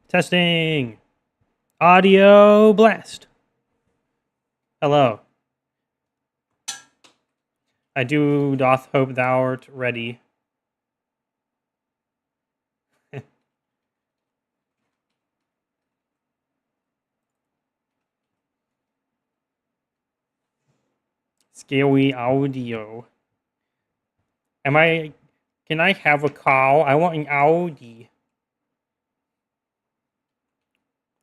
Testing. Audio blast. Hello. I do doth hope thou art ready. Scary audio. Can I have a cow? I want an Audi.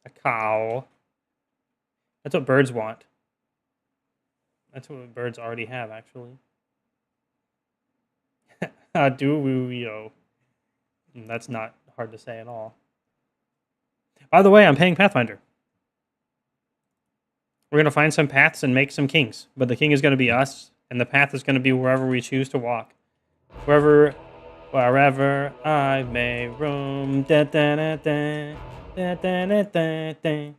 A cow. That's what birds want. That's what birds already have, actually. Aduyo. That's not hard to say at all. By the way, I'm paying Pathfinder. We're going to find some paths and make some kings. But the king is going to be us, and the path is going to be wherever we choose to walk. Wherever I may roam. Da, da, da, da, da, da, da, da, da.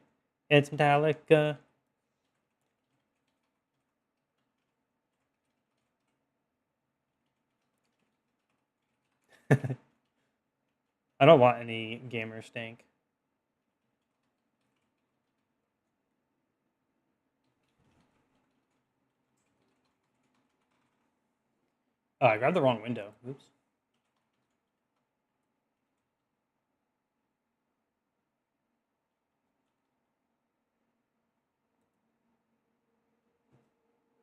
It's Metallica. I don't want any gamer stank. Oh, I grabbed the wrong window. Oops.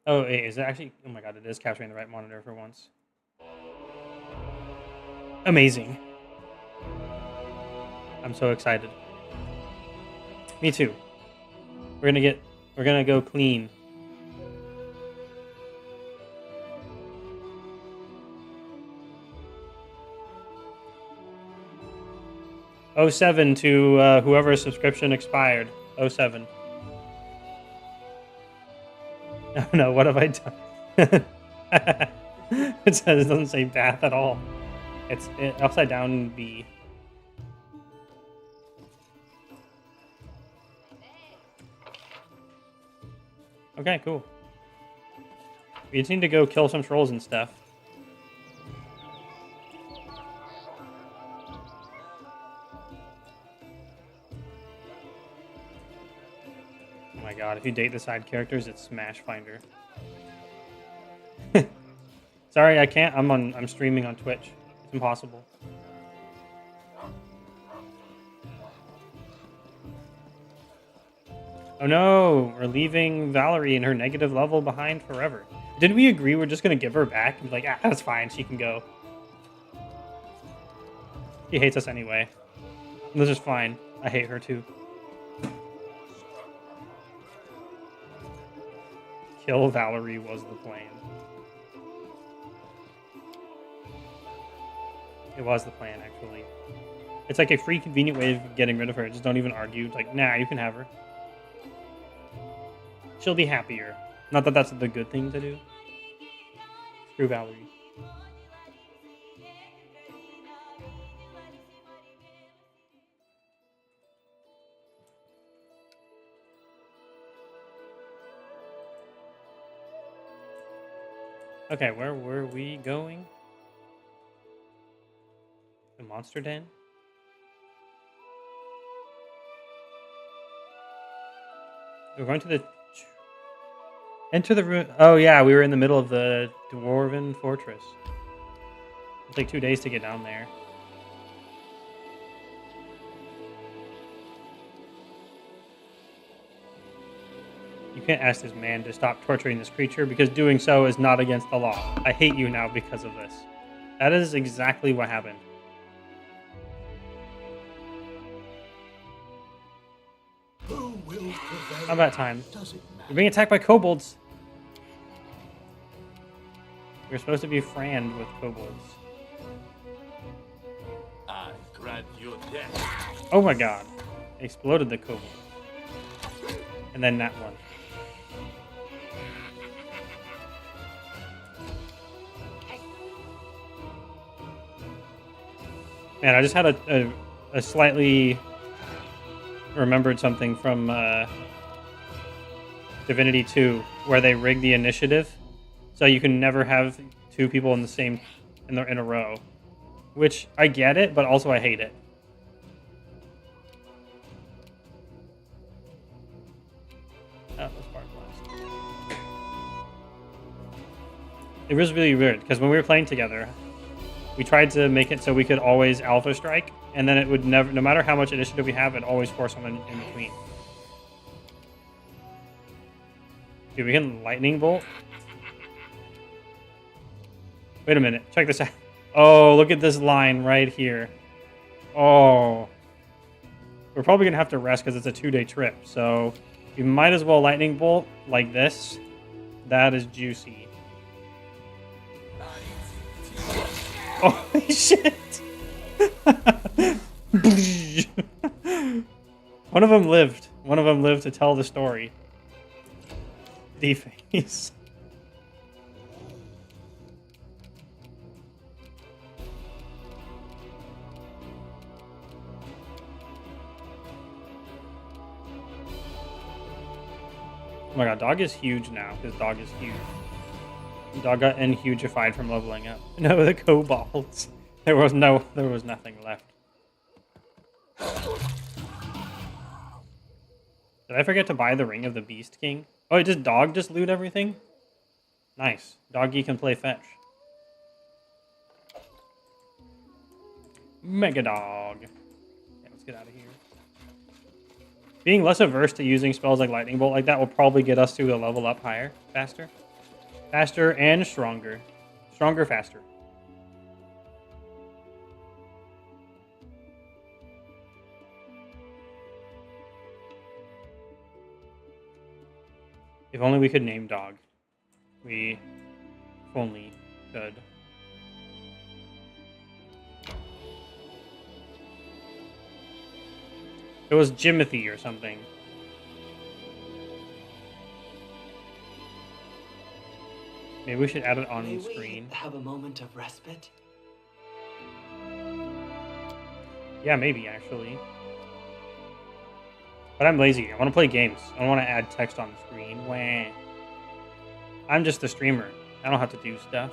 Oh, wait, is it actually? Oh my god, it is capturing the right monitor for once. Amazing. I'm so excited. Me too. We're gonna go clean. '07 to whoever's subscription expired. '07. Oh no, what have I done? It doesn't say bath at all. It's upside down B. Okay, cool. We just need to go kill some trolls and stuff. Oh my god, if you date the side characters, it's Smash Finder. Sorry, I can't. I'm streaming on Twitch. It's impossible. Oh no, we're leaving Valerie and her negative level behind forever. Did we agree we're just gonna give her back and be like, that's fine, she can go. She hates us anyway. This is fine. I hate her too. Kill Valerie was the plan. It was the plan, actually. It's like a free, convenient way of getting rid of her. Just don't even argue. It's like, nah, you can have her. She'll be happier. Not that that's the good thing to do. Screw Valerie. Okay, where were we going? The monster den? We're going to the... Enter the room. Oh yeah, we were in the middle of the Dwarven Fortress. It'll take 2 days to get down there. You can't ask this man to stop torturing this creature because doing so is not against the law. I hate you now because of this. That is exactly what happened. How about time? You're being attacked by kobolds. You're supposed to be friend with kobolds. I grant your death. Oh my god. Exploded the kobold. And then that one. Man, I just had a slightly remembered something from Divinity 2 where they rig the initiative so you can never have two people in the same in a row, which I get it, but also I hate it. It was really weird because when we were playing together, we tried to make it so we could always alpha strike, and then it would never, no matter how much initiative we have, it'd always force someone in between. Dude, we can lightning bolt. Wait a minute, check this out. Oh, look at this line right here. Oh. We're probably going to have to rest because it's a 2-day trip. So we might as well lightning bolt like this. That is juicy. Holy shit. One of them lived. One of them lived to tell the story. D-face. Oh my god, dog is huge now. His dog is huge. Dog got unhugified from leveling up. No, the kobolds. There was nothing left. Did I forget to buy the Ring of the Beast King? Oh, does dog just loot everything? Nice. Doggy can play fetch. Mega dog. Yeah, let's get out of here. Being less averse to using spells like Lightning Bolt like that will probably get us to a level up higher, faster. Faster and stronger. Stronger, faster. If only we could name dog. We only could. It was Jimothy or something. Maybe we should add it on screen. Have a moment of respite? Yeah, maybe actually. But I'm lazy. I want to play games. I don't want to add text on the screen. Wah. I'm just a streamer. I don't have to do stuff.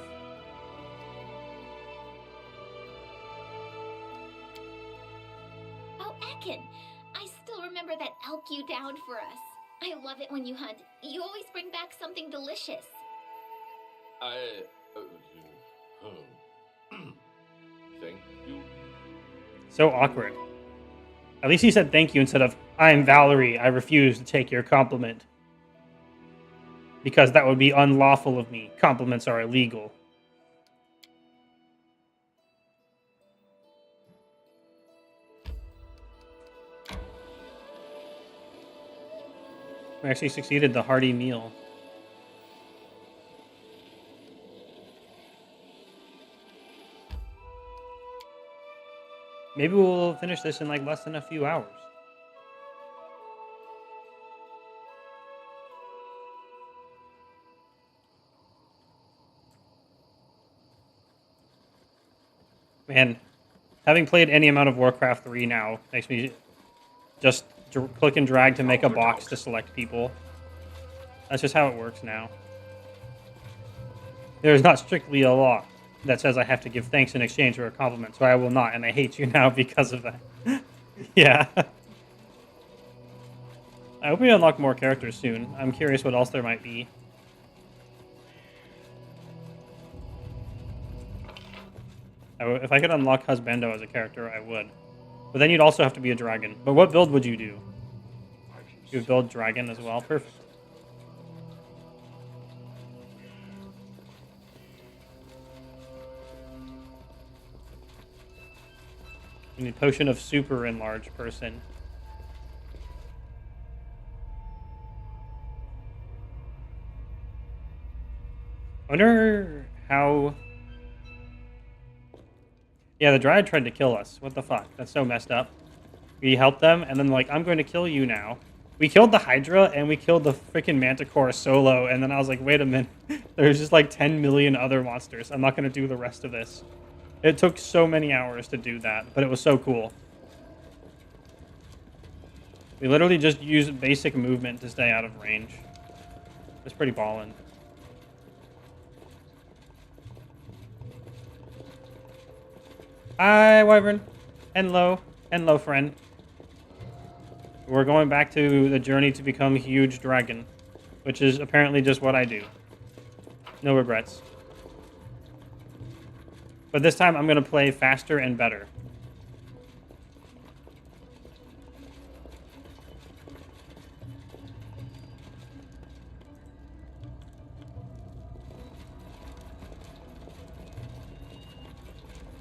Oh, Akin, I still remember that elk you downed for us. I love it when you hunt. You always bring back something delicious. Thank you. So awkward. At least he said thank you instead of, I'm Valerie, I refuse to take your compliment. Because that would be unlawful of me. Compliments are illegal. We actually succeeded the hearty meal. Maybe we'll finish this in like less than a few hours. Man, having played any amount of Warcraft 3 now makes me just click and drag to make a box to select people. That's just how it works now. There's not strictly a law that says I have to give thanks in exchange for a compliment, so I will not, and I hate you now because of that. Yeah. I hope we unlock more characters soon. I'm curious what else there might be. If I could unlock Husbando as a character, I would. But then you'd also have to be a dragon. But what build would you do? You would build dragon as well? Perfect. You need potion of super enlarged person. I wonder how... Yeah, the Dryad tried to kill us. What the fuck? That's so messed up. We helped them, and then like, I'm going to kill you now. We killed the Hydra, and we killed the freaking Manticore solo, and then I was like, wait a minute. There's just like 10 million other monsters. I'm not going to do the rest of this. It took so many hours to do that, but it was so cool. We literally just used basic movement to stay out of range. It's pretty ballin'. Hi, Wyvern. Hello. Hello, friend. We're going back to the journey to become huge dragon, which is apparently just what I do. No regrets. But this time I'm going to play faster and better.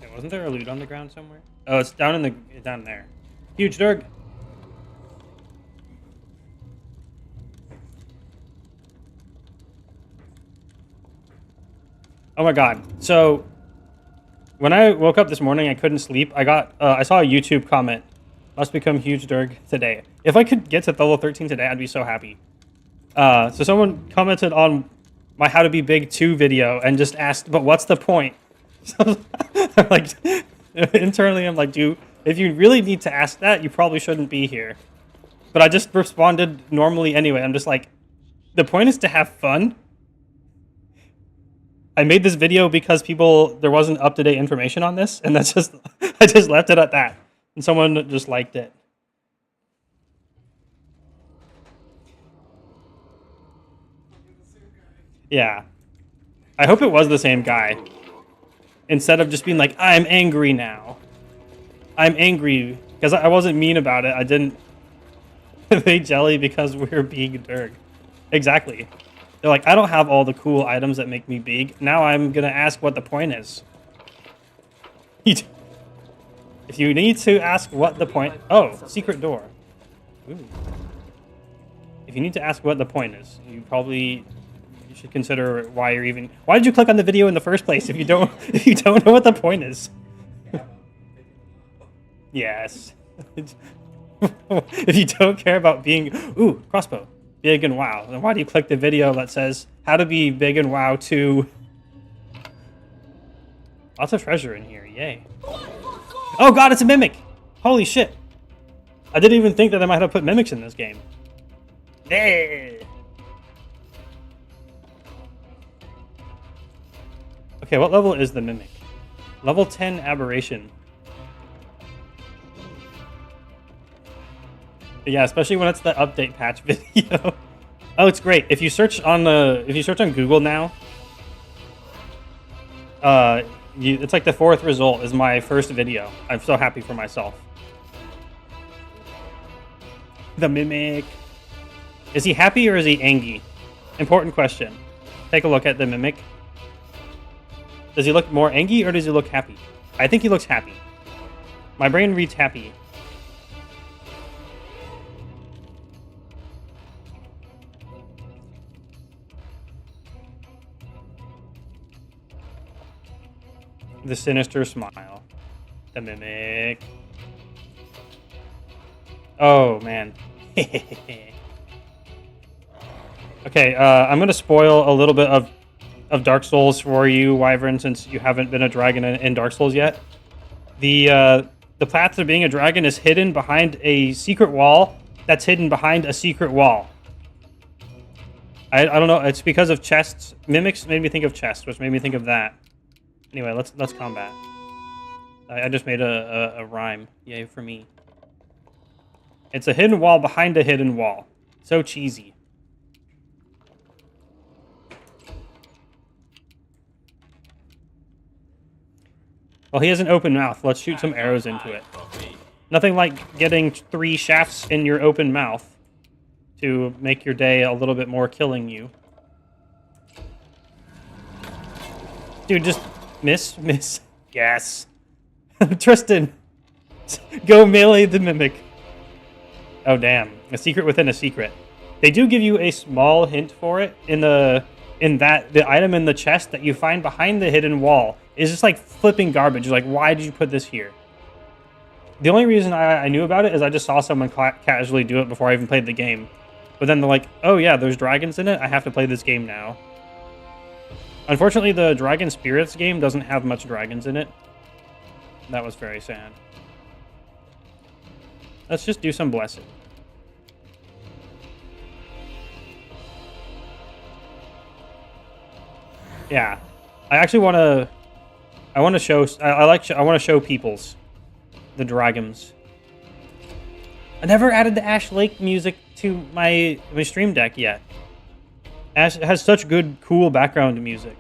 Yeah, wasn't there a loot on the ground somewhere? Oh, it's down there. Huge Durg. Oh my god. So when I woke up this morning, I couldn't sleep. I saw a YouTube comment. Must become huge Durg today. If I could get to level 13 today, I'd be so happy. So someone commented on my How to Be Big 2 video and just asked, but what's the point? So I'm like, internally, I'm like, dude, if you really need to ask that, you probably shouldn't be here. But I just responded normally anyway. I'm just like, the point is to have fun. I made this video because there wasn't up-to-date information on this, and that's just, I just left it at that. And someone just liked it. Yeah. I hope it was the same guy. Instead of just being like, I'm angry now. I'm angry because I wasn't mean about it. I didn't make jelly because we're big Durg. Exactly. They're like, I don't have all the cool items that make me big. Now I'm going to ask what the point is. If you need to ask what the point... Oh, secret door. Ooh. If you need to ask what the point is, you should consider why you're even... Why did you click on the video in the first place if you don't know what the point is? Yes. If you don't care about being... Ooh, crossbow. Big and wow. Then why do you click the video that says how to be big and wow 2? Lots of treasure in here. Yay. Oh god, it's a mimic! Holy shit. I didn't even think that they might have put mimics in this game. Hey. Okay, what level is the mimic? Level 10 aberration. Yeah, especially when it's the update patch video. Oh, it's great. If you search on Google now, it's like the 4th result is my first video. I'm so happy for myself. The mimic. Is he happy or is he angry? Important question. Take a look at the mimic. Does he look more angry or does he look happy? I think he looks happy. My brain reads happy. The sinister smile. The mimic. Oh, man. Okay, I'm going to spoil a little bit of Dark Souls for you, Wyvern, since you haven't been a dragon in Dark Souls yet. The path to being a dragon is hidden behind a secret wall that's hidden behind a secret wall. I don't know. It's because of chests. Mimics made me think of chests, which made me think of that. Anyway, let's combat. I just made a rhyme. Yay for me. It's a hidden wall behind a hidden wall. So cheesy. Well, he has an open mouth. Let's shoot some arrows into it. Nothing like getting 3 shafts in your open mouth to make your day a little bit more killing you. Dude, just miss. Yes. Tristan, go melee the mimic. Oh, damn. A secret within a secret. They do give you a small hint for it the item in the chest that you find behind the hidden wall is just like flipping garbage. You're like, why did you put this here? The only reason I knew about it is I just saw someone casually do it before I even played the game. But then they're like, oh yeah, there's dragons in it. I have to play this game now. Unfortunately, the Dragon Spirits game doesn't have much dragons in it. That was very sad. Let's just do some blessing. Yeah, I actually want to. I want to show. I want to show peoples the dragons. I never added the Ash Lake music to my stream deck yet. Ash has such good, cool background music.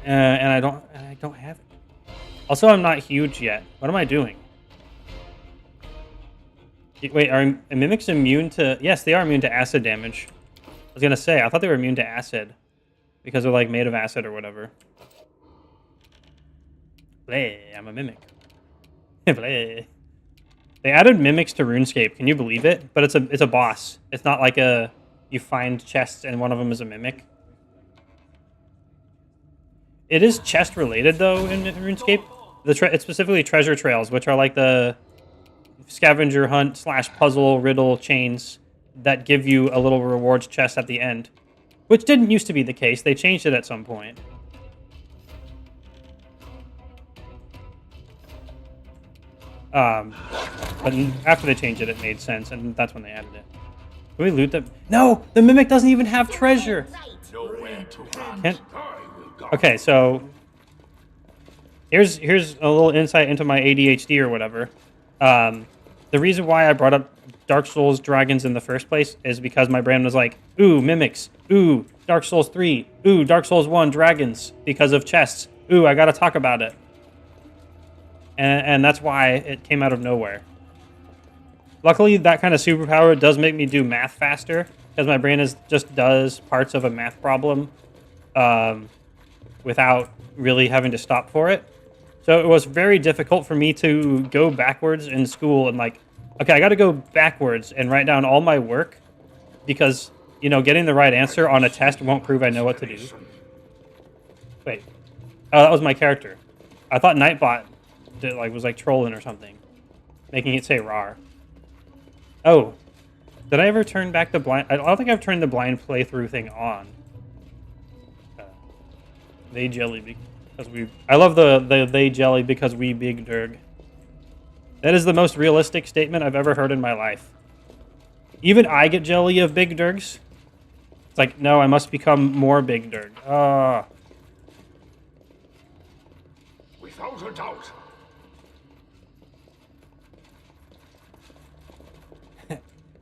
and I don't have it. Also, I'm not huge yet. What am I doing? Wait, are mimics immune to... Yes, they are immune to acid damage. I was gonna say, I thought they were immune to acid. Because they're, like, made of acid or whatever. Bleh, I'm a mimic. Bleh. They added mimics to RuneScape. Can you believe it? But it's a boss. It's not like a... You find chests and one of them is a mimic. It is chest-related, though, in RuneScape. It's specifically treasure trails, which are like the... scavenger hunt / puzzle riddle chains that give you a little rewards chest at the end, which didn't used to be the case. They changed it at some point. But after they changed it, it made sense, and that's when they added it. Can we loot them? No, the mimic doesn't even have treasure. Okay, so here's a little insight into my ADHD or whatever. The reason why I brought up Dark Souls dragons in the first place is because my brain was like, ooh, mimics, ooh, Dark Souls 3, ooh, Dark Souls 1, dragons, because of chests, ooh, I gotta talk about it. And that's why it came out of nowhere. Luckily, that kind of superpower does make me do math faster, because my brain just does parts of a math problem without really having to stop for it. So it was very difficult for me to go backwards in school and like, okay, I got to go backwards and write down all my work because, you know, getting the right answer on a test won't prove I know what to do. Wait. Oh, that was my character. I thought Nightbot was like trolling or something, making it say RAR. Oh, did I ever turn back the blind? I don't think I've turned the blind playthrough thing on. They jelly because we. I love the they jelly because we big derg. That is the most realistic statement I've ever heard in my life. Even I get jelly of big dergs. It's like, no, I must become more big derg. Without a doubt.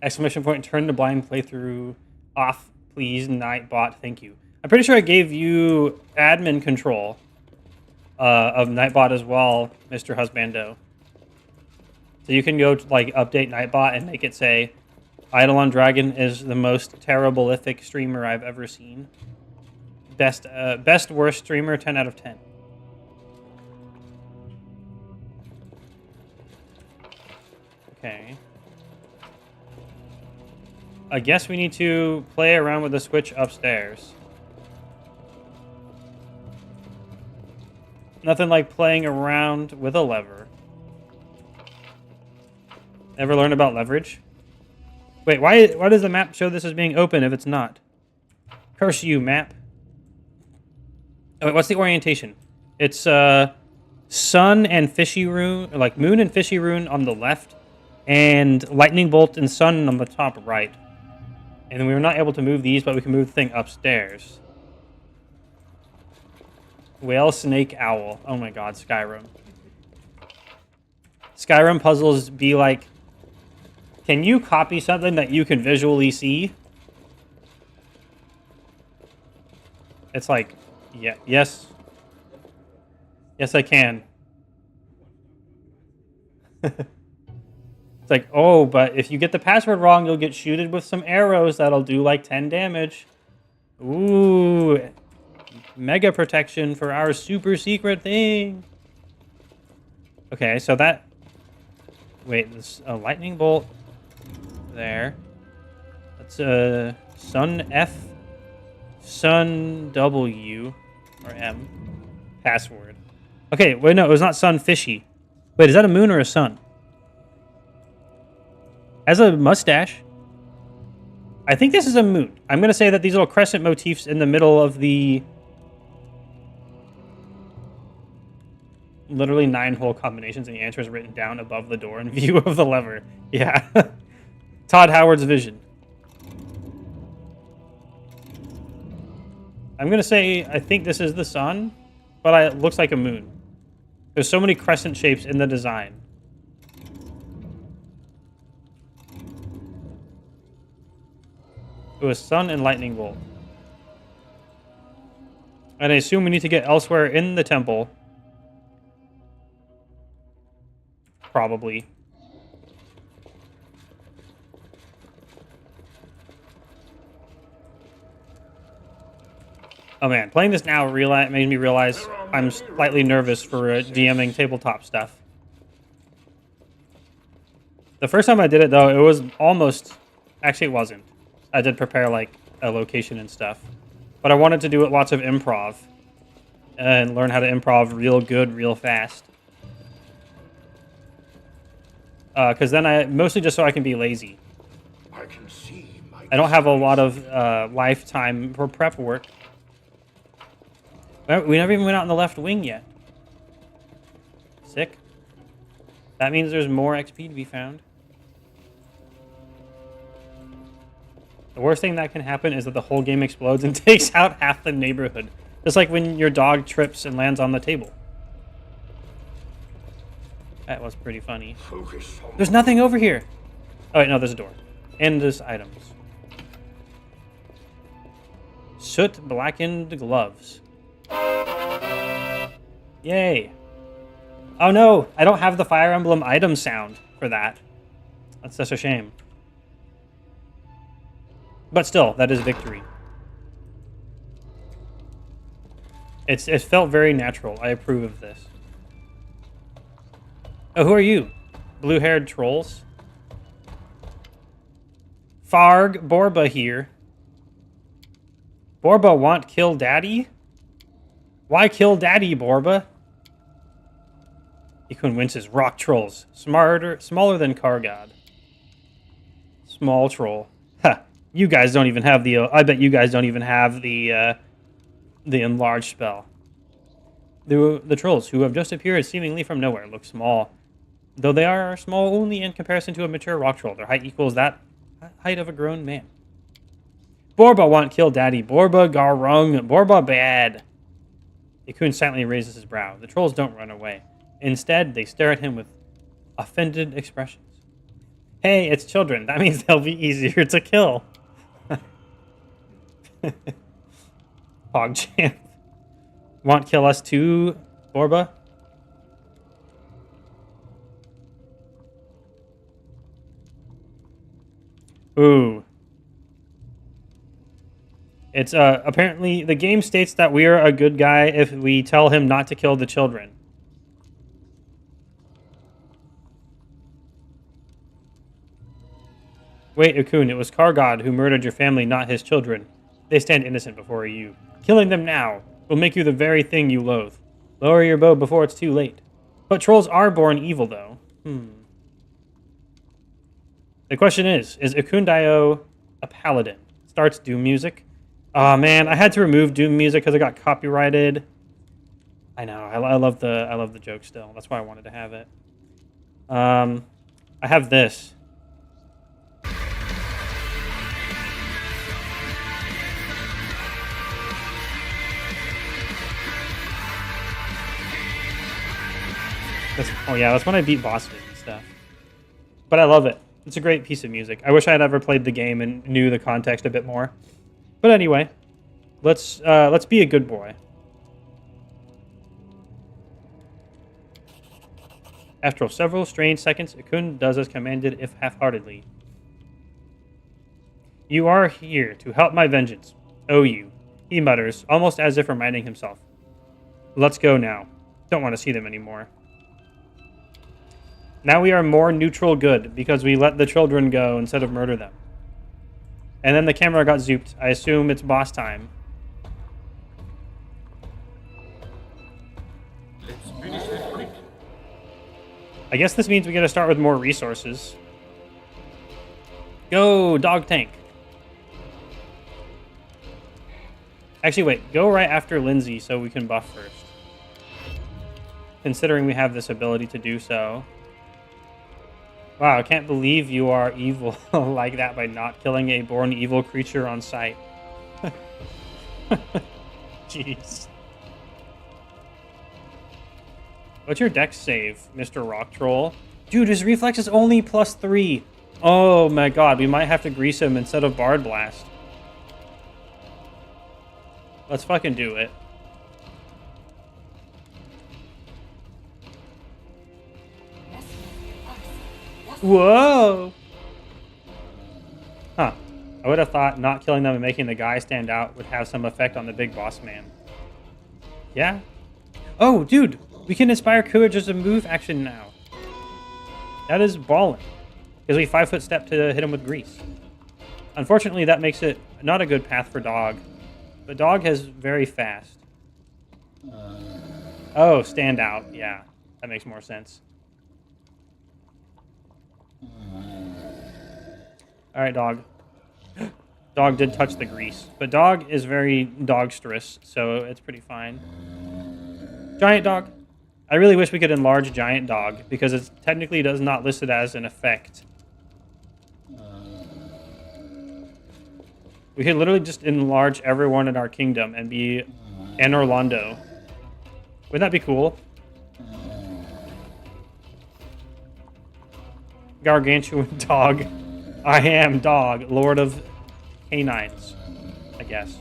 Exclamation point, turn the blind playthrough off, please, Nightbot, thank you. I'm pretty sure I gave you admin control of Nightbot as well, Mr. Husbando. So you can go to, like, update Nightbot and make it say, Eidolon Dragon is the most terrible-ific streamer I've ever seen. Best worst streamer, 10 out of 10. Okay. I guess we need to play around with the switch upstairs. Nothing like playing around with a lever. Ever learn about leverage? Wait, why does the map show this as being open if it's not? Curse you, map. Oh, wait, what's the orientation? It's sun and fishy rune, like moon and fishy rune on the left, and lightning bolt and sun on the top right. And then we were not able to move these, but we can move the thing upstairs. Whale, snake, owl. Oh my god, Skyrim. Skyrim puzzles be like, can you copy something that you can visually see? It's like, yeah, yes. Yes, I can. It's like, oh, but if you get the password wrong, you'll get shooted with some arrows that'll do like 10 damage. Ooh, mega protection for our super secret thing. Okay, so that... Wait, this a lightning bolt there. That's a sun F, sun W, or M. Password. Okay, wait, no, it was not sun fishy. Wait, is that a moon or a sun? Has a mustache. I think this is a moon. I'm going to say that these little crescent motifs in the middle of the... Literally 9-hole combinations, and the answer is written down above the door in view of the lever. Yeah. Todd Howard's vision. I'm going to say I think this is the sun, but it looks like a moon. There's so many crescent shapes in the design. It was sun and lightning bolt. And I assume we need to get elsewhere in the temple. Probably. Oh man, playing this now made me realize I'm slightly nervous for DMing tabletop stuff. The first time I did it, though, it was almost... Actually, it wasn't. I did prepare, like, a location and stuff. But I wanted to do lots of improv. And learn how to improv real good, real fast. Because then mostly just so I can be lazy. I don't have a lot of lifetime for prep work. We never even went out in the left wing yet. Sick. That means there's more XP to be found. The worst thing that can happen is that the whole game explodes and takes out half the neighborhood. Just like when your dog trips and lands on the table. That was pretty funny. There's nothing over here. Oh, wait, no, there's a door. And there's items. Soot blackened gloves. Yay. Oh no, I don't have the Fire Emblem item sound for that. That's such a shame. But still, that is victory. It felt very natural. I approve of this. Oh, who are you? Blue-haired trolls? Farg Borba here. Borba want kill daddy? Why kill daddy, Borba? Ikun winces. Rock trolls. Smaller than Kargad. Small troll. Ha! You guys don't even have the... I bet you guys don't even have the enlarged spell. The trolls, who have just appeared seemingly from nowhere, look small. Though they are small only in comparison to a mature rock troll. Their height equals that height of a grown man. Borba want kill daddy. Borba garung. Borba bad. Ikun silently raises his brow. The trolls don't run away. Instead, they stare at him with offended expressions. Hey, it's children. That means they'll be easier to kill. PogChamp. Want kill us too, Borba? Ooh. It's apparently the game states that we are a good guy if we tell him not to kill the children. Wait, Ikun, it was Kargad who murdered your family, not his children. They stand innocent before you. Killing them now will make you the very thing you loathe. Lower your bow before it's too late. But trolls are born evil, though. The question is Ikun Dio a paladin? Starts Doom music. Oh man, I had to remove Doom music because it got copyrighted. I know. I love the joke still. That's why I wanted to have it. I have this. Oh yeah, that's when I beat bosses and stuff. But I love it. It's a great piece of music. I wish I had ever played the game and knew the context a bit more. But anyway, let's be a good boy. After several strange seconds, Ikun does as commanded, if half-heartedly. You are here to help my vengeance. Oh, you. He mutters, almost as if reminding himself. Let's go now. Don't want to see them anymore. Now we are more neutral good because we let the children go instead of murder them. And then the camera got zooped. I assume it's boss time. Let's finish this quick. I guess this means we gotta start with more resources. Go, dog tank. Actually, wait. Go right after Lindsay so we can buff first. Considering we have this ability to do so. Wow, I can't believe you are evil like that by not killing a born evil creature on sight. Jeez. What's your dex save, Mr. Rock Troll? Dude, his reflex is only +3. Oh my god, we might have to grease him instead of Bard Blast. Let's fucking do it. Whoa! Huh. I would have thought not killing them and making the guy stand out would have some effect on the big boss man. Yeah? Oh, dude! We can inspire courage as a move action now. That is ballin'. Because we 5-foot step to hit him with grease. Unfortunately, that makes it not a good path for Dog. But Dog has very fast. Oh, stand out. Yeah, that makes more sense. Alright, Dog. Dog did touch the grease. But Dog is very dogsterous, so it's pretty fine. Giant Dog. I really wish we could enlarge Giant Dog, because it technically does not listed as an effect. We could literally just enlarge everyone in our kingdom and be an Orlando. Wouldn't that be cool? Gargantuan Dog. I am Dog, Lord of Canines, I guess.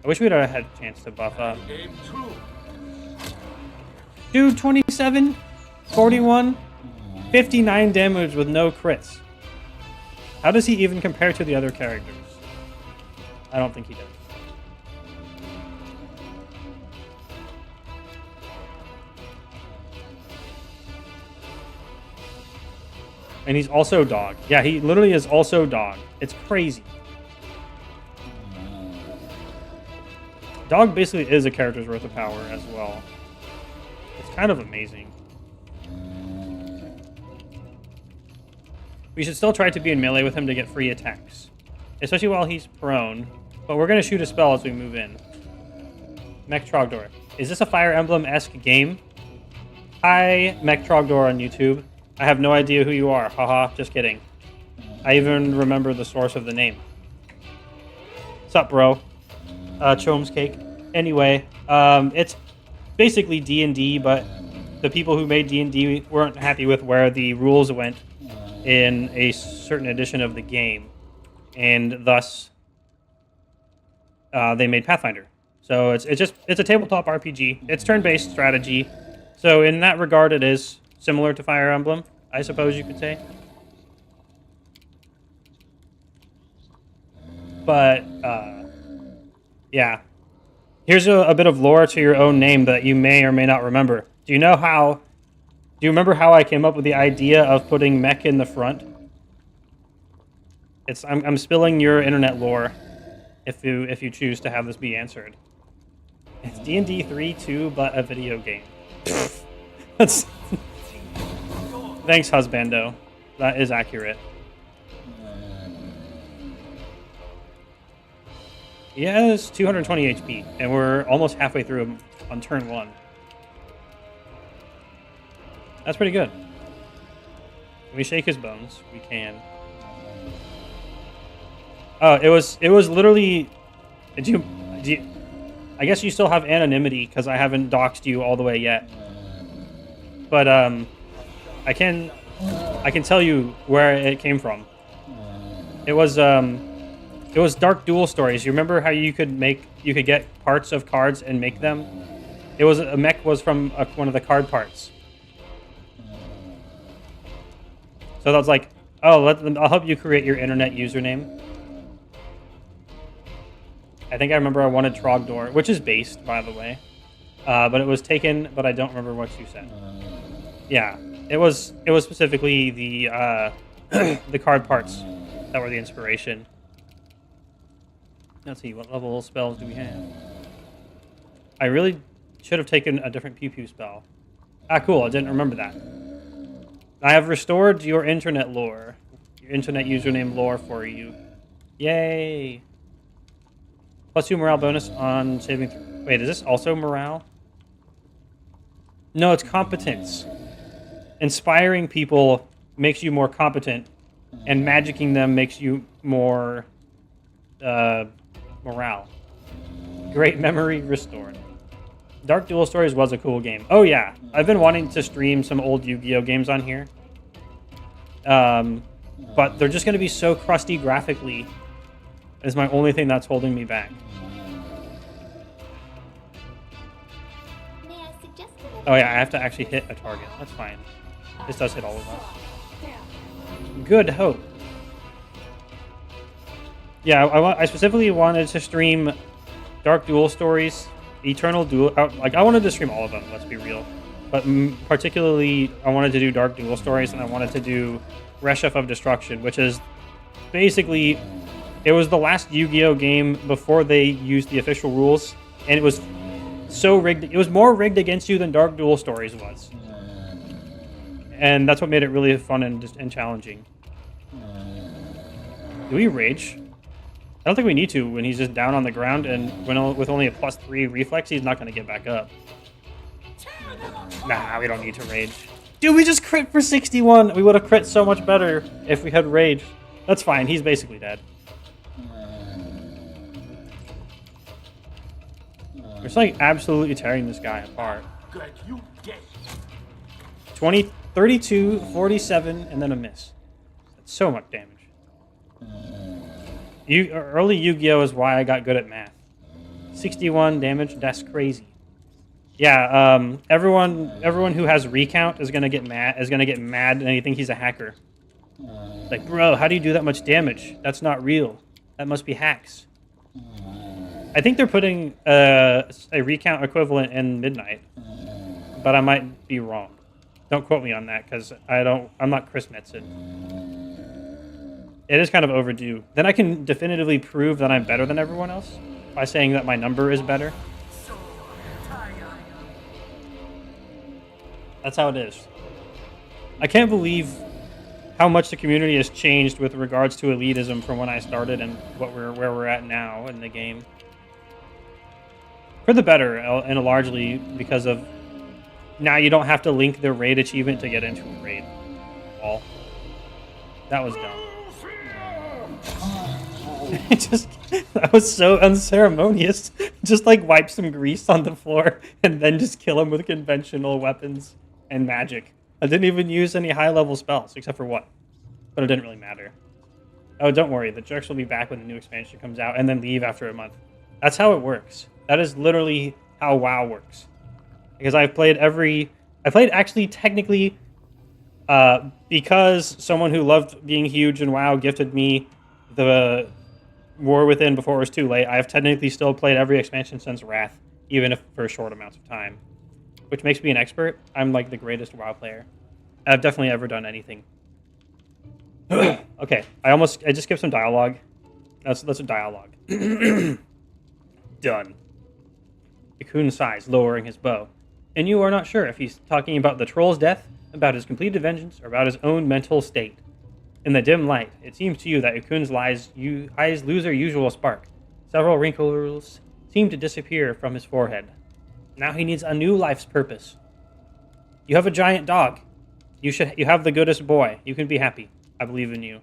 I wish we'd have had a chance to buff up. Dude, 27, 41, 59 damage with no crits. How does he even compare to the other characters? I don't think he does. And he's also Dog. Yeah, he literally is also Dog. It's crazy. Dog basically is a character's worth of power as well. It's kind of amazing. We should still try to be in melee with him to get free attacks. Especially while he's prone. But we're going to shoot a spell as we move in. Mech Trogdor. Is this a Fire Emblem-esque game? Hi, Mech Trogdor on YouTube. I have no idea who you are. Haha, just kidding. I even remember the source of the name. What's up, bro? Chome's Cake. Anyway, it's basically D&D, but the people who made D&D weren't happy with where the rules went in a certain edition of the game, and thus they made Pathfinder. So it's a tabletop RPG. It's turn-based strategy. So in that regard, it is similar to Fire Emblem, I suppose you could say. But yeah, here's a bit of lore to your own name that you may or may not remember. Do you remember how I came up with the idea of putting mech in the front? I'm spilling your internet lore if you choose to have this be answered. It's D&D 3.2, but a video game. That's thanks, husbando. That is accurate. He has 220 HP, and we're almost halfway through him on turn 1. That's pretty good. Can we shake his bones? We can. Oh, it was literally. I guess you still have anonymity because I haven't doxed you all the way yet. But I can tell you where it came from. It was Dark Duel Stories. You remember how you could get parts of cards and make them? It was a mech was from one of the card parts. So that's like, oh, I'll help you create your internet username. I think I remember I wanted Trogdor, which is based, by the way. But it was taken, but I don't remember what you said. Yeah, it was specifically the the card parts that were the inspiration. Let's see, what level spells do we have? I really should have taken a different pew pew spell. Ah, cool, I didn't remember that. I have restored your internet lore. Your internet username lore for you. Yay! +2 morale bonus on saving throw. Wait, is this also morale? No, it's competence. Inspiring people makes you more competent, and magicking them makes you more morale. Great memory restored. Dark Duel Stories was a cool game. Oh yeah, I've been wanting to stream some old Yu-Gi-Oh games on here. But they're just going to be so crusty graphically. Is my only thing that's holding me back. May I suggest Oh yeah, I have to actually hit a target. That's fine. This does hit all of us. Good hope. Yeah, I specifically wanted to stream Dark Duel Stories, Eternal Duel. Like, I wanted to stream all of them, let's be real. But particularly, I wanted to do Dark Duel Stories, and I wanted to do Reshef of Destruction, which is basically, it was the last Yu-Gi-Oh game before they used the official rules, and it was so rigged. It was more rigged against you than Dark Duel Stories was. And that's what made it really fun and challenging. Do we rage? I don't think we need to when he's just down on the ground, and with only a +3 reflex, he's not going to get back up. Nah, we don't need to rage. Dude, we just crit for 61. We would have crit so much better if we had rage. That's fine. He's basically dead. We're just like absolutely tearing this guy apart. 20, 32, 47, and then a miss. That's so much damage. Early Yu-Gi-Oh is why I got good at math. 61 damage, that's crazy. Yeah, everyone who has recount is gonna get mad. And they think he's a hacker. Like, bro, how do you do that much damage? That's not real. That must be hacks. I think they're putting a recount equivalent in Midnight, but I might be wrong. Don't quote me on that because I'm not Chris Metzen. It is kind of overdue. Then I can definitively prove that I'm better than everyone else by saying that my number is better. That's how it is. I can't believe how much the community has changed with regards to elitism from when I started and where we're at now in the game. For the better, and largely because of now you don't have to link the raid achievement to get into a raid. All. That was dumb. That was so unceremonious. Just like wipe some grease on the floor and then just kill him with conventional weapons and magic. I didn't even use any high-level spells, except for one. But it didn't really matter. Oh, don't worry. The Jerks will be back when the new expansion comes out and then leave after a month. That's how it works. That is literally how WoW works. Because I played actually technically because someone who loved being huge in WoW gifted me the War Within before it was too late. I have technically still played every expansion since Wrath, even if for short amounts of time. Which makes me an expert. I'm like the greatest WoW player I've definitely ever done anything. Okay, I just skipped some dialogue. That's a dialogue. Done. Ikun sighs, lowering his bow. And you are not sure if he's talking about the troll's death, about his completed vengeance, or about his own mental state. In the dim light, it seems to you that Ikun's eyes lose their usual spark. Several wrinkles seem to disappear from his forehead. Now he needs a new life's purpose. You have a giant dog. You have the goodest boy. You can be happy. I believe in you.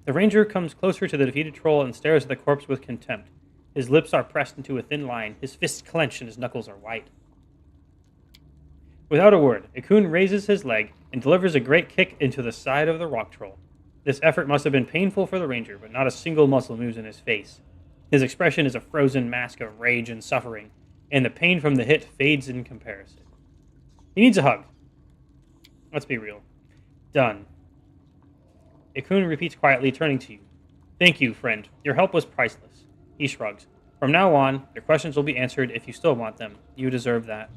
The ranger comes closer to the defeated troll and stares at the corpse with contempt. His lips are pressed into a thin line. His fists clench and his knuckles are white. Without a word, Ikun raises his leg and delivers a great kick into the side of the rock troll. This effort must have been painful for the ranger, but not a single muscle moves in his face. His expression is a frozen mask of rage and suffering, and the pain from the hit fades in comparison. He needs a hug. Let's be real. Done. Ikun repeats quietly, turning to you. Thank you, friend. Your help was priceless. He shrugs. From now on, your questions will be answered if you still want them. You deserve that.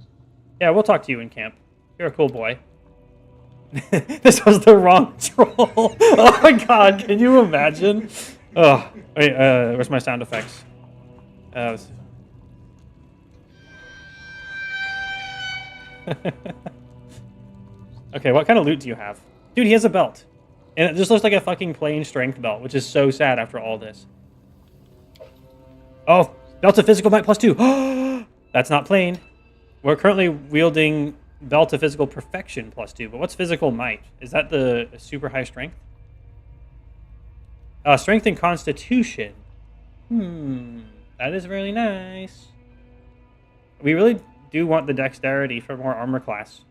Yeah, we'll talk to you in camp. You're a cool boy. This was the wrong troll. Oh my god, can you imagine? Oh, wait, where's my sound effects? Okay, what kind of loot do you have? Dude, he has a belt. And it just looks like a fucking plain strength belt, which is so sad after all this. Oh, belt of physical might +2. That's not plain. We're currently wielding belt of physical perfection +2, but what's physical might? Is that the super high strength? Strength and constitution. That is really nice. We really do want the dexterity for more armor class.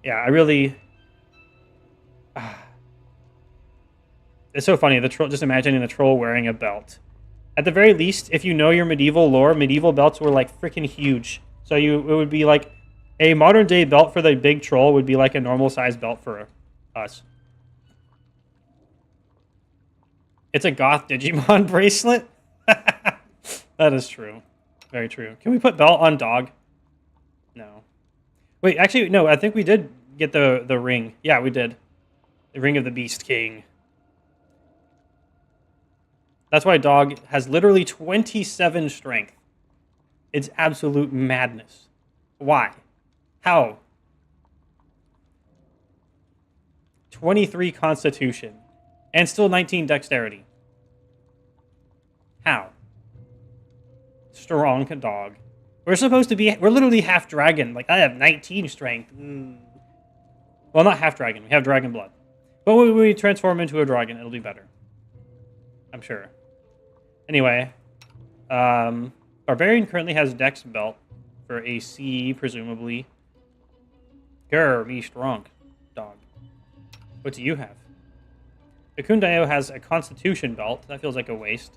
Yeah, I really... It's so funny, the troll. Just imagining the troll wearing a belt. At the very least, if you know your medieval lore, medieval belts were like freaking huge. So it would be like a modern day belt for the big troll would be like a normal size belt for us. It's a goth Digimon bracelet? That is true. Very true. Can we put belt on dog? No. Wait, actually, no, I think we did get the ring. Yeah, we did. The Ring of the Beast King. That's why dog has literally 27 strength. It's absolute madness. Why? How? 23 constitution. And still 19 dexterity. How? Strong dog. We're supposed to be... We're literally half dragon. Like, I have 19 strength. Well, not half dragon. We have dragon blood. But when we transform into a dragon, it'll be better. I'm sure. Anyway. Barbarian currently has Dex belt for AC, presumably. Grr, me strong. Dog. What do you have? Akundayo has a Constitution belt. That feels like a waste.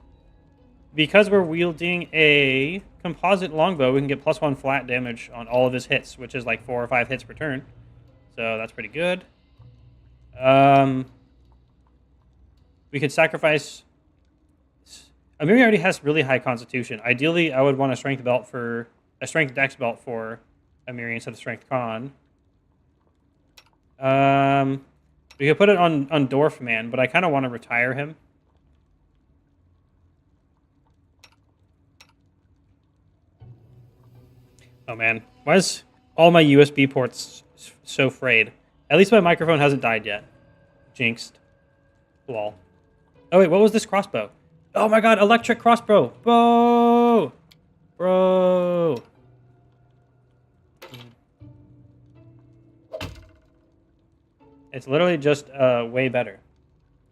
Because we're wielding a composite longbow, we can get +1 flat damage on all of his hits, which is like 4 or 5 hits per turn. So that's pretty good. We could sacrifice... Amiri already has really high Constitution. Ideally, I would want a Strength belt for... A Strength Dex belt for Amiri instead of Strength Con. We could put it on Dwarfman, but I kind of want to retire him. Oh man, why is all my USB ports so frayed? At least my microphone hasn't died yet. Jinxed. Lol. Oh wait, what was this crossbow? Oh my god, electric crossbow! Whoa! Bro! It's literally just way better.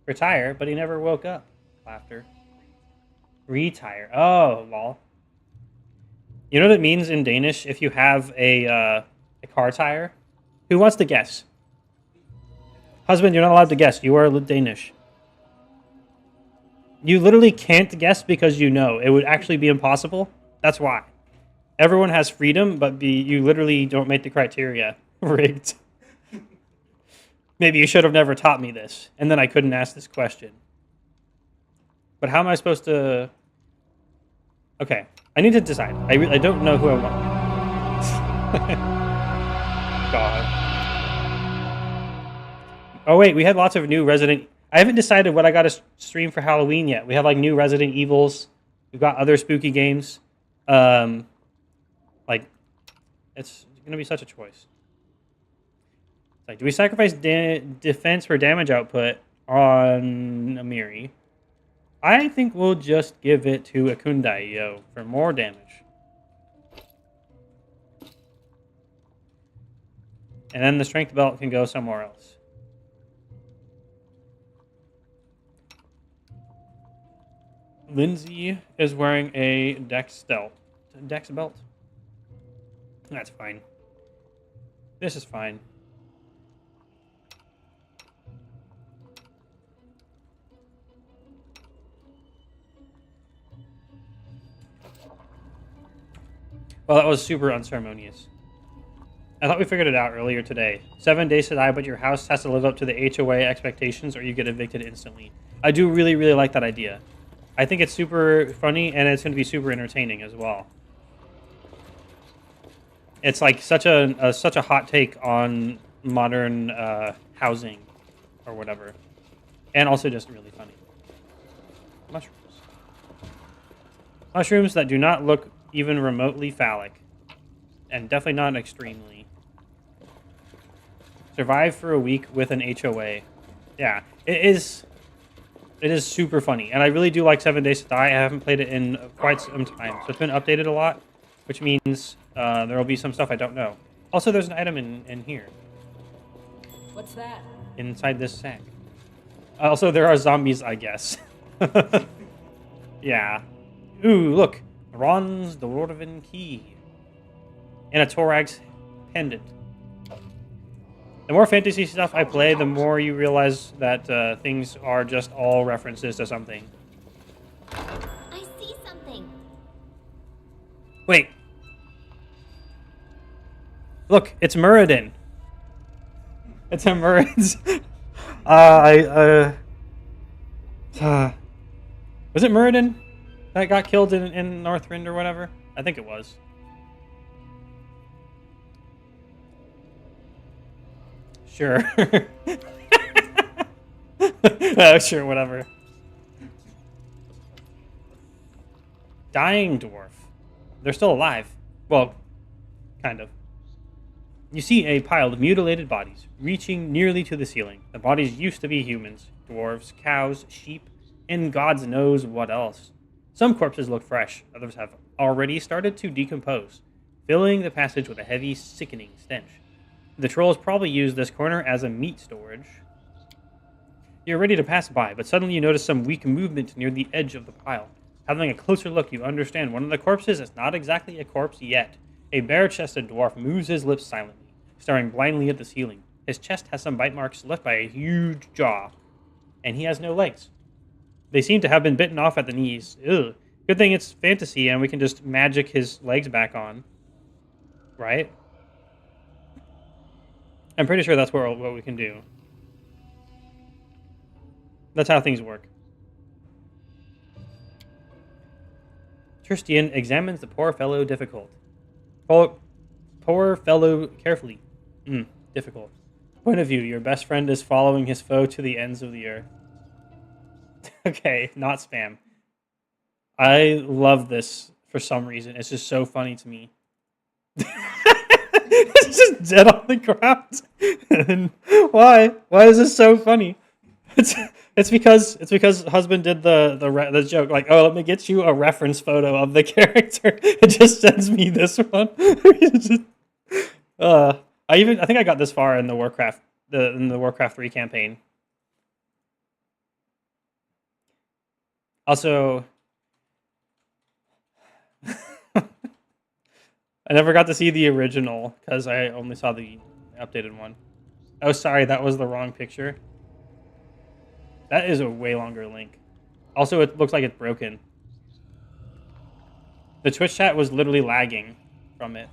Retire, but he never woke up. Laughter. Retire. Oh, lol. You know what it means in Danish if you have a car tire? Who wants to guess? Husband, you're not allowed to guess. You are Danish. You literally can't guess because you know. It would actually be impossible. That's why. Everyone has freedom, but you literally don't make the criteria. Rigged. Maybe you should have never taught me this, and then I couldn't ask this question. But how am I supposed to... Okay, I need to decide. I don't know who I want. God. Oh wait, we had lots of new Resident... I haven't decided what I got to stream for Halloween yet. We have like new Resident Evils. We've got other spooky games. Like, it's going to be such a choice. Like, do we sacrifice defense for damage output on Amiri? I think we'll just give it to Akundayo for more damage. And then the strength belt can go somewhere else. Lindsay is wearing a Dex belt. That's fine. This is fine. Well, that was super unceremonious. I thought we figured it out earlier today. 7 days to die, but your house has to live up to the HOA expectations or you get evicted instantly. I do really, really like that idea. I think it's super funny, and it's going to be super entertaining as well. It's like such a hot take on modern housing or whatever. And also just really funny. Mushrooms. Mushrooms that do not look even remotely phallic. And definitely not extremely. Survive for a week with an HOA. Yeah, it is super funny. And I really do like 7 Days to Die. I haven't played it in quite some time. So it's been updated a lot, which means there will be some stuff I don't know. Also, there's an item in here. What's that? Inside this sack. Also, there are zombies, I guess. Yeah. Ooh, look. Ron's Dwarven Key. And a Thorax pendant. The more fantasy stuff I play, the more you realize that things are just all references to something. I Wait. Look, it's Muradin. It's a Muradin. Was it Muradin that got killed in Northrend or whatever? I think it was. Sure. Oh, sure, whatever. Dying dwarf. They're still alive. Well, kind of. You see a pile of mutilated bodies, reaching nearly to the ceiling. The bodies used to be humans, dwarves, cows, sheep, and God knows what else. Some corpses look fresh, others have already started to decompose, filling the passage with a heavy, sickening stench. The trolls probably used this corner as a meat storage. You're ready to pass by, but suddenly you notice some weak movement near the edge of the pile. Having a closer look, you understand one of the corpses is not exactly a corpse yet. A bare-chested dwarf moves his lips silently, staring blindly at the ceiling. His chest has some bite marks left by a huge jaw, and he has no legs. They seem to have been bitten off at the knees. Ugh. Good thing it's fantasy and we can just magic his legs back on. Right? I'm pretty sure that's what we can do. That's how things work. Tristian examines the poor fellow difficult. Poor fellow carefully. Difficult. Point of view, your best friend is following his foe to the ends of the earth. Okay, not spam. I love this for some reason. It's just so funny to me. It's just dead on the ground. And why? Why is this so funny? It's because husband did the joke like, oh, let me get you a reference photo of the character. It just sends me this one. I think I got this far in the Warcraft 3 campaign. Also, I never got to see the original because I only saw the updated one. Oh, sorry, that was the wrong picture. That is a way longer link. Also, it looks like it's broken. The Twitch chat was literally lagging from it.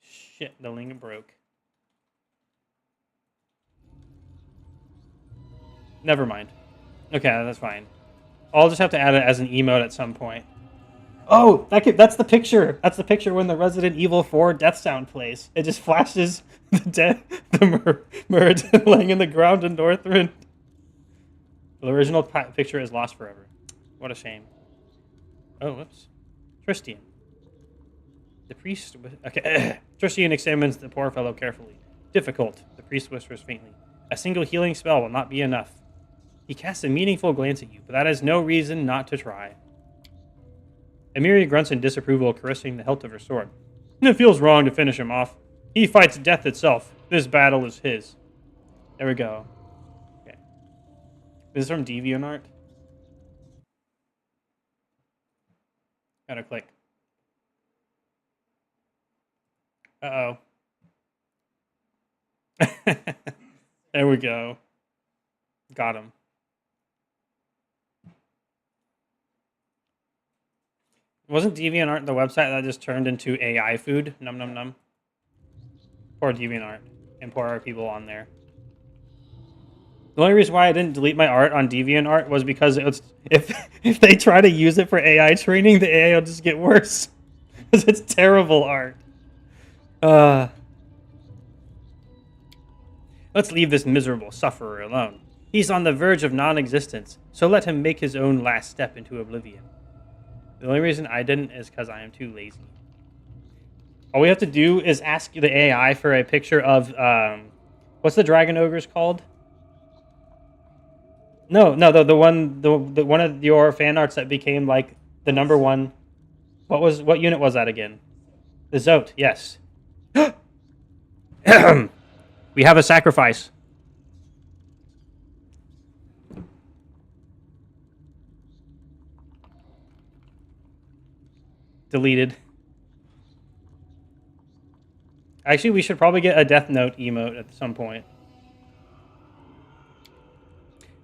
Shit, the link broke. Never mind. Okay, that's fine. I'll just have to add it as an emote at some point. Oh, that's the picture. That's the picture when the Resident Evil 4 death sound plays. It just flashes the Muradin laying in the ground in Northrend. The original picture is lost forever. What a shame. Oh, whoops. Tristian. The priest... Okay. Tristian examines the poor fellow carefully. Difficult, the priest whispers faintly. A single healing spell will not be enough. He casts a meaningful glance at you, but that is no reason not to try. Emiria grunts in disapproval, caressing the hilt of her sword. It feels wrong to finish him off. He fights death itself. This battle is his. There we go. Okay. This is from DeviantArt. Gotta click. Uh-oh. There we go. Got him. Wasn't DeviantArt the website that just turned into AI food? Num num num. Poor DeviantArt. And poor people on there. The only reason why I didn't delete my art on DeviantArt was because it was, if they try to use it for AI training, the AI will just get worse. Because it's terrible art. Let's leave this miserable sufferer alone. He's on the verge of non-existence, so let him make his own last step into oblivion. The only reason I didn't is because I am too lazy. All we have to do is ask the AI for a picture of, what's the dragon ogres called? No, the one of your fan arts that became like the number one. What unit was that again? The Zote, yes. We have a sacrifice. Deleted. Actually, we should probably get a Death Note emote at some point.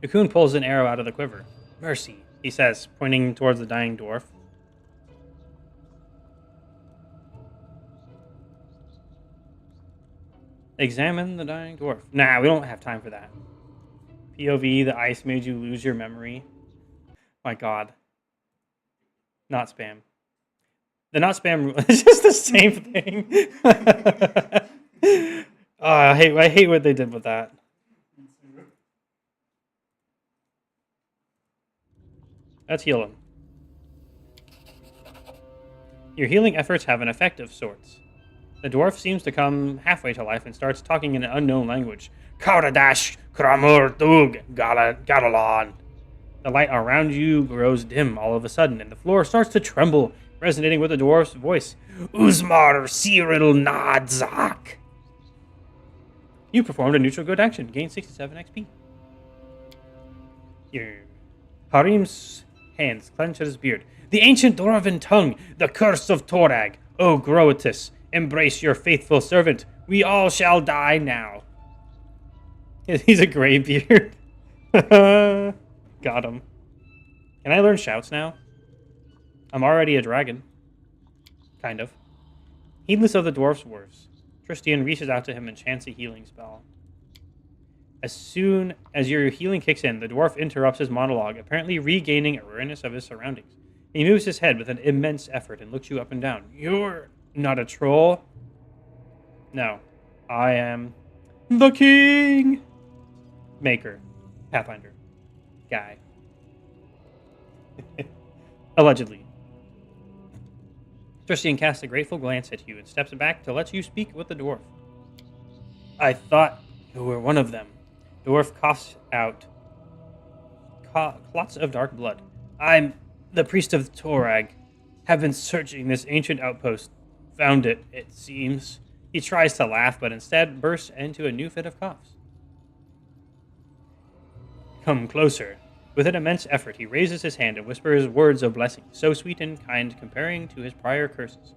Cocoon pulls an arrow out of the quiver. Mercy, he says, pointing towards the dying dwarf. Examine the dying dwarf. Nah, we don't have time for that. POV, the ice made you lose your memory. My god. Not spam. The not spam rule is just the same thing. Oh, I hate what they did with that. Let's heal him. Your healing efforts have an effect of sorts. The dwarf seems to come halfway to life and starts talking in an unknown language. Kauradash, Kramur, Dug, Galalon. The light around you grows dim all of a sudden, and the floor starts to tremble, resonating with the dwarf's voice. Uzmar Cyril Nadzak. You performed a neutral good action. Gain 67 XP. Harim's hands clench at his beard. The ancient dwarven tongue, the curse of Torag. O Groatus, embrace your faithful servant. We all shall die now. He's a gray beard. Got him. Can I learn shouts now? I'm already a dragon. Kind of. Heedless of the dwarf's words, Tristian reaches out to him and chants a healing spell. As soon as your healing kicks in, the dwarf interrupts his monologue, apparently regaining awareness of his surroundings. He moves his head with an immense effort and looks you up and down. You're not a troll? No. I am the king! Maker. Pathfinder. Guy. Allegedly. Tristian casts a grateful glance at you and steps back to let you speak with the dwarf. I thought you were one of them. The dwarf coughs out clots of dark blood. I'm the priest of Torag. Have been searching this ancient outpost. Found it, it seems. He tries to laugh, but instead bursts into a new fit of coughs. Come closer. With an immense effort, he raises his hand and whispers words of blessing, so sweet and kind, comparing to his prior curses.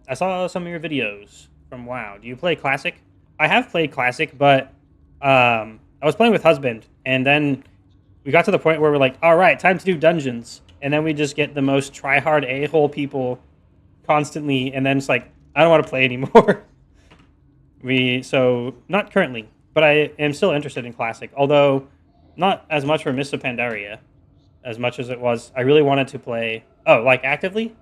I saw some of your videos from WoW. Do you play Classic? I have played Classic, but I was playing with Husband, and then we got to the point where we're like, all right, time to do dungeons. And then we just get the most try-hard a-hole people constantly, and then it's like, I don't want to play anymore. So, not currently, but I am still interested in Classic, although not as much for Mists of Pandaria as much as it was. I really wanted to play... Oh, like actively?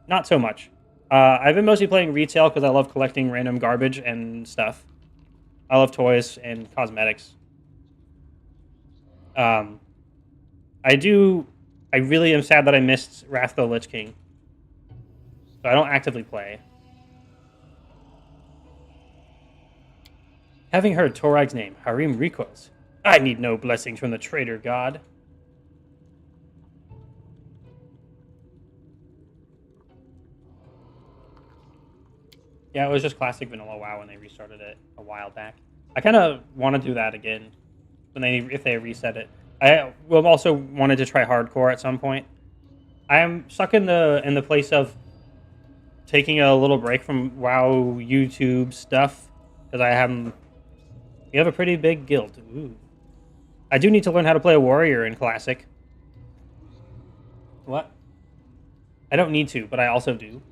Not so much. I've been mostly playing retail because I love collecting random garbage and stuff. I love toys and cosmetics. I really am sad that I missed Wrath of the Lich King. So I don't actively play. Having heard Torag's name, Harim recoils. I need no blessings from the traitor god. Yeah, it was just classic vanilla WoW when they restarted it a while back. I kind of want to do that again if they reset it. I will also wanted to try hardcore at some point. I am stuck in the place of taking a little break from WoW YouTube stuff because we have a pretty big guild. Ooh. I do need to learn how to play a warrior in Classic. What? I don't need to, but I also do.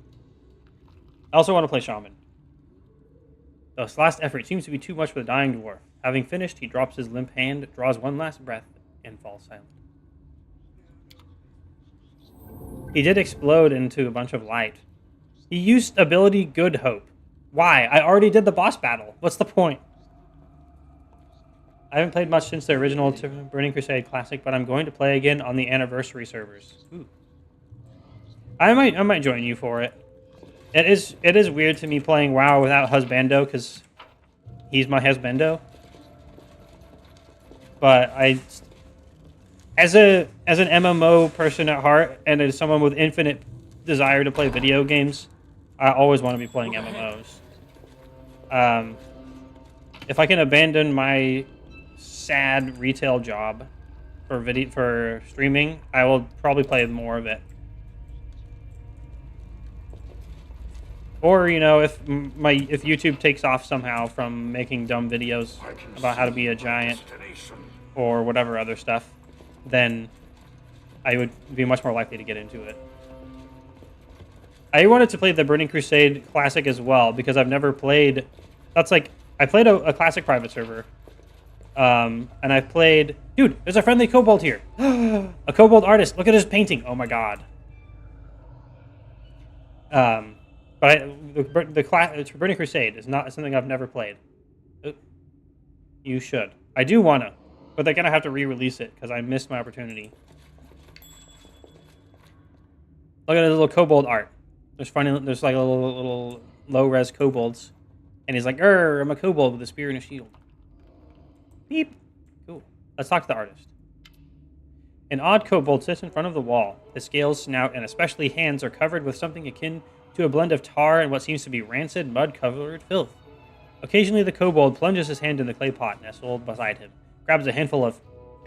I also want to play Shaman. This last effort seems to be too much for the dying dwarf. Having finished, he drops his limp hand, draws one last breath, and falls silent. He did explode into a bunch of light. He used ability Good Hope. Why? I already did the boss battle. What's the point? I haven't played much since the original Burning Crusade Classic, but I'm going to play again on the anniversary servers. Ooh. I might join you for it. It is weird to me playing WoW without Husbando because he's my Husbando. But as an MMO person at heart and as someone with infinite desire to play video games, I always want to be playing MMOs. If I can abandon my sad retail job for streaming, I will probably play more of it. Or, you know, if YouTube takes off somehow from making dumb videos about how to be a giant or whatever other stuff, then I would be much more likely to get into it. I wanted to play the Burning Crusade Classic as well because I've never played That's like I played a classic private server, and I played. Dude, there's a friendly kobold here. A kobold artist. Look at his painting. Oh my god. But the Burning Crusade is not something I've never played. You should. I do wanna, but they're gonna have to re-release it because I missed my opportunity. Look at his little kobold art. There's like a little low-res kobolds, and he's like, "Err, I'm a kobold with a spear and a shield." Beep. Cool. Let's talk to the artist. An odd kobold sits in front of the wall. His scales, snout, and especially hands are covered with something akin to a blend of tar and what seems to be rancid, mud-covered filth. Occasionally, the kobold plunges his hand in the clay pot nestled beside him, grabs a handful of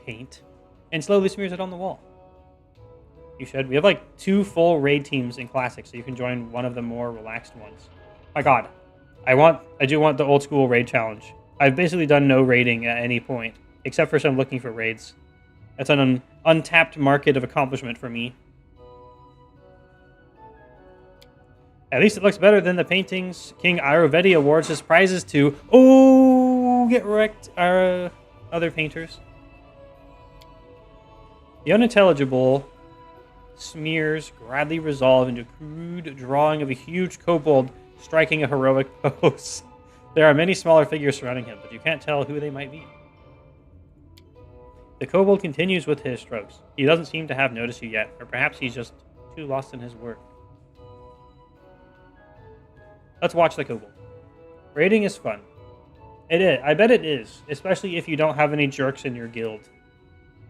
paint, and slowly smears it on the wall. You should. We have like 2 full raid teams in Classic, so you can join one of the more relaxed ones. My god. I do want the old school raid challenge. I've basically done no raiding at any point, except for some looking for raids. That's an untapped market of accomplishment for me. At least it looks better than the paintings King Ayurvedi awards his prizes to. Oh, get wrecked, our other painters. The unintelligible smears gradually resolve into a crude drawing of a huge kobold striking a heroic pose. There are many smaller figures surrounding him, but you can't tell who they might be. The kobold continues with his strokes. He doesn't seem to have noticed you yet, or perhaps he's just too lost in his work. Let's watch the kobold. Raiding is fun. It is. I bet it is, especially if you don't have any jerks in your guild.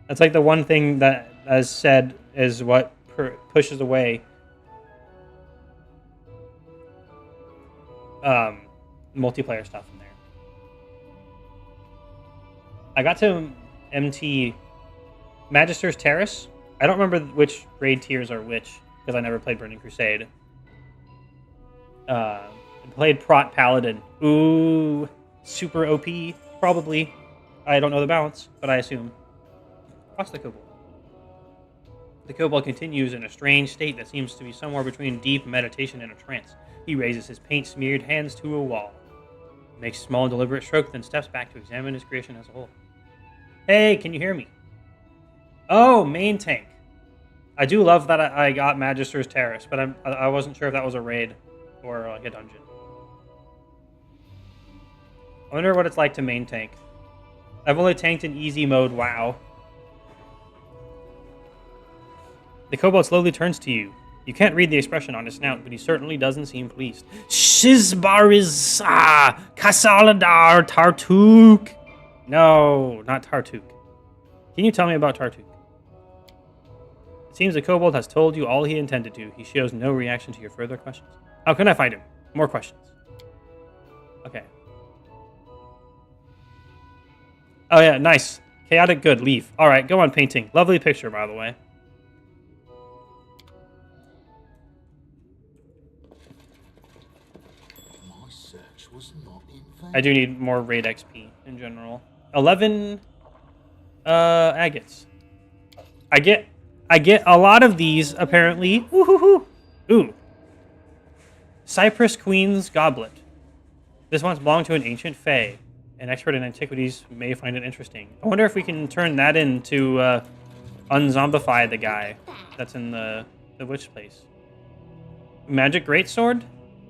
That's like the one thing that, as said, is what pushes away multiplayer stuff in there. I got to MT Magister's Terrace. I don't remember which raid tiers are which, because I never played Burning Crusade. Played Prot Paladin. Ooh, super OP, probably. I don't know the balance, but I assume. Cross the kobold. The kobold continues in a strange state that seems to be somewhere between deep meditation and a trance. He raises his paint-smeared hands to a wall. Makes a small, deliberate stroke, then steps back to examine his creation as a whole. Hey, can you hear me? Oh, main tank. I do love that I got Magister's Terrace, but I wasn't sure if that was a raid or like a dungeon. I wonder what it's like to main tank. I've only tanked in easy mode, wow. The kobold slowly turns to you. You can't read the expression on his snout, but he certainly doesn't seem pleased. Shizbariza Kasaladar Tartuk. No, not Tartuk. Can you tell me about Tartuk? It seems the kobold has told you all he intended to. He shows no reaction to your further questions. How can I find him? More questions. Okay. Oh yeah, nice. Chaotic good, leave. Alright, go on painting. Lovely picture, by the way. My search was not in vain. I do need more raid XP in general. 11 agates. I get a lot of these apparently. Ooh. Cypress Queen's Goblet. This once belonged to an ancient fae. An expert in antiquities may find it interesting. I wonder if we can turn that into unzombify the guy that's in the witch place. Magic Greatsword?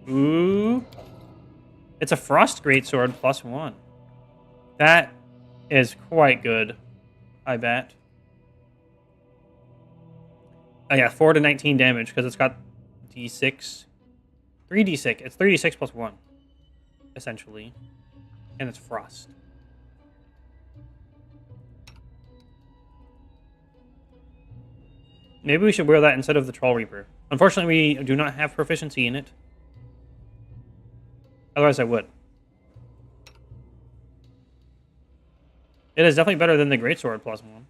Ooh. It's a Frost Greatsword +1. That is quite good, I bet. Oh yeah, 4 to 19 damage because it's got D6. 3d6. It's 3d6 +1, essentially. And it's frost. Maybe we should wear that instead of the Troll Reaper. Unfortunately, we do not have proficiency in it. Otherwise, I would. It is definitely better than the Greatsword +1.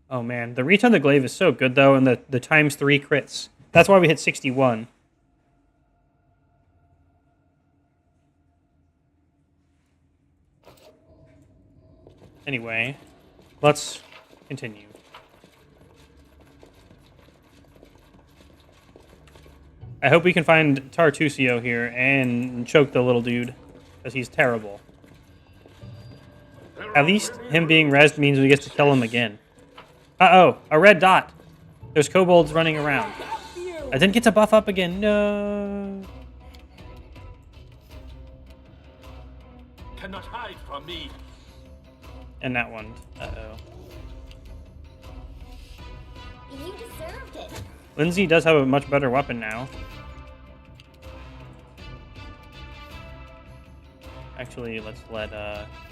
Oh man, the reach on the glaive is so good though, and the ×3 crits. That's why we hit 61. Anyway, let's continue. I hope we can find Tartusio here and choke the little dude, because he's terrible. At least him being rezzed means we get to kill him again. Uh-oh, a red dot. There's kobolds running around. I didn't get to buff up again. No. Cannot hide from me. And that one. Uh-oh. You deserved it. Lindsay does have a much better weapon now. Actually, let's let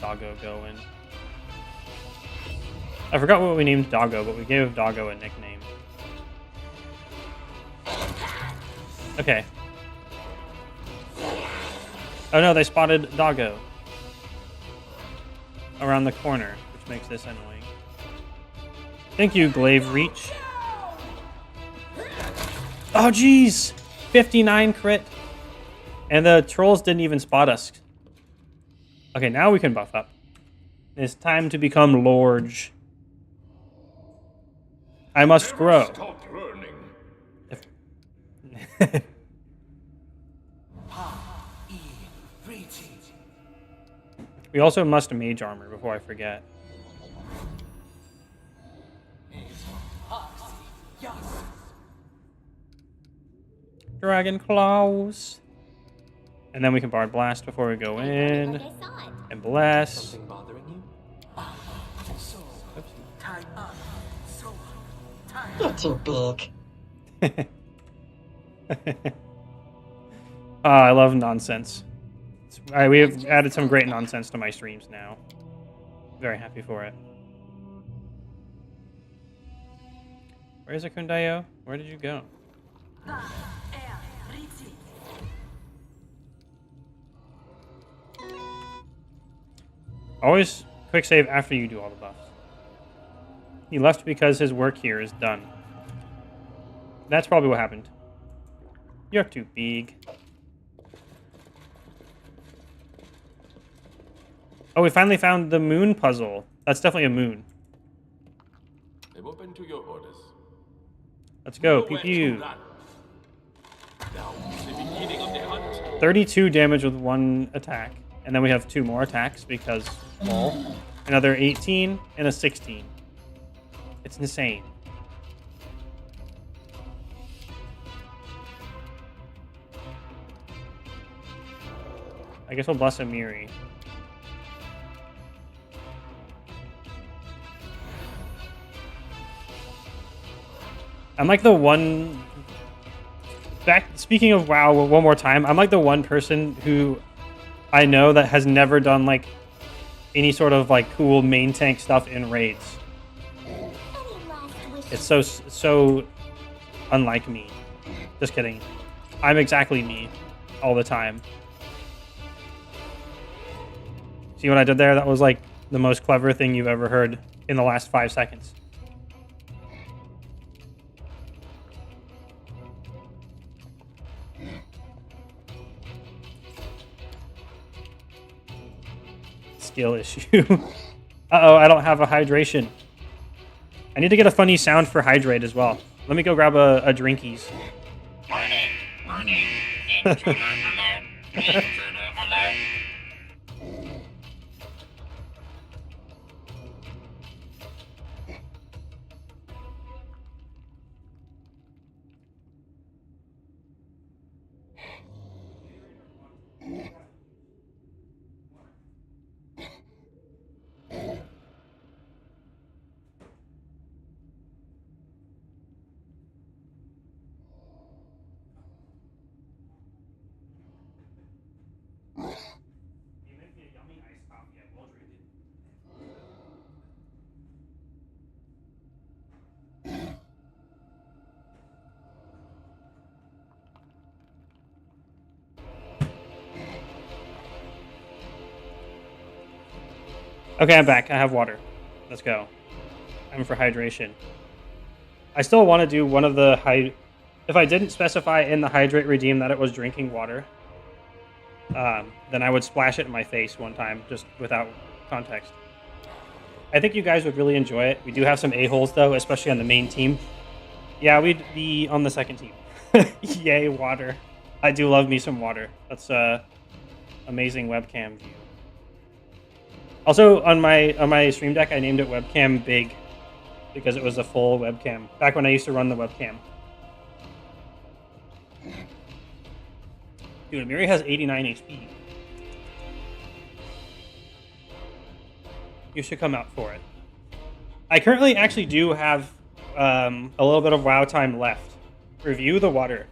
Doggo go in. I forgot what we named Doggo, but we gave Doggo a nickname. Okay. Oh no, they spotted Doggo around the corner, which makes this annoying. Thank you, Glaive Reach. Oh jeez! 59 crit. And the trolls didn't even spot us. Okay, now we can buff up. It's time to become Lorge. I must grow. Stop learning. We also must mage armor before I forget. Dragon claws. And then we can Bard Blast before we go in. Like I saw it. And bless. Something bothering you? You're too big. I love nonsense. We have added some great nonsense to my streams now. Very happy for it. Where's Akundayo? Where did you go? Always quick save after you do all the buffs. He left because his work here is done. That's probably what happened. You're too big. Oh, we finally found the moon puzzle. That's definitely a moon. I'm open to your orders. Let's go. Pew Nowhere to pew. run. Now is the beginning of the hunt. 32 damage with one attack. And then we have 2 more attacks because, well, another 18 and a 16. It's insane. I guess we'll bless Amiri. I'm like the one... Speaking of WoW one more time, I'm like the one person who I know that has never done like any sort of like cool main tank stuff in raids. Any last wishes? It's so unlike me. Just kidding. I'm exactly me all the time. See what I did there? That was like the most clever thing you've ever heard in the last 5 seconds. Skill issue. Uh-oh, I don't have a hydration. I need to get a funny sound for hydrate as well. Let me go grab a drinkies. Morning. Intruder alert. Intruder alert. Okay, I'm back. I have water. Let's go. I'm for hydration. I still want to do one of the if I didn't specify in the hydrate redeem that it was drinking water, then I would splash it in my face one time, just without context. I think you guys would really enjoy it. We do have some a-holes, though, especially on the main team. Yeah, we'd be on the second team. Yay, water. I do love me some water. That's amazing webcam view. Also, on my stream deck, I named it Webcam Big because it was a full webcam. Back when I used to run the webcam. Dude, Amiri has 89 HP. You should come out for it. I currently actually do have a little bit of WoW time left. Review the water.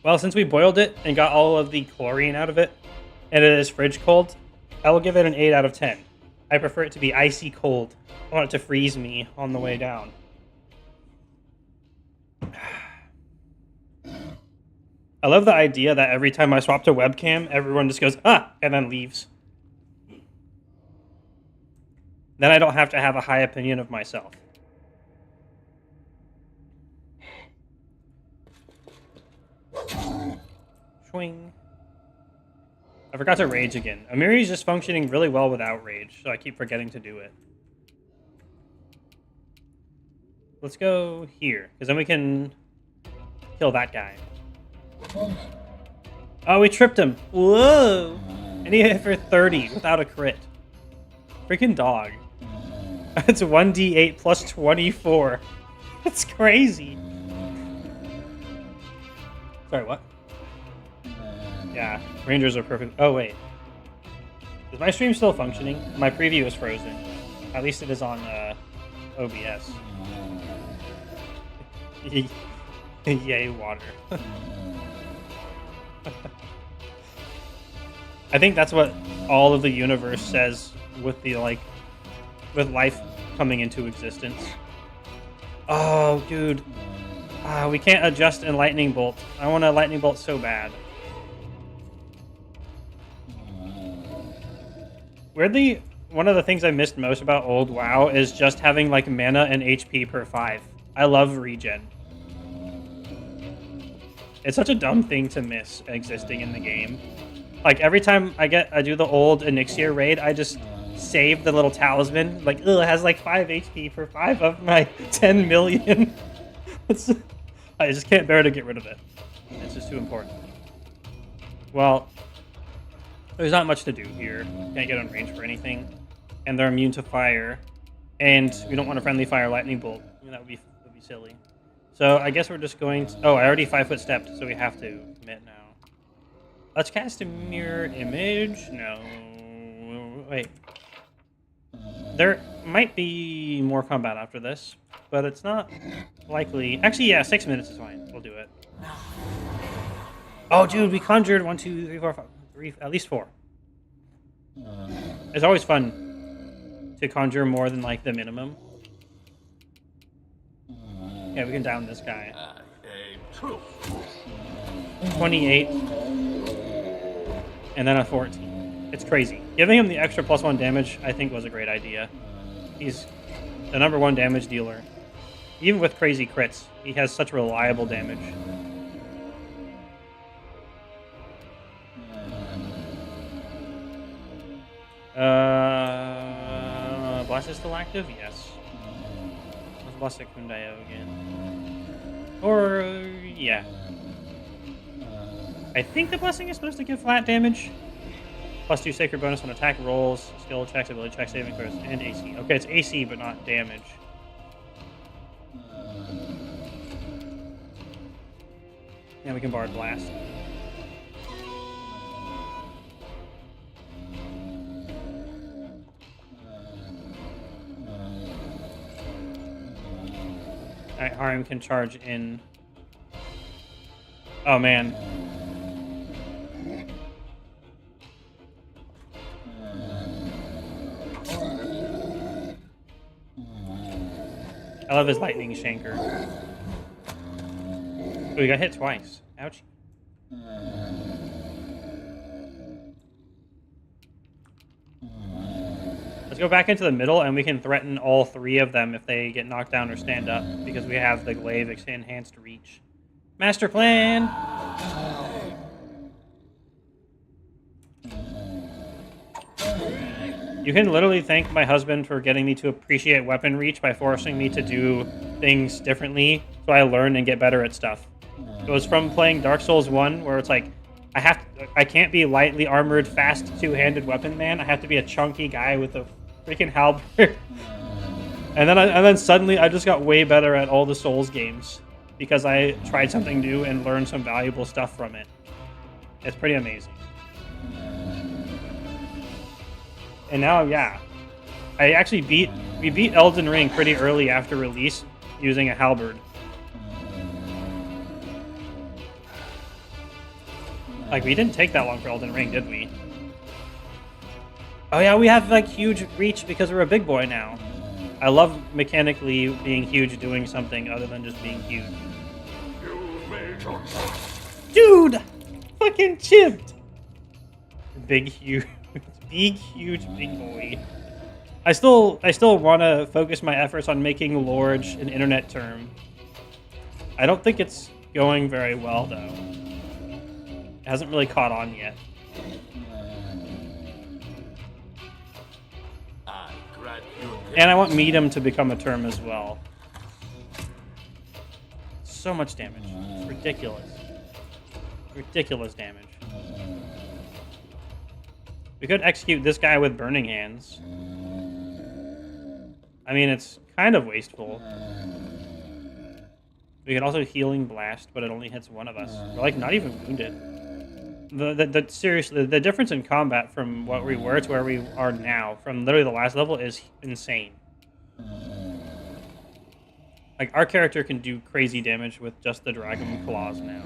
Well, since we boiled it and got all of the chlorine out of it, and it is fridge cold, I will give it an 8 out of 10. I prefer it to be icy cold. I want it to freeze me on the way down. I love the idea that every time I swap to webcam, everyone just goes, ah, and then leaves. Then I don't have to have a high opinion of myself. Swing. I forgot to rage again. Amiri's just functioning really well without rage, so I keep forgetting to do it. Let's go here, because then we can kill that guy. Oh, we tripped him. Whoa! And he hit for 30 without a crit. Freaking dog. That's 1d8 plus 24. That's crazy. Sorry, what? Yeah, Rangers are perfect. Oh, wait. Is my stream still functioning? My preview is frozen. At least it is on OBS. Yay, water. I think that's what all of the universe says with the, like, with life coming into existence. Oh, dude. We can't adjust in Lightning Bolt. I want a Lightning Bolt so bad. Weirdly, one of the things I missed most about old WoW is just having, like, mana and HP per 5. I love regen. It's such a dumb thing to miss existing in the game. Like, every time I do the old Elixir raid, I just save the little talisman. Like, ugh, it has like 5 HP per 5 of my 10 million. I just can't bear to get rid of it. It's just too important. Well, there's not much to do here. Can't get on range for anything. And they're immune to fire. And we don't want a friendly fire lightning bolt. I mean, that would be silly. So I guess we're just going to... Oh, I already 5-foot stepped, so we have to commit now. Let's cast a mirror image. No. Wait. There might be more combat after this, but it's not likely. Actually, yeah, 6 minutes is fine. We'll do it. Oh, dude, we conjured 1, 2, 3, 4, 5, 3, at least 4. It's always fun to conjure more than, like, the minimum. Yeah, we can down this guy. 28. And then a 14. It's crazy. Giving him the extra +1 damage, I think, was a great idea. He's the #1 damage dealer. Even with crazy crits, he has such reliable damage. Blast is still active? Yes. Let's blast at Kundayo again. Or, yeah. I think the blessing is supposed to give flat damage. +2 sacred bonus on attack rolls, skill checks, ability checks, saving throws, and AC. Okay, it's AC, but not damage. Now we can Bard Blast. Alright, Harim can charge in. Oh, man. I love his lightning shanker. Oh, he got hit twice. Ouch. Let's go back into the middle, and we can threaten all 3 of them if they get knocked down or stand up, because we have the glaive enhanced reach. Master plan! You can literally thank my husband for getting me to appreciate weapon reach by forcing me to do things differently so I learn and get better at stuff. It was from playing Dark Souls 1, where it's like, I can't be lightly armored, fast, two-handed weapon man. I have to be a chunky guy with a freaking halberd. And then suddenly I just got way better at all the Souls games because I tried something new and learned some valuable stuff from it. It's pretty amazing. And now, yeah, we beat Elden Ring pretty early after release using a halberd. Like, we didn't take that long for Elden Ring, did we? Oh yeah, we have, like, huge reach because we're a big boy now. I love mechanically being huge doing something other than just being huge. Dude! Fucking chipped! Big, huge... Big, huge, big boy. I still want to focus my efforts on making Lorge an internet term. I don't think it's going very well, though. It hasn't really caught on yet. And I want Medium to become a term as well. So much damage. It's ridiculous. Ridiculous damage. We could execute this guy with Burning Hands. I mean, it's kind of wasteful. We could also Healing Blast, but it only hits one of us. We're, like, not even wounded. Seriously, the difference in combat from what we were to where we are now, from literally the last level, is insane. Like, our character can do crazy damage with just the Dragon Claws now.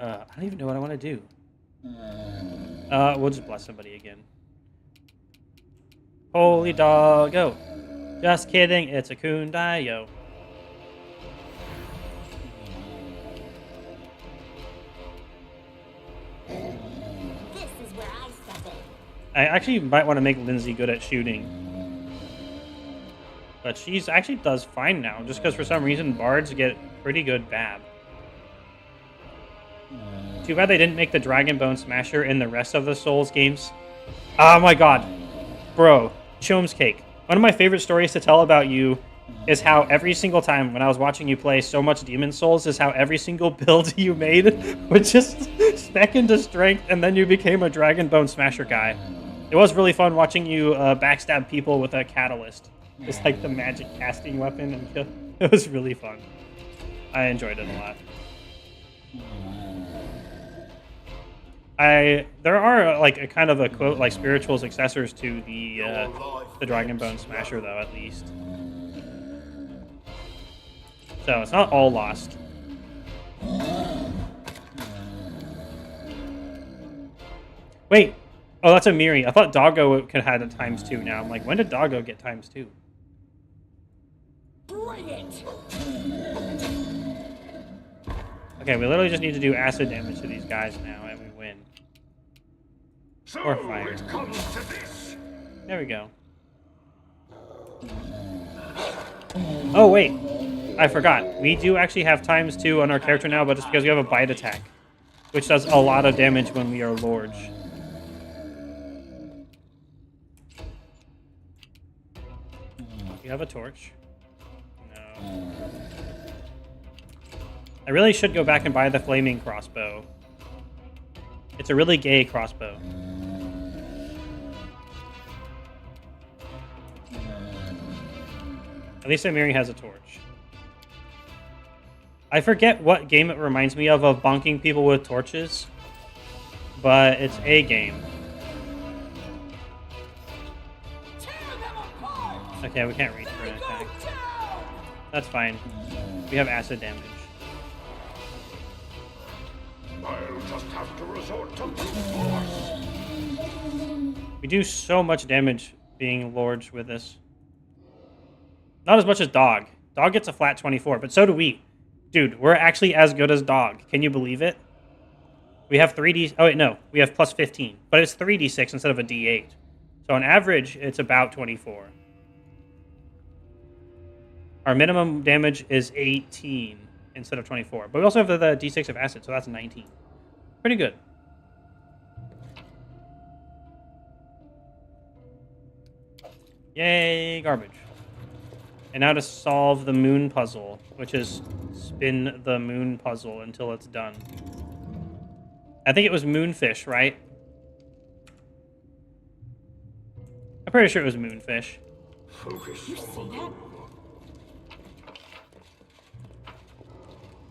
I don't even know what I want to do. We'll just bless somebody again. Holy doggo. Just kidding, it's a Kundayo. This is where I step in. I actually might want to make Lindsay good at shooting. But she's actually does fine now, just because for some reason bards get pretty good Bab. Too bad they didn't make the Dragon Bone Smasher in the rest of the Souls games. Oh my god. Bro, Chome's Cake. One of my favorite stories to tell about you is how every single time when I was watching you play so much Demon Souls is how every single build you made would just spec into strength and then you became a Dragon Bone Smasher guy. It was really fun watching you backstab people with a Catalyst. It's like the magic casting weapon and kill. It was really fun. I enjoyed it a lot. There are like a kind of a quote like spiritual successors to the Dragon Bone Smasher though, at least. So it's not all lost. Wait, oh that's a Miri. I thought Doggo could have a ×2 now. I'm like, when did Doggo get ×2? Bring it! Okay, we literally just need to do acid damage to these guys now, and we win. So Or fire. it comes to this. There we go. Oh, wait. I forgot. We do actually have ×2 on our character now, but it's because we have a bite attack, which does a lot of damage when we are Lorge. You have a torch? No. I really should go back and buy the flaming crossbow. It's a really gay crossbow. At least Amiri has a torch. I forget what game it reminds me of bonking people with torches, but it's a game. Okay, we can't reach for an attack. That's fine. We have acid damage. I'll just have to resort to brute force. We do so much damage being Lords with this. Not as much as Dog. Dog gets a flat 24, but so do we. Dude, we're actually as good as Dog. Can you believe it? We have 3D... Oh, wait, no. We have plus 15. But it's 3d6 instead of a d8. So on average, it's about 24. Our minimum damage is 18 instead of 24. But we also have the d6 of acid, so that's 19. Pretty good. Yay, garbage. And now to solve the moon puzzle, which is spin the moon puzzle until it's done. I think it was moonfish, right? I'm pretty sure it was moonfish. Focus You see that?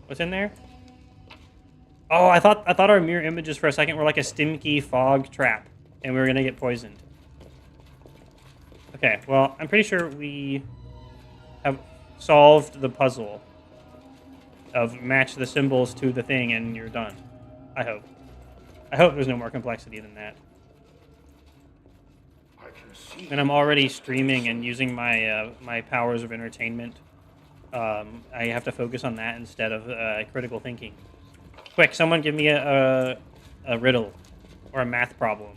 What's in there? Oh, I thought our mirror images for a second were like a stinky fog trap, and we were gonna get poisoned. Okay, well, I'm pretty sure we have solved the puzzle of match the symbols to the thing, and you're done. I hope. I hope there's no more complexity than that. I can see. And I'm already streaming and using my my powers of entertainment. I have to focus on that instead of critical thinking. Quick, someone give me a riddle or a math problem,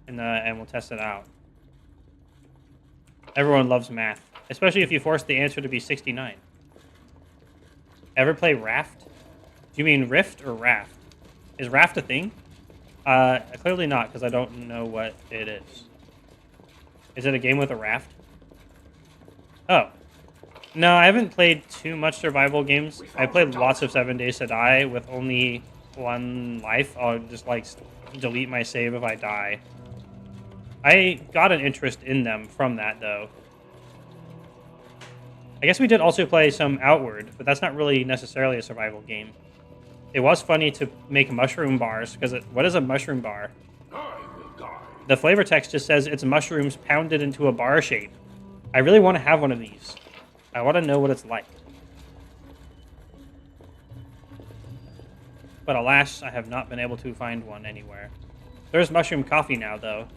and we'll test it out. Everyone loves math, especially if you force the answer to be 69. Ever play Raft? Do you mean Rift or Raft? Is Raft a thing? Clearly not, because I don't know what it is. Is it a game with a raft? Oh. No, I haven't played too much survival games. I played lots of 7 Days to Die with only one life. I'll just, like, delete my save if I die. I got an interest in them from that, though. I guess we did also play some Outward, but that's not really necessarily a survival game. It was funny to make mushroom bars, because what is a mushroom bar? I will die. The flavor text just says it's mushrooms pounded into a bar shape. I really want to have one of these. I want to know what it's like. But alas, I have not been able to find one anywhere. There's mushroom coffee now, though,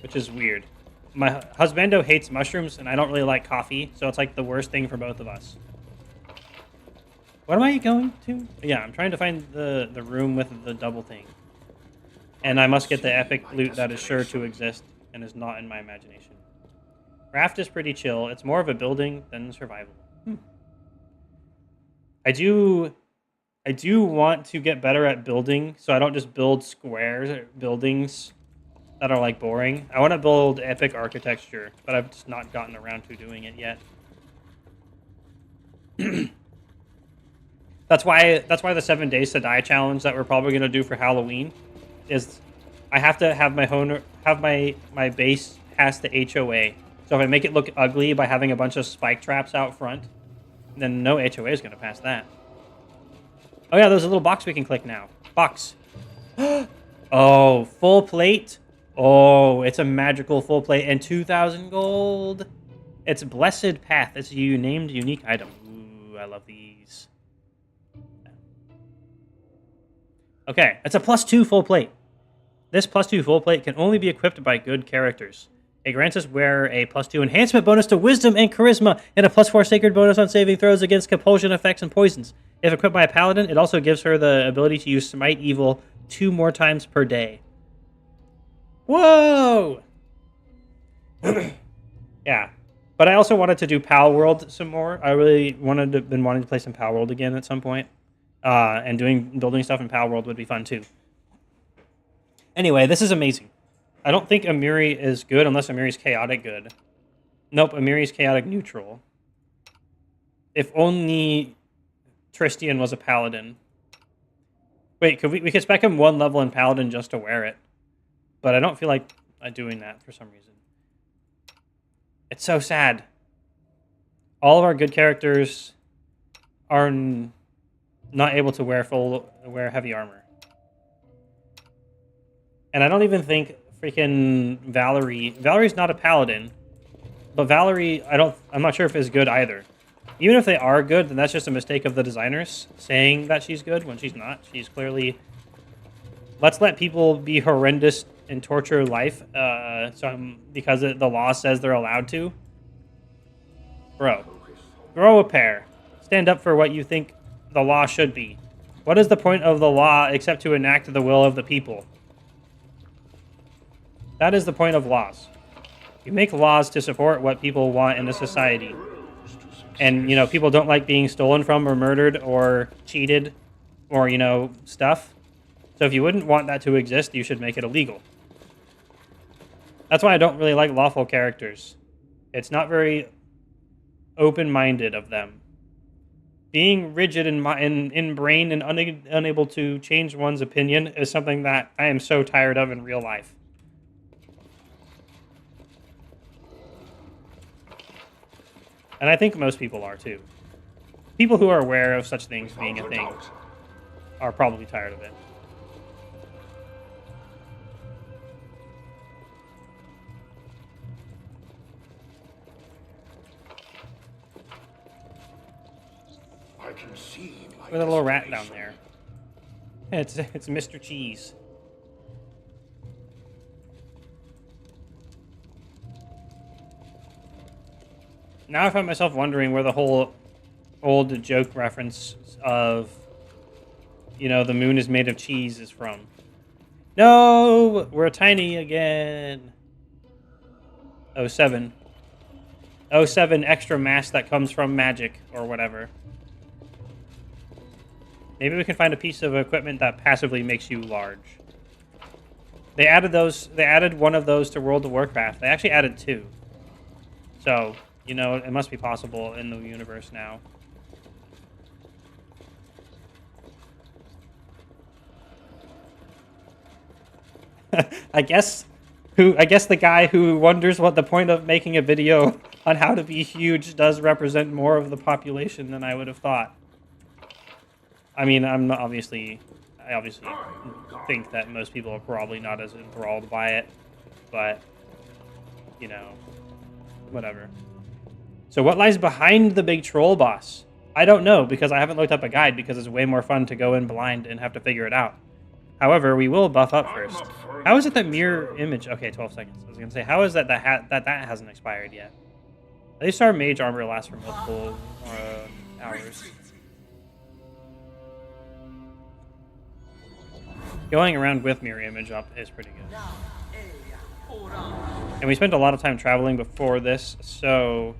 which is weird. My husbando hates mushrooms, and I don't really like coffee, so it's like the worst thing for both of us. What am I going to? Yeah, I'm trying to find the room with the double thing. And I must get the epic loot that is sure to exist and is not in my imagination. Raft is pretty chill. It's more of a building than survival. I do want to get better at building, so I don't just build squares or buildings that are like boring. I want to build epic architecture, but I've just not gotten around to doing it yet. That's why the 7 Days to Die challenge that we're probably gonna do for Halloween is I have to have my base past the HOA. So if I make it look ugly by having a bunch of spike traps out front, then no HOA is gonna pass that. Oh yeah, there's a little box we can click now. Box. Oh, full plate. Oh, it's a magical full plate and 2,000 gold. It's Blessed Path. It's a named unique item. Ooh, I love these. Okay, it's a +2 full plate. This +2 full plate can only be equipped by good characters. It grants us wearer a +2 enhancement bonus to Wisdom and Charisma, and a +4 sacred bonus on saving throws against compulsion effects and poisons. If equipped by a paladin, it also gives her the ability to use Smite Evil 2 more times per day. Whoa! Yeah. But I also wanted to do Pal World some more. I really been wanting to play some Pal World again at some point. And building stuff in Pal World would be fun too. Anyway, this is amazing. I don't think Amiri is good unless Amiri's chaotic good. Nope, Amiri's chaotic neutral. If only Tristian was a paladin. Wait, we could spec him 1 level in paladin just to wear it. But I don't feel like doing that for some reason. It's so sad. All of our good characters are not able to wear heavy armor. And I don't even think freaking Valerie's not a paladin, but Valerie, I'm not sure if is good either. Even if they are good, then that's just a mistake of the designers saying that she's good when she's not. She's clearly, let's let people be horrendous and torture life because the law says they're allowed to. Bro, grow a pair. Stand up for what you think the law should be. What is the point of the law except to enact the will of the people? That is the point of laws. You make laws to support what people want in a society. And, people don't like being stolen from or murdered or cheated or, stuff. So if you wouldn't want that to exist, you should make it illegal. That's why I don't really like lawful characters. It's not very open-minded of them. Being rigid in brain and unable to change one's opinion is something that I am so tired of in real life. And I think most people are too. People who are aware of such things being a thing are probably tired of it. I can see my With a little rat down destination. there. It's Mr. Cheese. Now I find myself wondering where the whole old joke reference of, you know, the moon is made of cheese is from. No! We're tiny again. 07. 07 extra mass that comes from magic or whatever. Maybe we can find a piece of equipment that passively makes you large. They added those. They added one of those to World of Warcraft. They actually added 2. So, you know, it must be possible in the universe now. I guess the guy who wonders what the point of making a video on how to be huge does represent more of the population than I would have thought. I mean, I obviously think that most people are probably not as enthralled by it, but, you know, whatever. So what lies behind the big troll boss? I don't know, because I haven't looked up a guide, because it's way more fun to go in blind and have to figure it out. However, we will buff up first. How is it that mirror image? Okay, 12 seconds. I was going to say, how is that that hasn't expired yet? At least our mage armor lasts for multiple hours. Going around with mirror image up is pretty good. And we spent a lot of time traveling before this, so...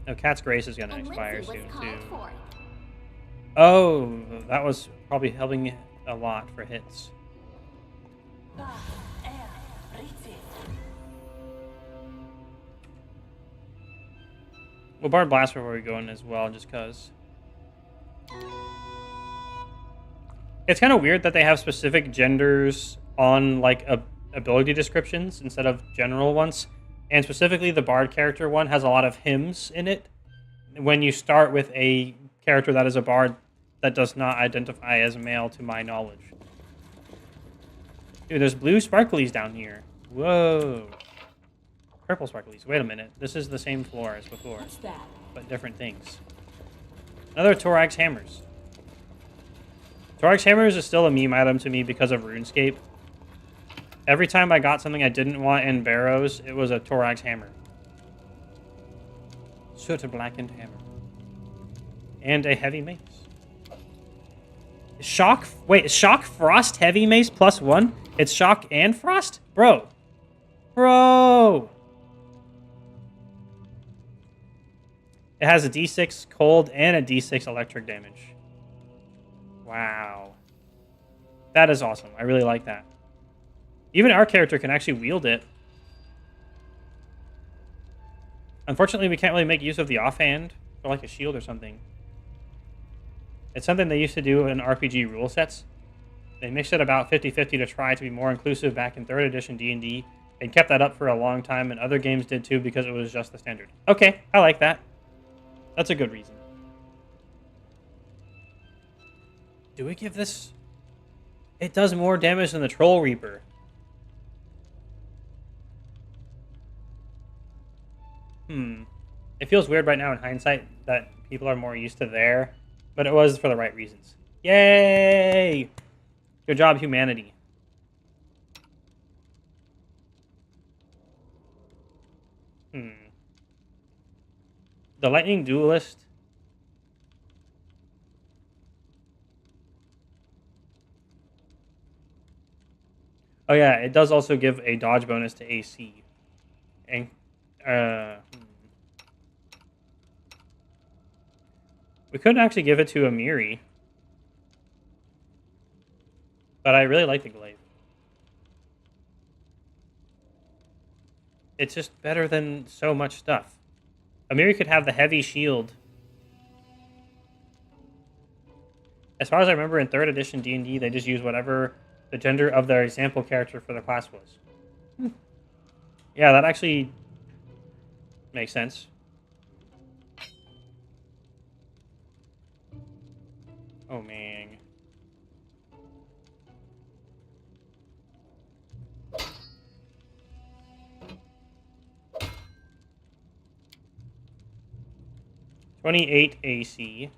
Oh, Cat's Grace is going to expire soon, too. Oh, that was probably helping a lot for hits. We'll Bard Blast before we go in as well, just because. It's kind of weird that they have specific genders on, like, ability descriptions instead of general ones. And specifically, the Bard character one has a lot of hymns in it. When you start with a character that is a Bard that does not identify as male, to my knowledge. Dude, there's blue sparklies down here. Whoa. Purple sparklies. Wait a minute. This is the same floor as before. What's that? But different things. Another Torag's Hammers. Torag's Hammers is still a meme item to me because of RuneScape. Every time I got something I didn't want in Barrows, it was a Torag's Hammer. Soot blackened hammer. And a heavy mace. Shock? Wait, Shock Frost Heavy Mace +1? It's Shock and Frost? Bro. Bro! It has a D6 cold and a D6 electric damage. Wow. That is awesome. I really like that. Even our character can actually wield it. Unfortunately, we can't really make use of the offhand for like a shield or something. It's something they used to do in RPG rule sets. They mixed it about 50-50 to try to be more inclusive back in 3rd edition D&D, and kept that up for a long time, and other games did too because it was just the standard. Okay, I like that. That's a good reason. Do we give this... It does more damage than the Troll Reaper. It feels weird right now in hindsight that people are more used to there, but it was for the right reasons. Yay! Good job, humanity. The Lightning Duelist. Oh yeah, it does also give a dodge bonus to AC. And we could actually give it to Amiri, but I really like the glaive. It's just better than so much stuff. Amiri could have the heavy shield. As far as I remember, in 3rd edition D&D, they just used whatever the gender of their example character for the class was. Yeah, that actually makes sense. Oh, man. .28 AC,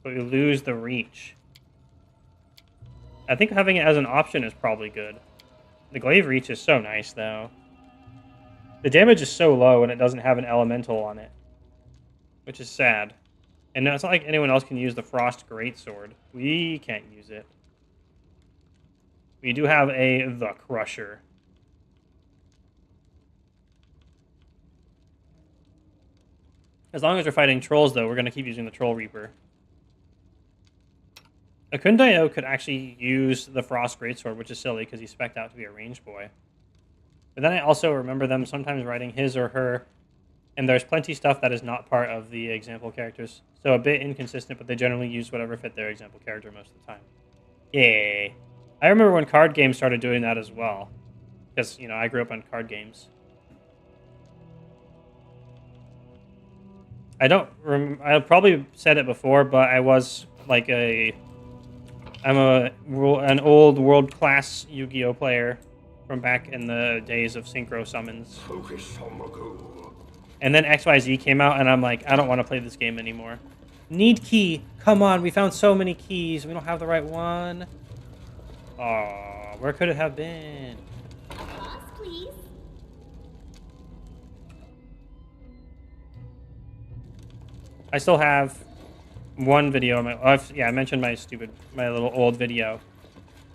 but we lose the reach. I think having it as an option is probably good. The glaive reach is so nice, though. The damage is so low, and it doesn't have an elemental on it, which is sad. And it's not like anyone else can use the Frost Greatsword. We can't use it. We do have the Crusher. As long as we're fighting trolls, though, we're going to keep using the Troll Reaper. Akundayo could actually use the Frost Greatsword, which is silly because he's spec'd out to be a range boy. But then I also remember them sometimes writing his or her, and there's plenty stuff that is not part of the example characters. So a bit inconsistent, but they generally use whatever fit their example character most of the time. Yay. I remember when card games started doing that as well. Because, you know, I grew up on card games. I probably said it before, but I was like I'm an old world-class Yu-Gi-Oh player from back in the days of synchro summons. Focus on the goal. And then XYZ came out, and I'm like, I don't want to play this game anymore. Need key. Come on, we found so many keys. We don't have the right one. Aw, where could it have been? Applause, please. I still have one video. I mentioned my little old video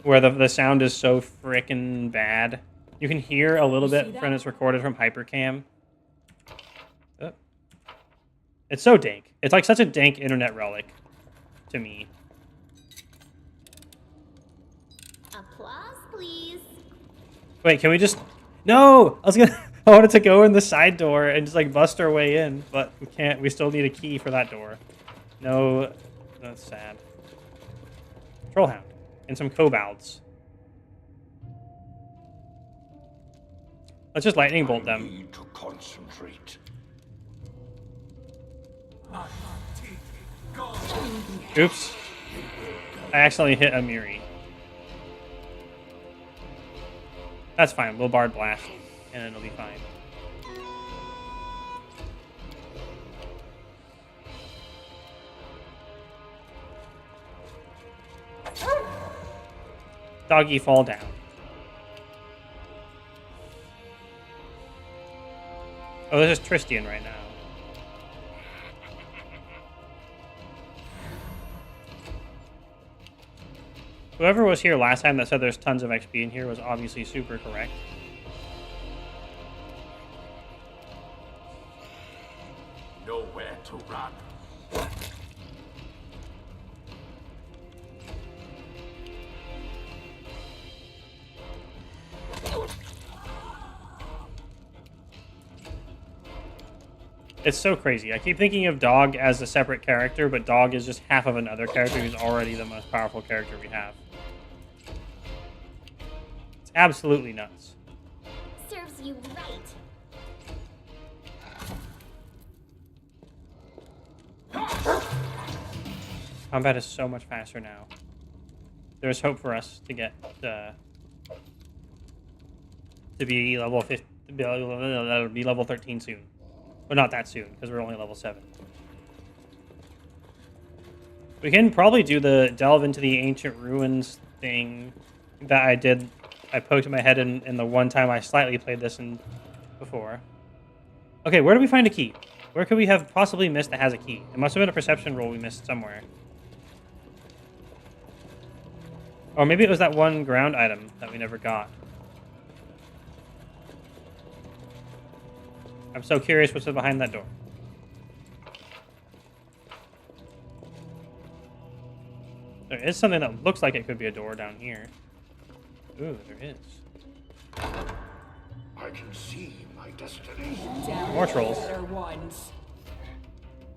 where the sound is so frickin' bad. You can hear a little bit when it's recorded from Hypercam. Oh. It's so dank. It's like such a dank internet relic to me. Applause, please. Wait, can we just... No! I wanted to go in the side door and just like bust our way in, but we can't. We still need a key for that door. No, that's sad. Trollhound and some kobolds. Let's just lightning bolt them. Need to concentrate. Oops. I accidentally hit Amiri. That's fine. We'll Bard Blast, and it'll be fine. Doggy, fall down. Oh, this is Tristian right now. Whoever was here last time that said there's tons of XP in here was obviously super correct. Nowhere to run. It's so crazy. I keep thinking of Dog as a separate character, but Dog is just half of another character who's already the most powerful character we have. It's absolutely nuts. Serves you right. Combat is so much faster now. There's hope for us to get to be level 50, be level 13 soon. But not that soon, because we're only level 7. We can probably do the delve into the ancient ruins thing that I did. I poked my head in the one time I slightly played this in before. Okay, where do we find a key? Where could we have possibly missed that has a key? It must have been a perception roll we missed somewhere. Or maybe it was that one ground item that we never got. I'm so curious what's behind that door. There is something that looks like it could be a door down here. Ooh, there is. I can see my my destination. Down More with trolls. the better ones.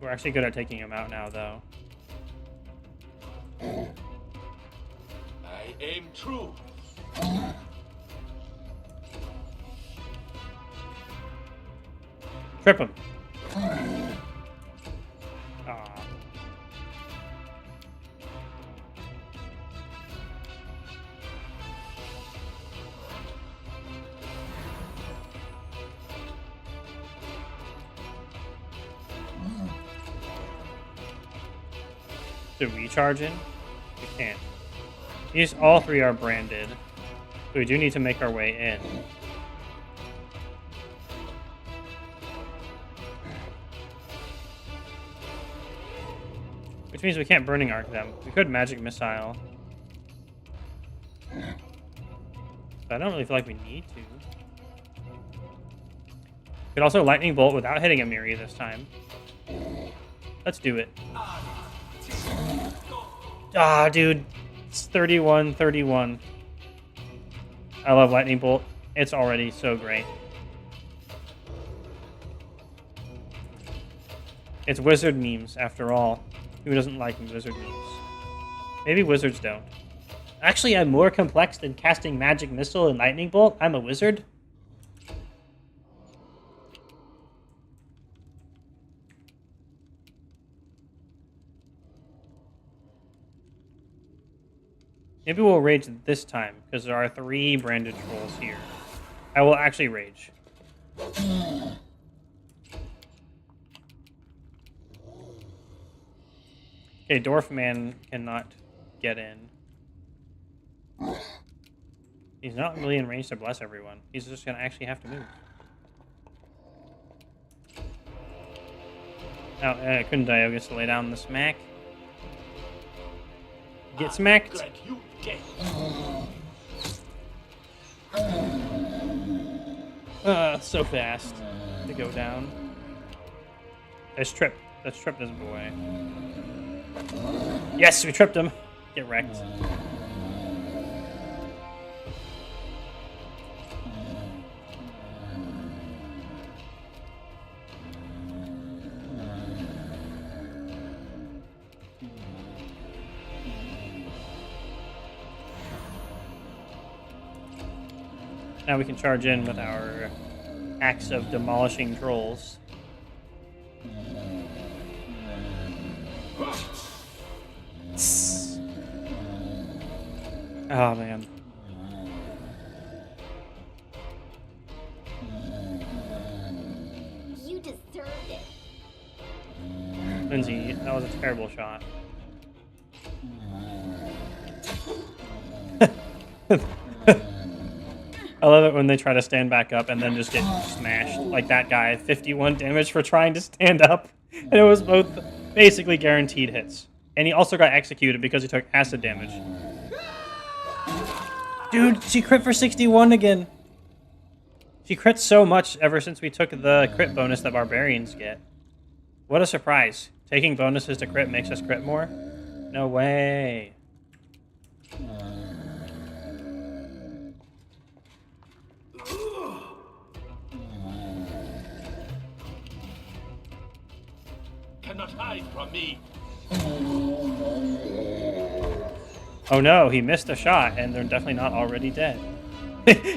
We're actually good at taking them out now, though. I aim true. Trip him. Aw. Should we charge in? We can't. These all three are branded. So we do need to make our way in. Which means we can't burning arc them. We could magic missile. But I don't really feel like we need to. Could also lightning bolt without hitting a Miri this time. Let's do it. Ah, dude. It's 31-31. I love lightning bolt. It's already so great. It's wizard memes, after all. Who doesn't like wizard memes? Maybe wizards don't. Actually, I'm more complex than casting magic missile and lightning bolt. I'm a wizard. Maybe we'll rage this time, because there are 3 branded trolls here. I will actually rage. Okay, Dwarf Man cannot get in. He's not really in range to bless everyone. He's just going to actually have to move. Oh, Kundayo gets to lay down the smack. Get smacked. Glad you dead. So fast to go down. Let's trip this boy. Yes, we tripped him. Get wrecked. Now we can charge in with our axe of demolishing trolls. Oh man. You deserved it. Lindsay, that was a terrible shot. I love it when they try to stand back up and then just get smashed. Like that guy, 51 damage for trying to stand up. And it was both basically guaranteed hits. And he also got executed because he took acid damage. Dude, she crit for 61 again. She crits so much ever since we took the crit bonus that barbarians get. What a surprise. Taking bonuses to crit makes us crit more? No way. Cannot hide from me. Oh no, he missed a shot, and they're definitely not already dead.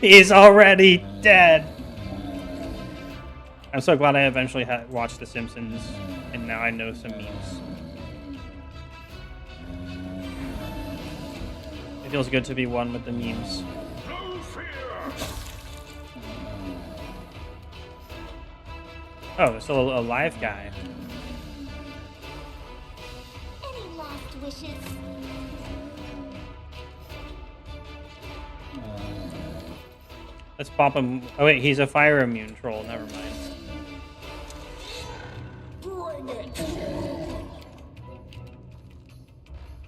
He's already dead! I'm so glad I eventually watched The Simpsons, and now I know some memes. It feels good to be one with the memes. No fear. Oh, there's still a live guy. Any last wishes? Let's pop him. Oh wait, he's a fire immune troll. Never mind. Bring it.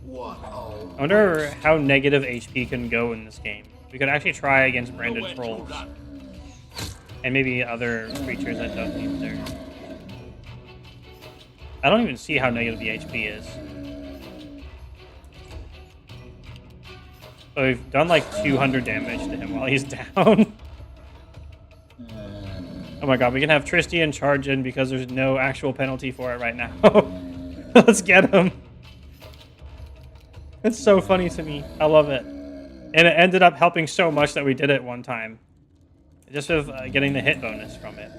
What? I wonder how negative HP can go in this game. We could actually try against branded Nowhere to trolls. run. And maybe other creatures that don't need their... I don't even see how negative the HP is. So we've done like 200 damage to him while he's down. Oh my god, we can have Tristian charge in because there's no actual penalty for it right now. Let's get him. It's so funny to me. I love it. And it ended up helping so much that we did it one time. Just with getting the hit bonus from it.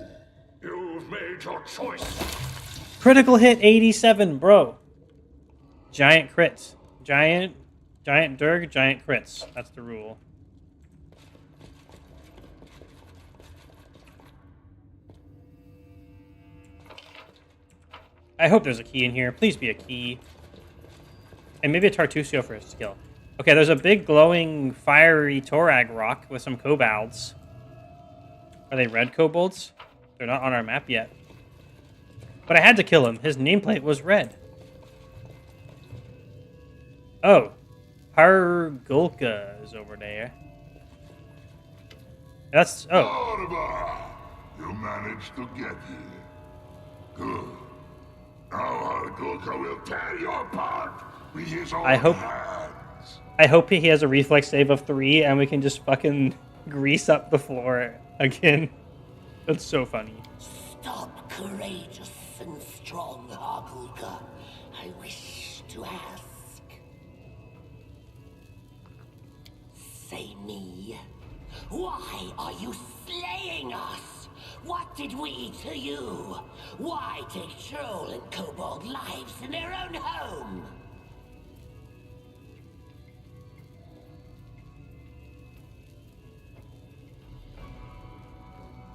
You've made your choice. Critical hit 87, bro. Giant crits. Giant Durg, giant crits. That's the rule. I hope there's a key in here. Please be a key. And maybe a Tartusio for a skill. Okay, there's a big glowing fiery Torag rock with some kobolds. Are they red kobolds? They're not on our map yet. But I had to kill him. His nameplate was red. Oh. Hargulka is over there. That's... oh. Oliver, you managed to get here. Good. Now Hargulka will tear you apart with his own hands. I hope he has a reflex save of 3 and we can just fucking grease up the floor again. That's so funny. Stop, courageous and strong Hargulka. I wish to ask. Say me, why are you slaying us? What did we to you? Why take troll and kobold lives in their own home?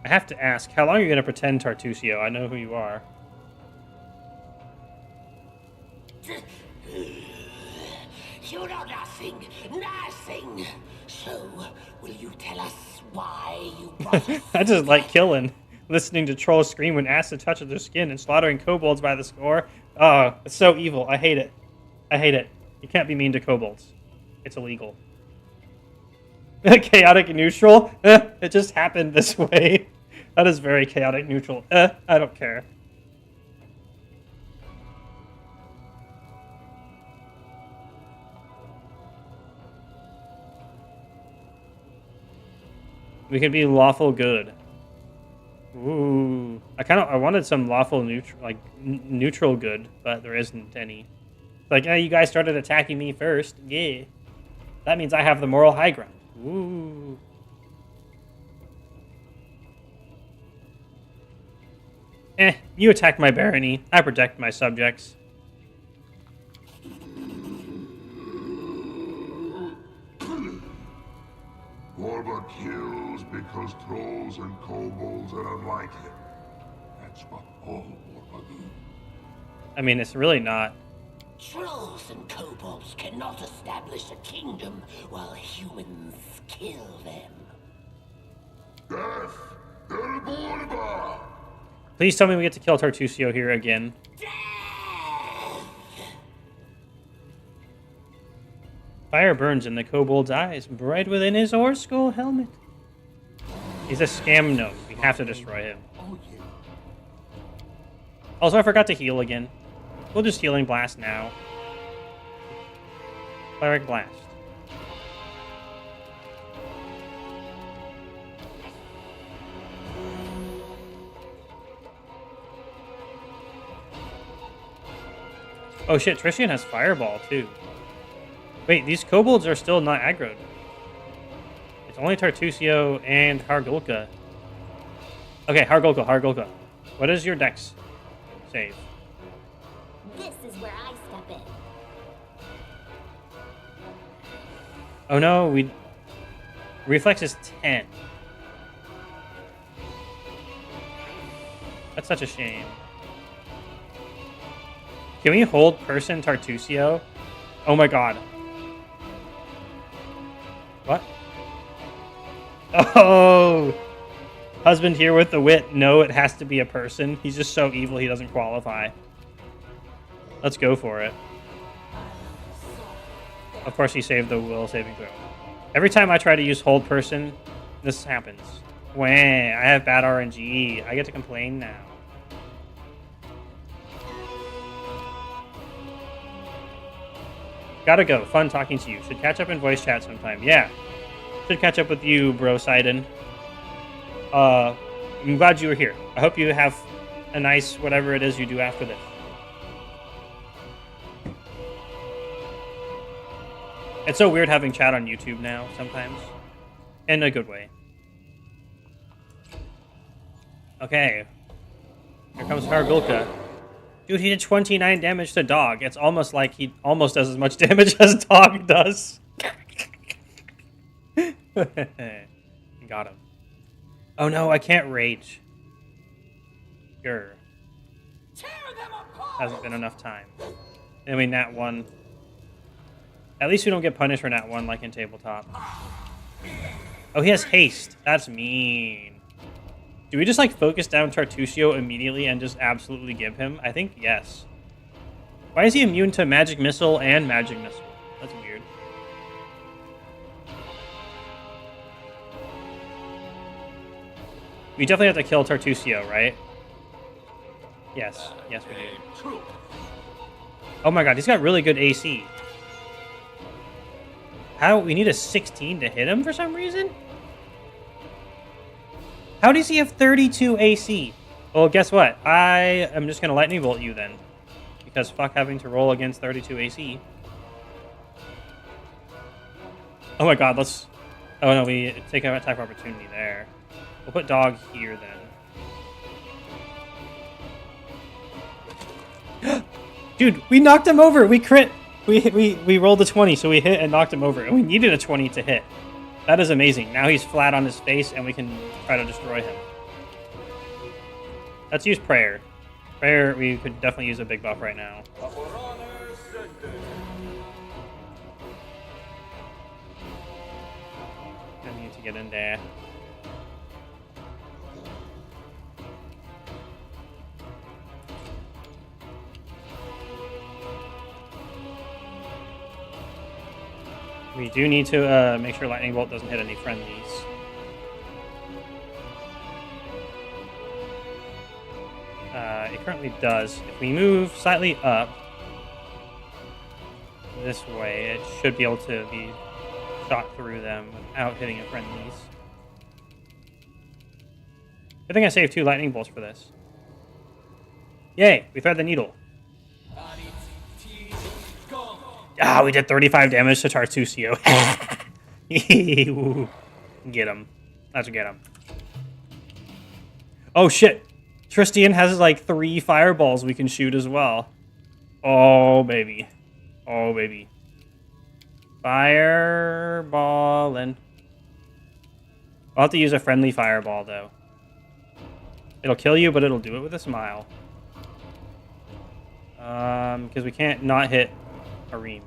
I have to ask, how long are you going to pretend Tartusio? I know who you are. You know nothing, nothing. So, will you tell us why you brought us I just like killing. Listening to trolls scream when asked to touch their skin and slaughtering kobolds by the score. Oh, it's so evil. I hate it. I hate it. You can't be mean to kobolds. It's illegal. Chaotic neutral? It just happened this way. That is very chaotic neutral. I don't care. We can be lawful good. Ooh, I wanted some lawful neutral, like neutral good, but there isn't any. Like, hey, you guys started attacking me first. Yeah, that means I have the moral high ground. Ooh. You attack my barony. I protect my subjects. Orba kills because trolls and kobolds are unlike him. That's what all Orba do. I mean, it's really not. Trolls and kobolds cannot establish a kingdom while humans kill them. Death! Orba! Please tell me we get to kill Tartusio here again. Fire burns in the kobold's eyes, bright within his ore skull helmet. He's a scam gnome. We have to destroy him. Also, I forgot to heal again. We'll just healing blast now. Cleric blast. Oh shit, Tristian has fireball too. Wait, these kobolds are still not aggroed. It's only Tartusio and Hargulka. Okay, Hargulka. What is your dex save? This is where I step in. Oh no, reflex is 10. That's such a shame. Can we hold person Tartusio? Oh my god. What? Oh! Husband here with the wit. No, it has to be a person. He's just so evil he doesn't qualify. Let's go for it. Of course he saved the will saving throw. Every time I try to use hold person, this happens. Wah, I have bad RNG. I get to complain now. Gotta go. Fun talking to you. Should catch up in voice chat sometime. Yeah. Should catch up with you, bro Sidon. I'm glad you were here. I hope you have a nice whatever it is you do after this. It's so weird having chat on YouTube now sometimes. In a good way. Okay. Here comes Hargulka. Dude, he did 29 damage to dog. It's almost like he almost does as much damage as dog does. Got him. Oh no, I can't rage. Grr. Hasn't been enough time. Anyway, Nat 1. At least we don't get punished for Nat 1 like in tabletop. Oh, he has haste. That's mean. Do we just like focus down Tartusio immediately and just absolutely give him? I think yes. Why is he immune to Magic Missile and Magic Missile? That's weird. We definitely have to kill Tartusio, right? Yes. Yes, we do. Oh my god, he's got really good AC. How? We need a 16 to hit him for some reason? How does he have 32 AC? Well, guess what? I am just going to lightning bolt you then. Because fuck having to roll against 32 AC. Oh my god, let's... Oh no, we take an attack opportunity there. We'll put dog here then. Dude, we knocked him over! We crit! We rolled a 20, so we hit and knocked him over. And we needed a 20 to hit. That is amazing. Now he's flat on his face, and we can try to destroy him. Let's use Prayer. Prayer, we could definitely use a big buff right now. I need to get in there. We do need to make sure Lightning Bolt doesn't hit any friendlies. It currently does. If we move slightly up this way, it should be able to be shot through them without hitting a friendlies. I think I saved 2 Lightning Bolts for this. Yay! We thread the needle. Ah, we did 35 damage to Tartusio. Get him. Let's get him. Oh, shit. Tristian has, like, 3 fireballs we can shoot as well. Oh, baby. Oh, baby. Fireballin'. I'll have to use a friendly fireball, though. It'll kill you, but it'll do it with a smile. Because we can't not hit Harim.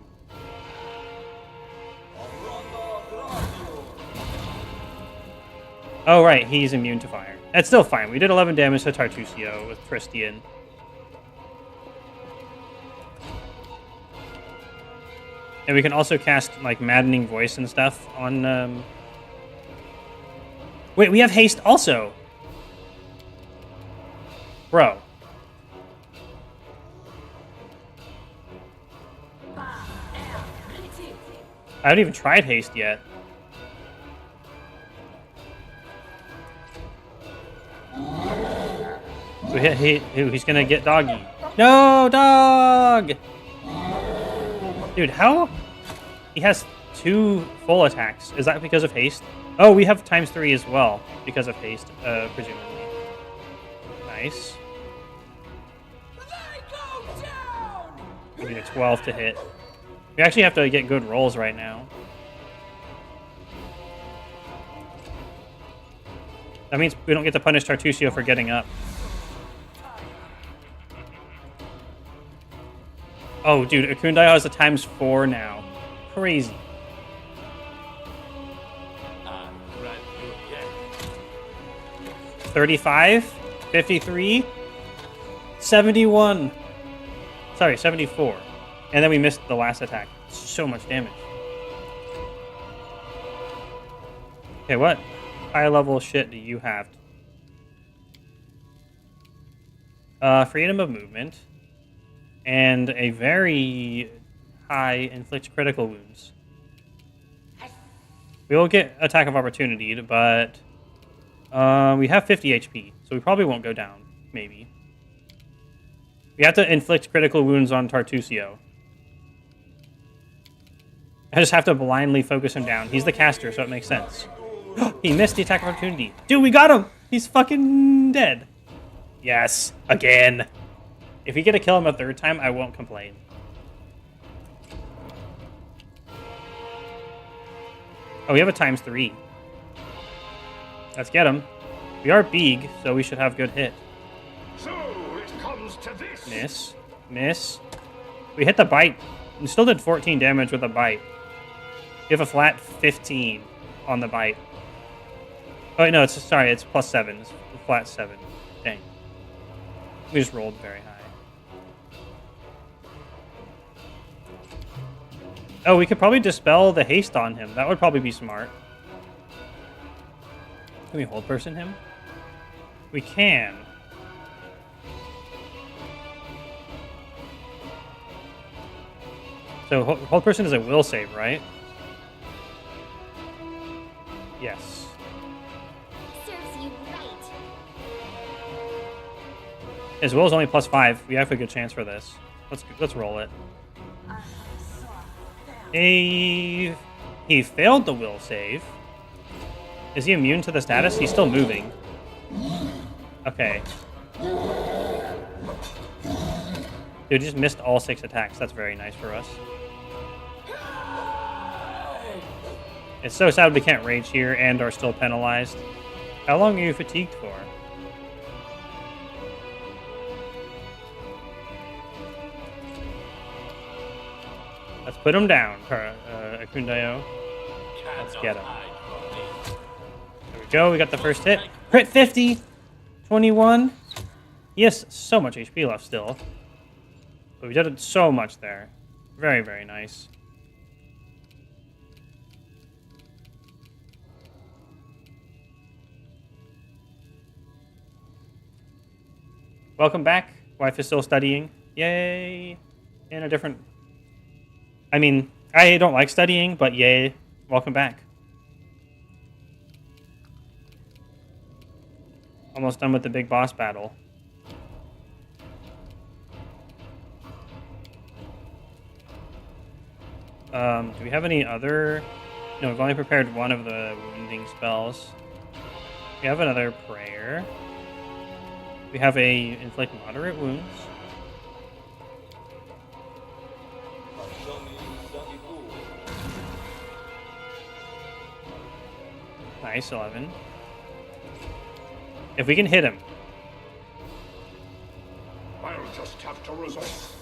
Oh, right, he's immune to fire. That's still fine. We did 11 damage to Tartusio with Tristian. And we can also cast, like, Maddening Voice and stuff on, Wait, we have haste also! Bro. I haven't even tried haste yet. He's gonna get doggy. No, dog! Dude, how? He has 2 full attacks. Is that because of haste? Oh, we have ×3 as well because of haste, presumably. Nice. We need a 12 to hit. We actually have to get good rolls right now. That means we don't get to punish Tartusio for getting up. Oh, dude, Akundai has a ×4 now. Crazy. 35, 53, 71. Sorry, 74. And then we missed the last attack. So much damage. Okay, what high level shit do you have? Freedom of movement. And a very high inflict critical wounds. We will get attack of opportunity, but We have 50 HP, so we probably won't go down. Maybe. We have to inflict critical wounds on Tartusio. I just have to blindly focus him down. He's the caster, so it makes sense. He missed the attack of opportunity. Dude, we got him! He's fucking dead. Yes, again. If we get to kill him a third time, I won't complain. Oh, we have a ×3. Let's get him. We are big, so we should have good hit. So it comes to this. Miss. Miss. We hit the bite. We still did 14 damage with a bite. We have a flat 15 on the bite. Oh, wait, no, it's +7. It's flat 7. Dang. We just rolled very high. Oh, we could probably dispel the haste on him. That would probably be smart. Can we hold person him? We can. So hold person is a will save, right? Yes. Serves you right. His will is only +5. We have a good chance for this. Let's roll it. He failed the will save. Is he immune to the status? He's still moving. Okay. Dude, just missed all 6 attacks. That's very nice for us. It's so sad we can't rage here and are still penalized. How long are you fatigued for? Let's put him down, Akundayo. Let's get him. There we go. We got the first hit. Crit 50! 21. He has so much HP left still. But we did so much there. Very, very nice. Welcome back. Wife is still studying. Yay! In a different... I mean, I don't like studying, but yay. Welcome back. Almost done with the big boss battle. Do we have any other... No, we've only prepared one of the wounding spells. We have another prayer. We have a inflict moderate wounds. Nice, 11. If we can hit him. I'll just have to resolve.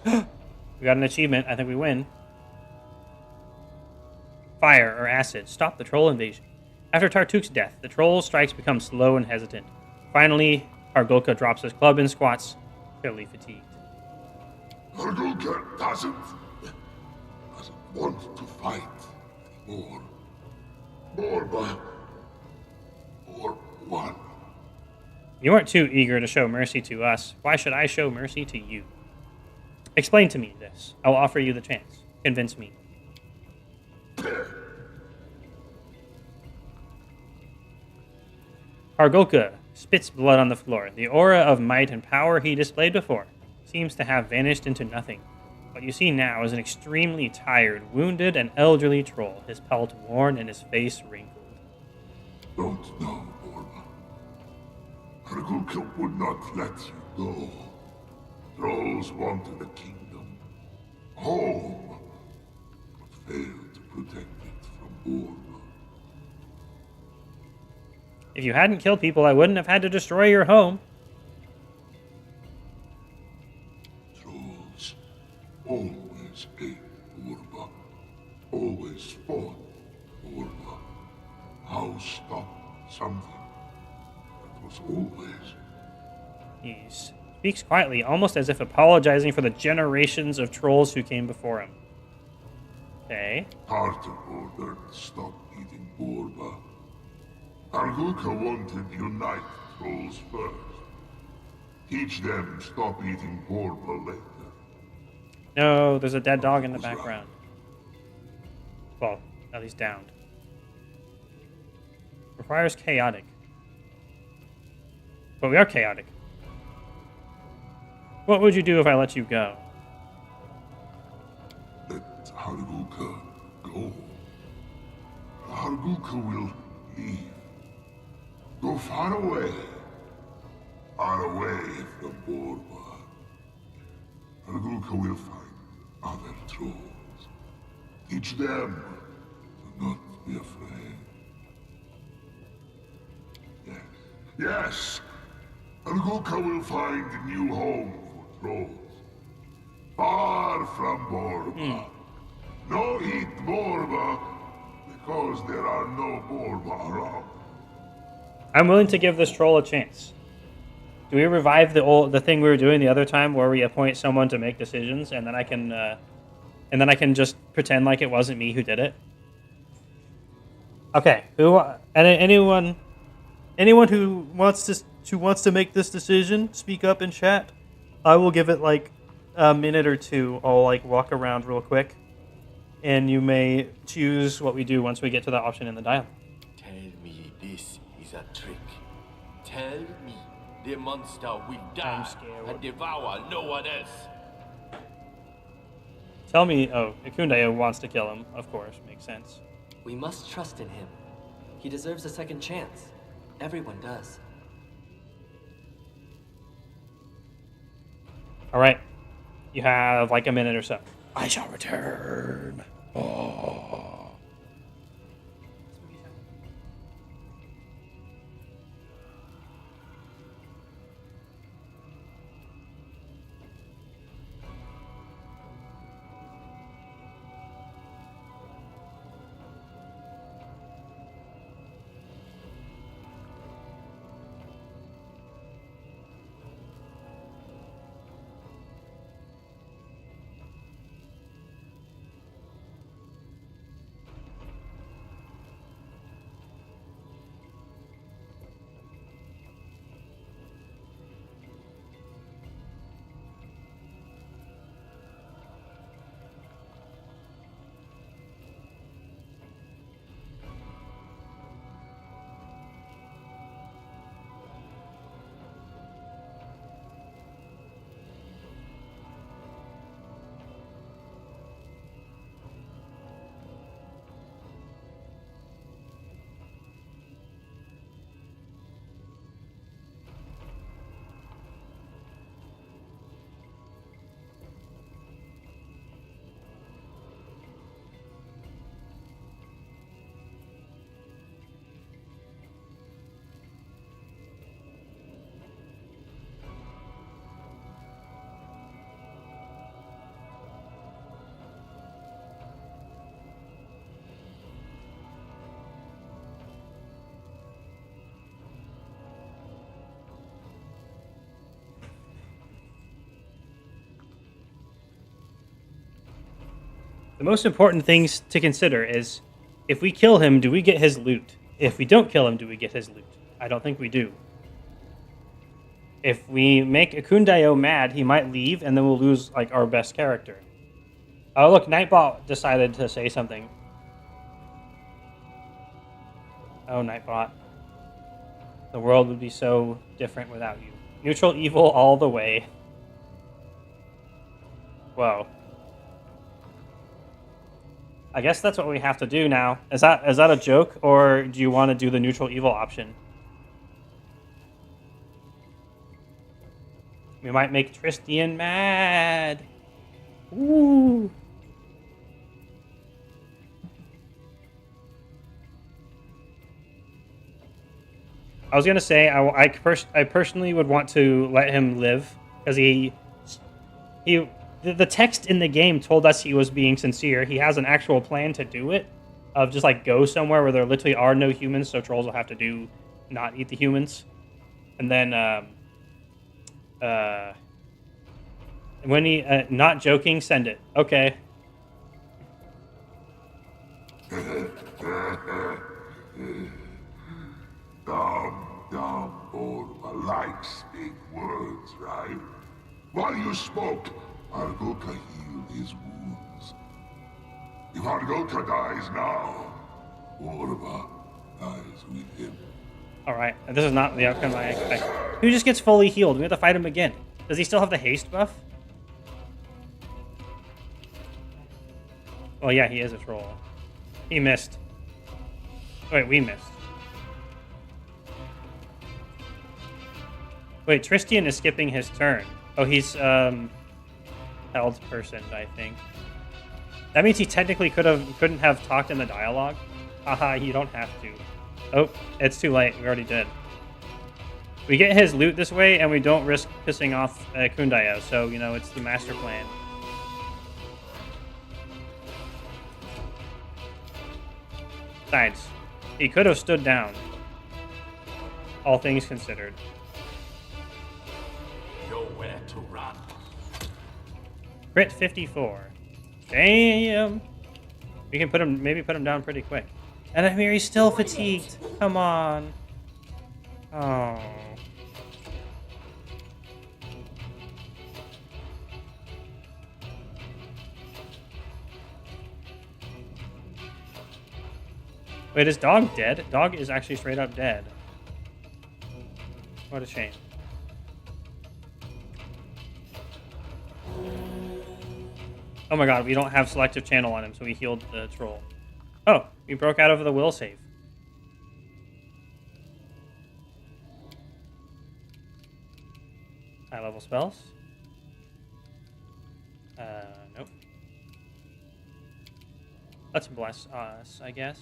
We got an achievement. I think we win. Fire or acid. Stop the troll invasion. After Tartuk's death, the troll's strikes become slow and hesitant. Finally, Argolka drops his club and squats, clearly fatigued. Argolka doesn't want to fight more. Borba. Or one. You weren't too eager to show mercy to us. Why should I show mercy to you? Explain to me this. I will offer you the chance. Convince me. Argolka spits blood on the floor. The aura of might and power he displayed before seems to have vanished into nothing. What you see now is an extremely tired, wounded, and elderly troll, his pelt worn and his face wrinkled. Don't know, Borba. Argolka would not let you go. Trolls wanted a kingdom. Home. But failed to protect it from Borba. If you hadn't killed people, I wouldn't have had to destroy your home. Trolls always ate Borba. Always fought Borba. How stop something that was always... He speaks quietly, almost as if apologizing for the generations of trolls who came before him. Okay. Carter ordered stop eating Borba. Argolka wanted unite trolls first. Teach them stop eating Borba later. No, there's a dead dog in the background. Well, at least downed. Requires chaotic. But we are chaotic. What would you do if I let you go? Let Harguka go. Harguka will leave. Go far away. Far away from Borba. Harguka will find other trolls. Teach them to not be afraid. Yes. Harguka will find a new home for trolls. Far from Borba. No eat Borba, because there are no Borba around. I'm willing to give this troll a chance. Do we revive the thing we were doing the other time, where we appoint someone to make decisions, and then I can just pretend like it wasn't me who did it? Okay. Anyone who wants to make this decision, speak up in chat. I will give it like a minute or two. I'll like walk around real quick, and you may choose what we do once we get to the option in the dialogue. Tell me this is a trick. Tell me the monster will die scared. and devour no one else. Tell me. Oh, Ikundayo wants to kill him. Of course, makes sense. We must trust in him. He deserves a second chance. Everyone does. All right, you have like a minute or so. I shall return. Oh. The most important things to consider is, if we kill him, do we get his loot? If we don't kill him, do we get his loot? I don't think we do. If we make Ikundayo mad, he might leave, and then we'll lose like our best character. Oh, look, Nightbot decided to say something. Oh, Nightbot. The world would be so different without you. Neutral evil all the way. Whoa. I guess that's what we have to do now. Is that a joke, or do you want to do the neutral evil option? We might make Tristian mad. Ooh. I was gonna say I personally would want to let him live, because the text in the game told us he was being sincere. He has an actual plan to do it, of just like go somewhere where there literally are no humans, so trolls will have to not eat the humans. And then when he not joking, send it. Okay. Dumb Borba likes big words, right? While you spoke, Harguka healed his wounds. If Harguka dies now, Borba dies with him. Alright, this is not the outcome I expect. Who just gets fully healed? We have to fight him again. Does he still have the haste buff? Well, yeah, he is a troll. He missed. Wait, we missed. Wait, Tristian is skipping his turn. Oh, he's, held person, I think. That means he technically couldn't have talked in the dialogue. Haha, you don't have to. Oh, it's too late. We already did. We get his loot this way, and we don't risk pissing off Kundaya, so, you know, it's the master plan. Besides, he could have stood down. All things considered. Nowhere to run. Crit 54. Damn! We can put him, maybe put him down pretty quick. And I mean, he's still fatigued. Come on. Oh. Wait, is Dog dead? Dog is actually straight up dead. What a shame. Oh my god, we don't have selective channel on him, so we healed the troll. Oh, we broke out of the will save. High level spells? Nope. Let's bless us, I guess.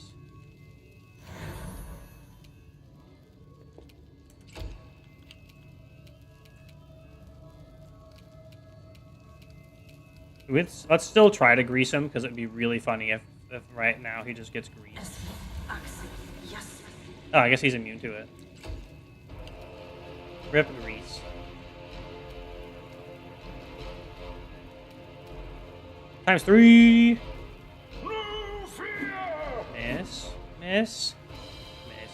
Let's still try to grease him, because it'd be really funny if right now he just gets greased. Oh, I guess he's immune to it. Rip grease. Times 3! Miss. Miss. Miss.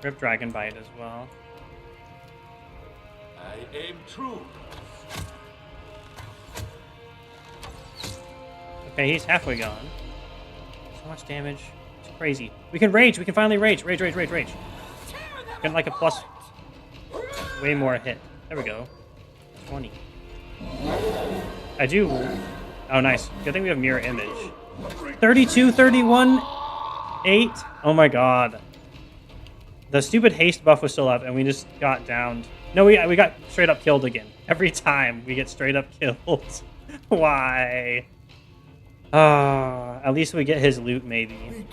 Rip Dragon Bite as well. I aim true. Okay, he's halfway gone. So much damage. It's crazy. We can rage. We can finally rage. Rage, rage, rage, rage. Getting like a plus. Way more hit. There we go. 20. I do. Oh, nice. Good thing we have mirror image. 32, 31, 8. Oh my god. The stupid haste buff was still up, and we just got downed. No, we got straight up killed again. Every time we get straight up killed. Why? At least we get his loot, maybe.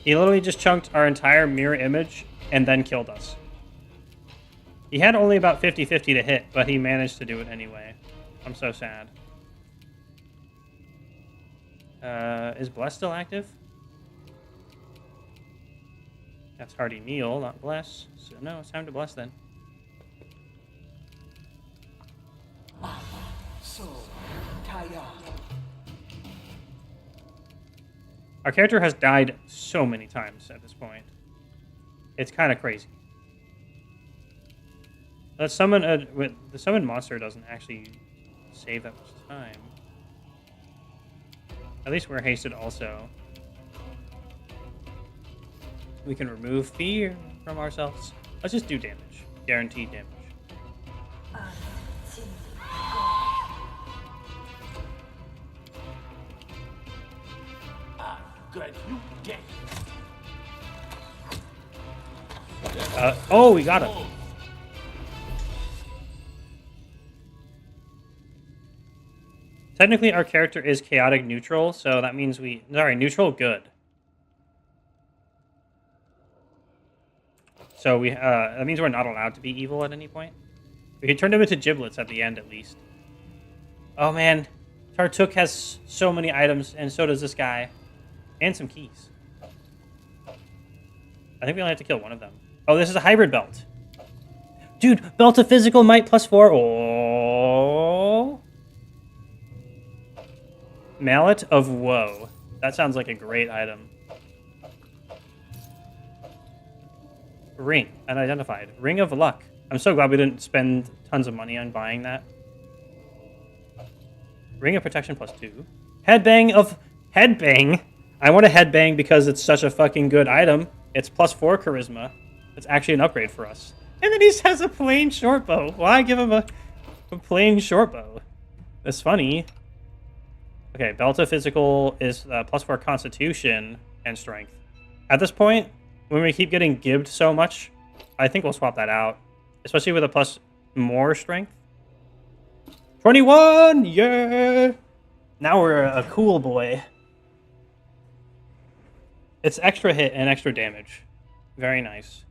He literally just chunked our entire mirror image and then killed us. He had only about 50-50 to hit, but he managed to do it anyway. I'm so sad. Is Bless still active? That's Hardy Meal, not Bless. So no, it's time to Bless then. Our character has died so many times at this point. It's kind of crazy. Let's summon the summon monster doesn't actually save that much time. At least we're hasted also. We can remove fear from ourselves. Let's just do damage. Guaranteed damage. Good, you get. Oh, we got him. Technically, our character is chaotic neutral, so that means neutral good. So that means we're not allowed to be evil at any point. We can turn him into giblets at the end, at least. Oh man, Tartuk has so many items, and so does this guy. And some keys. I think we only have to kill one of them. Oh, this is a hybrid belt. Dude, belt of physical might +4. Oh. Mallet of Woe. That sounds like a great item. Ring. Unidentified. Ring of Luck. I'm so glad we didn't spend tons of money on buying that. Ring of Protection +2. Headbang of... Headbang I want a headbang because it's such a fucking good item. It's +4 charisma. It's actually an upgrade for us. And then he has a plain short bow. Why give him a plain short bow? That's funny. Okay, belt of physical is +4 constitution and strength. At this point, when we keep getting gibbed so much, I think we'll swap that out. Especially with a plus more strength. 21! Yeah! Now we're a cool boy. It's extra hit and extra damage. Very nice.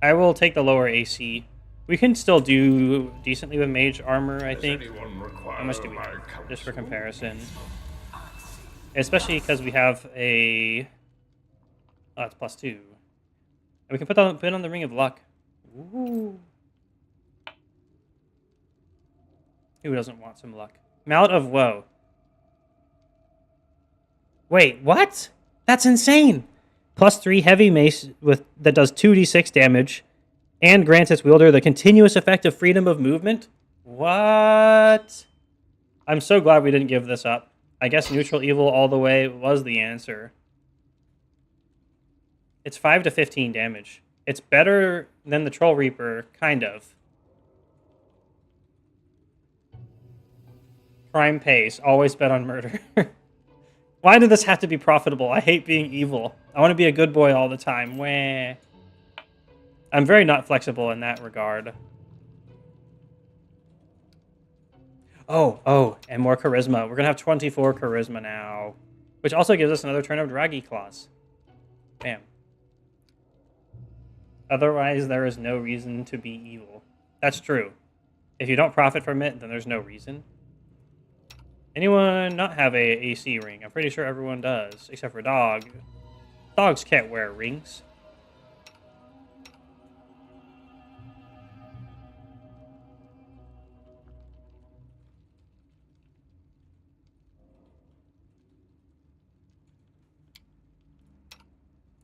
I will take the lower AC. We can still do decently with mage armor, I think. How much do we have? Just for comparison. Especially because we have a... Oh, it's +2. And we can put on the Ring of Luck. Ooh. Who doesn't want some luck? Mallet of Woe. Wait, what? That's insane! +3 heavy mace that does 2d6 damage and grants its wielder the continuous effect of freedom of movement? What? I'm so glad we didn't give this up. I guess neutral evil all the way was the answer. It's 5 to 15 damage. It's better than the Troll Reaper, kind of. Crime pays. Always bet on murder. Why did this have to be profitable? I hate being evil. I want to be a good boy all the time. Wah. I'm very not flexible in that regard. Oh, and more charisma. We're going to have 24 charisma now. Which also gives us another turn of Draggy Claws. Bam. Otherwise, there is no reason to be evil. That's true. If you don't profit from it, then there's no reason. Anyone not have a AC ring? I'm pretty sure everyone does, except for dog. Dogs can't wear rings.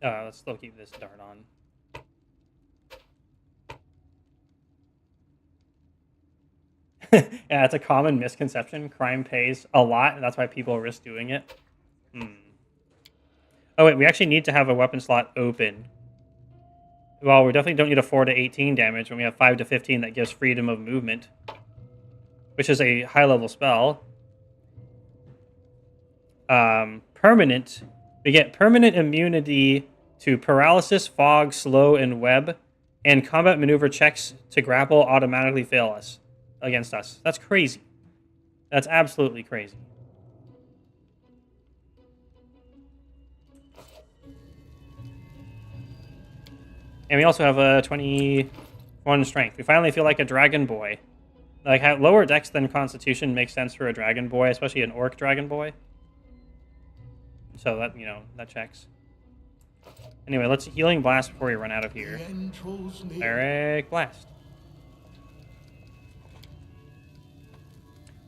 Let's still keep this dart on. Yeah, it's a common misconception. Crime pays a lot, and that's why people risk doing it. Oh, wait, we actually need to have a weapon slot open. Well, we definitely don't need a 4 to 18 damage when we have 5 to 15 that gives freedom of movement, which is a high-level spell. Permanent. We get permanent immunity to paralysis, fog, slow, and web, and combat maneuver checks to grapple automatically fail us. Against us. That's crazy. That's absolutely crazy. And we also have a 21 strength. We finally feel like a dragon boy. Like, lower dex than constitution makes sense for a dragon boy, especially an orc dragon boy. So that, that checks. Anyway, let's healing blast before we run out of here. Cleric blast.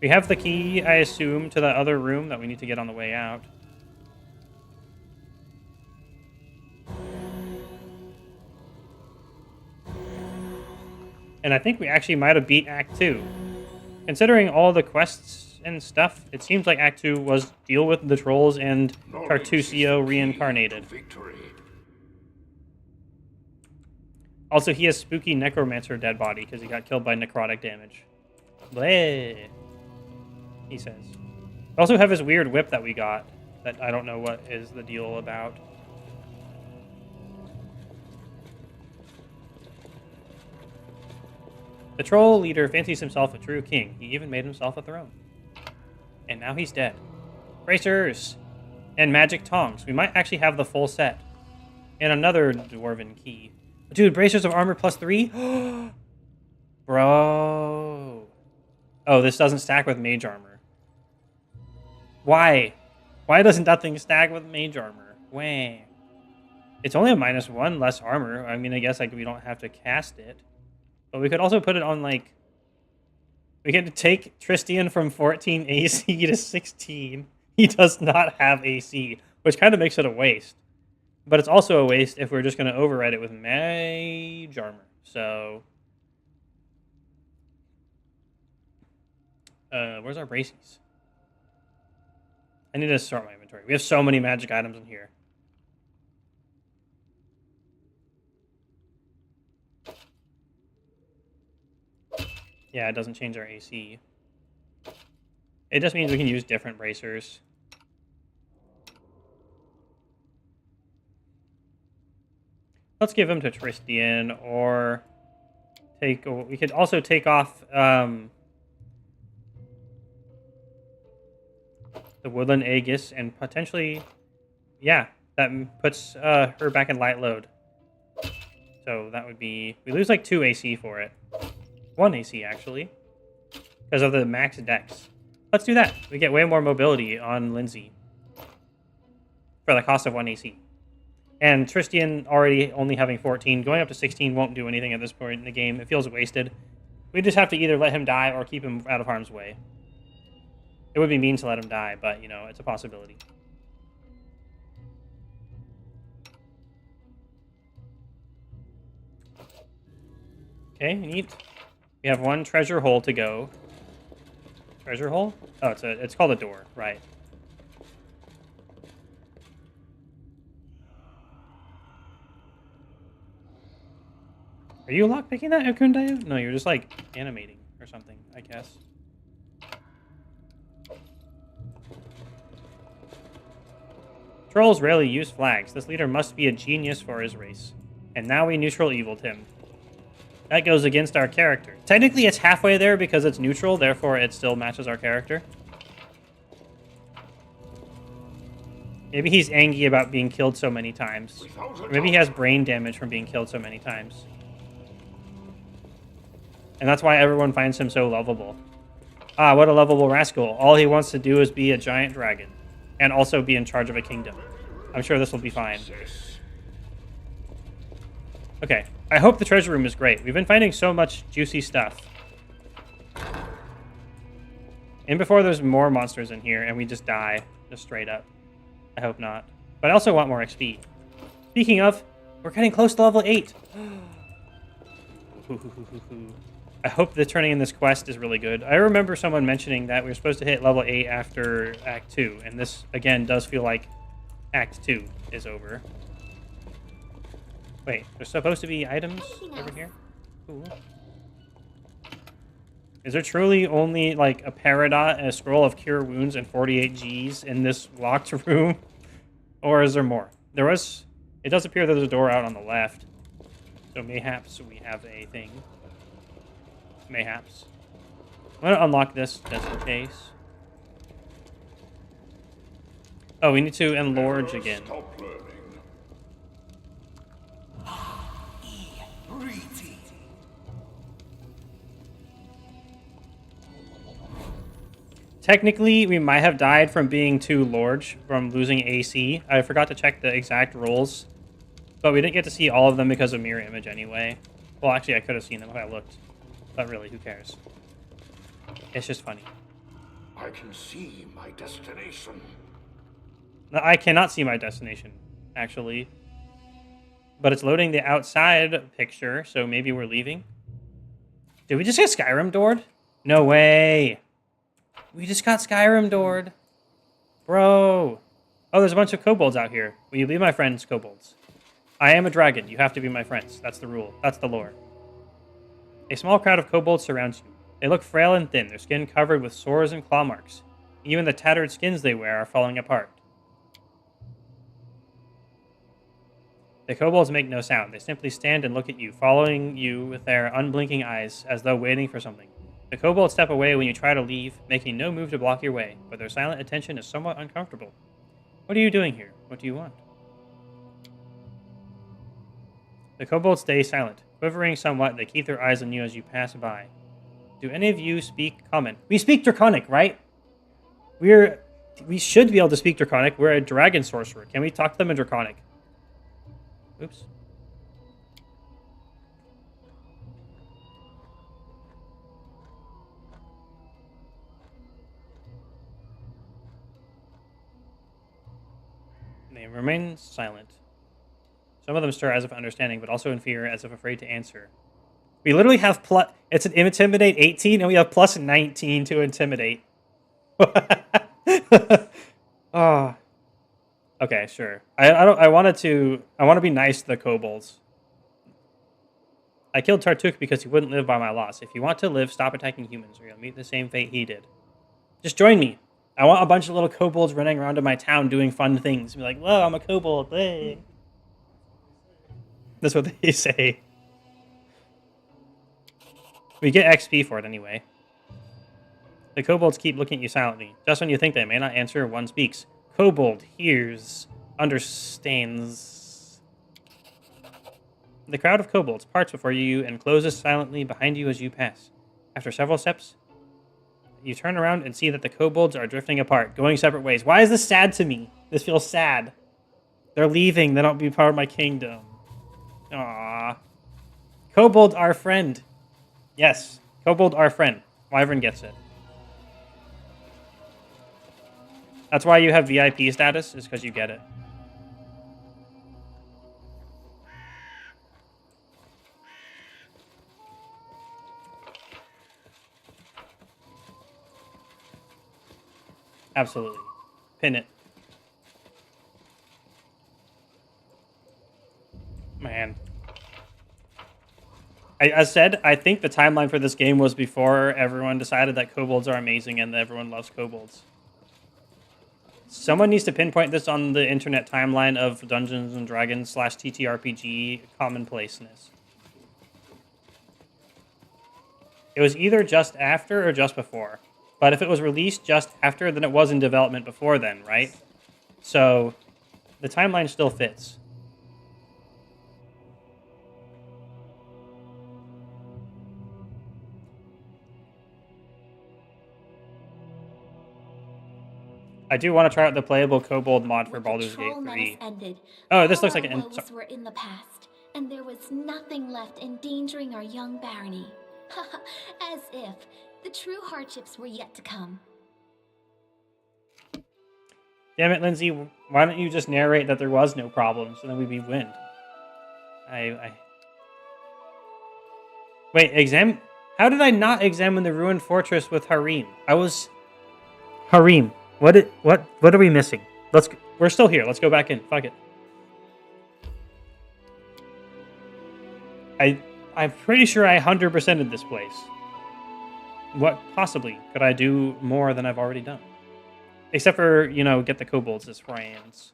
We have the key, I assume, to the other room that we need to get on the way out. And I think we actually might have beat Act 2. Considering all the quests and stuff, it seems like Act 2 was deal with the trolls and Tartusio reincarnated. Also, he has spooky necromancer dead body because he got killed by necrotic damage. Bleh. He says. We also have his weird whip that we got that I don't know what is the deal about. The troll leader fancies himself a true king. He even made himself a throne. And now he's dead. Bracers! And magic tongs. We might actually have the full set. And another dwarven key. Dude, bracers of armor +3? Bro. Oh, this doesn't stack with mage armor. Why? Why doesn't that thing stack with mage armor? Wah. It's only a -1 less armor. I mean, I guess we don't have to cast it. But we could also put it on, we could take Tristian from 14 AC to 16. He does not have AC, which kind of makes it a waste. But it's also a waste if we're just going to override it with mage armor. So, where's our braces? I need to sort my inventory. We have so many magic items in here. Yeah, it doesn't change our AC. It just means we can use different bracers. Let's give them to Tristian, or take. We could also take off the Woodland Aegis and potentially, yeah, that puts her back in light load. So that would be, we lose like 2 AC for it. 1 AC actually, because of the max dex. Let's do that. We get way more mobility on Lindsay for the cost of 1 AC. And Tristian already only having 14, going up to 16 won't do anything at this point in the game. It feels wasted. We just have to either let him die or keep him out of harm's way. It would be mean to let him die, but, you know, it's a possibility. Okay, neat. We have 1 treasure hole to go. Treasure hole? Oh, it's called a door, right. Are you lockpicking that, Okundayu? No, you're just, like, animating or something, I guess. Trolls rarely use flags. This leader must be a genius for his race. And now we neutral eviled him. That goes against our character. Technically, it's halfway there because it's neutral, therefore it still matches our character. Maybe he's angry about being killed so many times. Or maybe he has brain damage from being killed so many times. And that's why everyone finds him so lovable. Ah, what a lovable rascal. All he wants to do is be a giant dragon. And also be in charge of a kingdom. I'm sure this will be fine. Okay, I hope the treasure room is great. We've been finding so much juicy stuff. And before there's more monsters in here and we just die, just straight up. I hope not. But I also want more XP. Speaking of, we're getting close to level 8. I hope the turning in this quest is really good. I remember someone mentioning that we were supposed to hit level 8 after Act 2. And this, again, does feel like Act 2 is over. Wait, there's supposed to be items over here? Cool. Is there truly only, like, a Peridot and a scroll of cure wounds and 48 Gs in this locked room? Or is there more? There was... It does appear there's a door out on the left. So mayhaps we have a thing. Mayhaps. I'm going to unlock this just in case. Oh, we need to enlarge again. Technically, we might have died from being too large, from losing AC. I forgot to check the exact rolls, but we didn't get to see all of them because of mirror image anyway. Well, actually, I could have seen them if I looked, but really, who cares? It's just funny. I can see my destination. No, I cannot see my destination, actually. But it's loading the outside picture, so maybe we're leaving. Did we just get Skyrim doored? No way! We just got Skyrim doored. Bro. Oh, there's a bunch of kobolds out here. Will you be my friends, kobolds? I am a dragon. You have to be my friends. That's the rule. That's the lore. A small crowd of kobolds surrounds you. They look frail and thin, their skin covered with sores and claw marks. Even the tattered skins they wear are falling apart. The kobolds make no sound. They simply stand and look at you, following you with their unblinking eyes, as though waiting for something. The kobolds step away when you try to leave, making no move to block your way, but their silent attention is somewhat uncomfortable. What are you doing here? What do you want? The kobolds stay silent. Quivering somewhat, they keep their eyes on you as you pass by. Do any of you speak common? We speak Draconic, right? We should be able to speak Draconic. We're a dragon sorcerer. Can we talk to them in Draconic? Oops. They remain silent. Some of them stir as if understanding, but also in fear, as if afraid to answer. We literally have it's an intimidate 18, and we have plus 19 to intimidate. Ah. Okay, sure. I don't. I want to be nice to the kobolds. I killed Tartuk because he wouldn't live by my laws. If you want to live, stop attacking humans, or you'll meet the same fate he did. Just join me. I want a bunch of little kobolds running around in my town doing fun things. Be like, whoa, I'm a kobold. Hey. That's what they say. We get XP for it anyway. The kobolds keep looking at you silently. Just when you think they may not answer, one speaks. Kobold hears, understands. The crowd of kobolds parts before you and closes silently behind you as you pass. After several steps, you turn around and see that the kobolds are drifting apart, going separate ways. Why is this sad to me? This feels sad. They're leaving. They don't be part of my kingdom. Aww. Kobold, our friend. Yes, kobold, our friend. Wyvern gets it. That's why you have VIP status, is because you get it. Absolutely. Pin it. Man. As said, I think the timeline for this game was before everyone decided that kobolds are amazing and that everyone loves kobolds. Someone needs to pinpoint this on the internet timeline of Dungeons and Dragons / TTRPG commonplaceness. It was either just after or just before. But if it was released just after, then it was in development before then, right? So the timeline still fits. I do want to try out the playable kobold mod for Baldur's Gate 3. Ended, Oh, this looks like an... woes were in the past, and there was nothing left endangering our young barony. As if the true hardships were yet to come. Damn it, Lindsay. Why don't you just narrate that there was no problems, and then we'd be win? Wait, how did I not examine the ruined fortress with Harim? Harim. What are we missing? We're still here. Let's go back in. Fuck it. I'm pretty sure I 100%ed this place. What possibly could I do more than I've already done? Except for, get the kobolds as friends.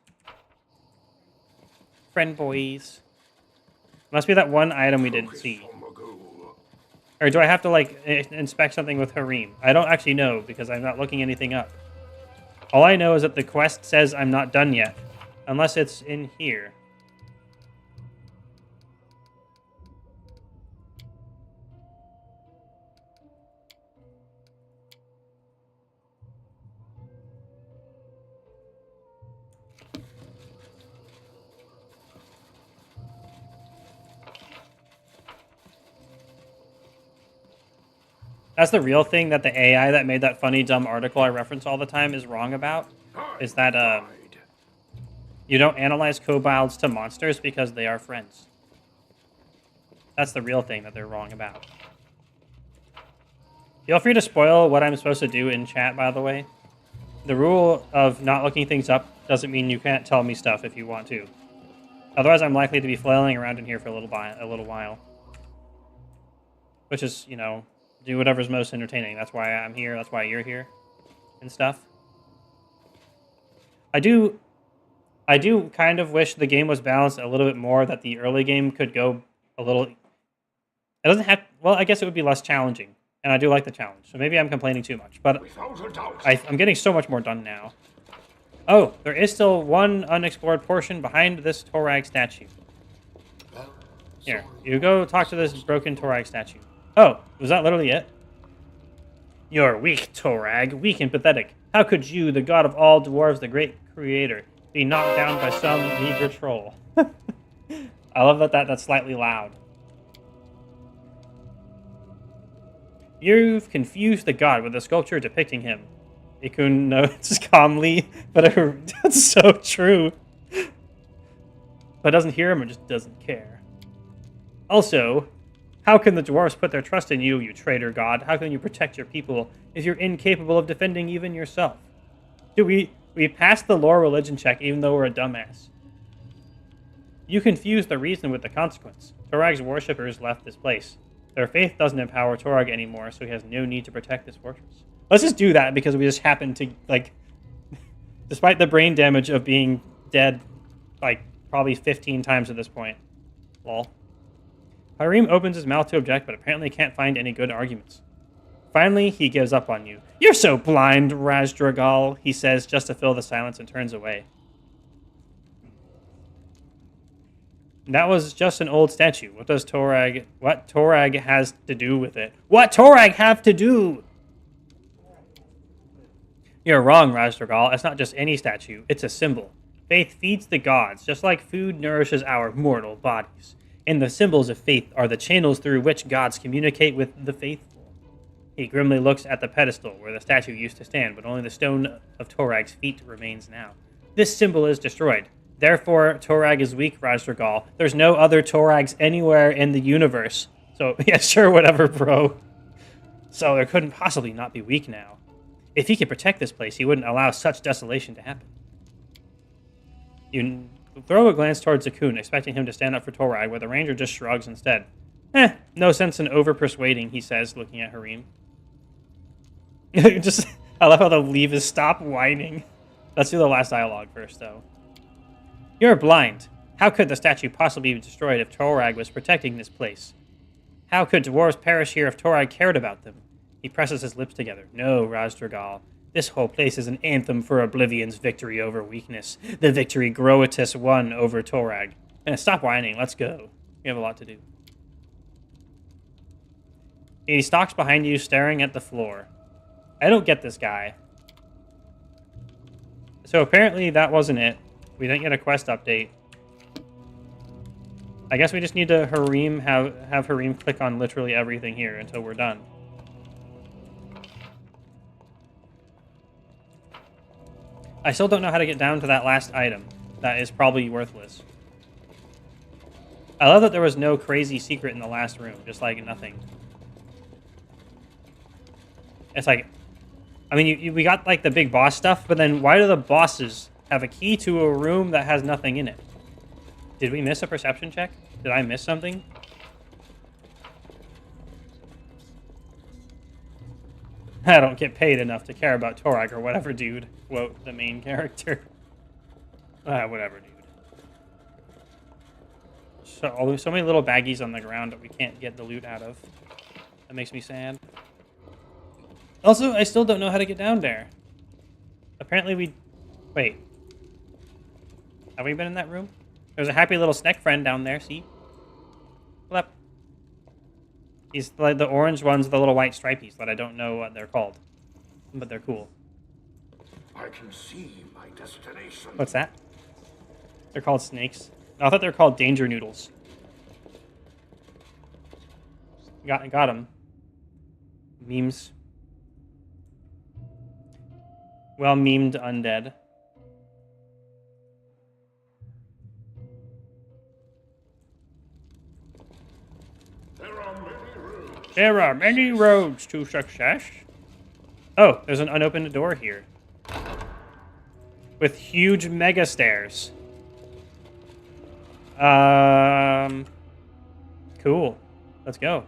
Friend boys. Must be that one item we didn't see. Or do I have to, inspect something with Harim? I don't actually know, because I'm not looking anything up. All I know is that the quest says I'm not done yet. Unless it's in here. That's the real thing that the AI that made that funny, dumb article I reference all the time is wrong about. Is that you don't analyze kobolds to monsters because they are friends. That's the real thing that they're wrong about. Feel free to spoil what I'm supposed to do in chat, by the way. The rule of not looking things up doesn't mean you can't tell me stuff if you want to. Otherwise, I'm likely to be flailing around in here for a little while. Which is, do whatever's most entertaining. That's why I'm here. That's why you're here and stuff. I do kind of wish the game was balanced a little bit more, that the early game could go a little... It doesn't have... Well, I guess it would be less challenging. And I do like the challenge. So maybe I'm complaining too much. But I'm getting so much more done now. Oh, there is still one unexplored portion behind this Torag statue. Here, you go talk to this broken Torag statue. Oh, was that literally it? You're weak, Torag. Weak and pathetic. How could you, the god of all dwarves, the great creator, be knocked down by some meager troll? I love that that's slightly loud. You've confused the god with a sculpture depicting him. Ikun notes calmly, but that's so true. But doesn't hear him or just doesn't care. Also, how can the dwarves put their trust in you, you traitor god? How can you protect your people if you're incapable of defending even yourself? We We passed the lore religion check even though we're a dumbass. You confuse the reason with the consequence. Torag's worshippers left this place. Their faith doesn't empower Torag anymore, so he has no need to protect this fortress. Let's just do that because we just happen to, like, despite the brain damage of being dead, like, probably 15 times at this point. Lol. Harim opens his mouth to object, but apparently can't find any good arguments. Finally, he gives up on you. You're so blind, Razdragal, he says just to fill the silence and turns away. That was just an old statue. What Torag has to do with it? What Torag have to do? You're wrong, Razdragal. It's not just any statue. It's a symbol. Faith feeds the gods, just like food nourishes our mortal bodies. And the symbols of faith are the channels through which gods communicate with the faithful. He grimly looks at the pedestal where the statue used to stand, but only the stone of Torag's feet remains now. This symbol is destroyed. Therefore, Torag is weak, Razdragal. There's no other Torags anywhere in the universe. So, yeah, sure, whatever, bro. So there couldn't possibly not be weak now. If he could protect this place, he wouldn't allow such desolation to happen. You throw a glance towards Zakun, expecting him to stand up for Torag, where the ranger just shrugs instead. No sense in over-persuading, he says, looking at Harim. I love how the leave is stop whining. Let's do the last dialogue first, though. You're blind. How could the statue possibly be destroyed if Torag was protecting this place? How could dwarves perish here if Torag cared about them? He presses his lips together. No, Razdragal. This whole place is an anthem for Oblivion's victory over weakness. The victory Groatus won over Torag. Stop whining. Let's go. We have a lot to do. He stalks behind you, staring at the floor. I don't get this guy. So apparently that wasn't it. We didn't get a quest update. I guess we just need to have Harim click on literally everything here until we're done. I still don't know how to get down to that last item. That is probably worthless. I love that there was no crazy secret in the last room. Just like nothing. It's like... I mean, we got like the big boss stuff, but then why do the bosses have a key to a room that has nothing in it? Did we miss a perception check? Did I miss something? I don't get paid enough to care about Torag or whatever, dude. Quote the main character. Whatever, dude. So many little baggies on the ground that we can't get the loot out of. That makes me sad. Also, I still don't know how to get down there. Apparently we... Wait. Have we been in that room? There's a happy little snack friend down there, see? What up? He's like the orange ones, the little white stripies that I don't know what they're called. But they're cool. I can see my destination. What's that? They're called snakes. I thought they were called danger noodles. Got him. Memes. Well memed undead. There are many roads to success. Oh, there's an unopened door here. With huge mega stairs. Cool. Let's go.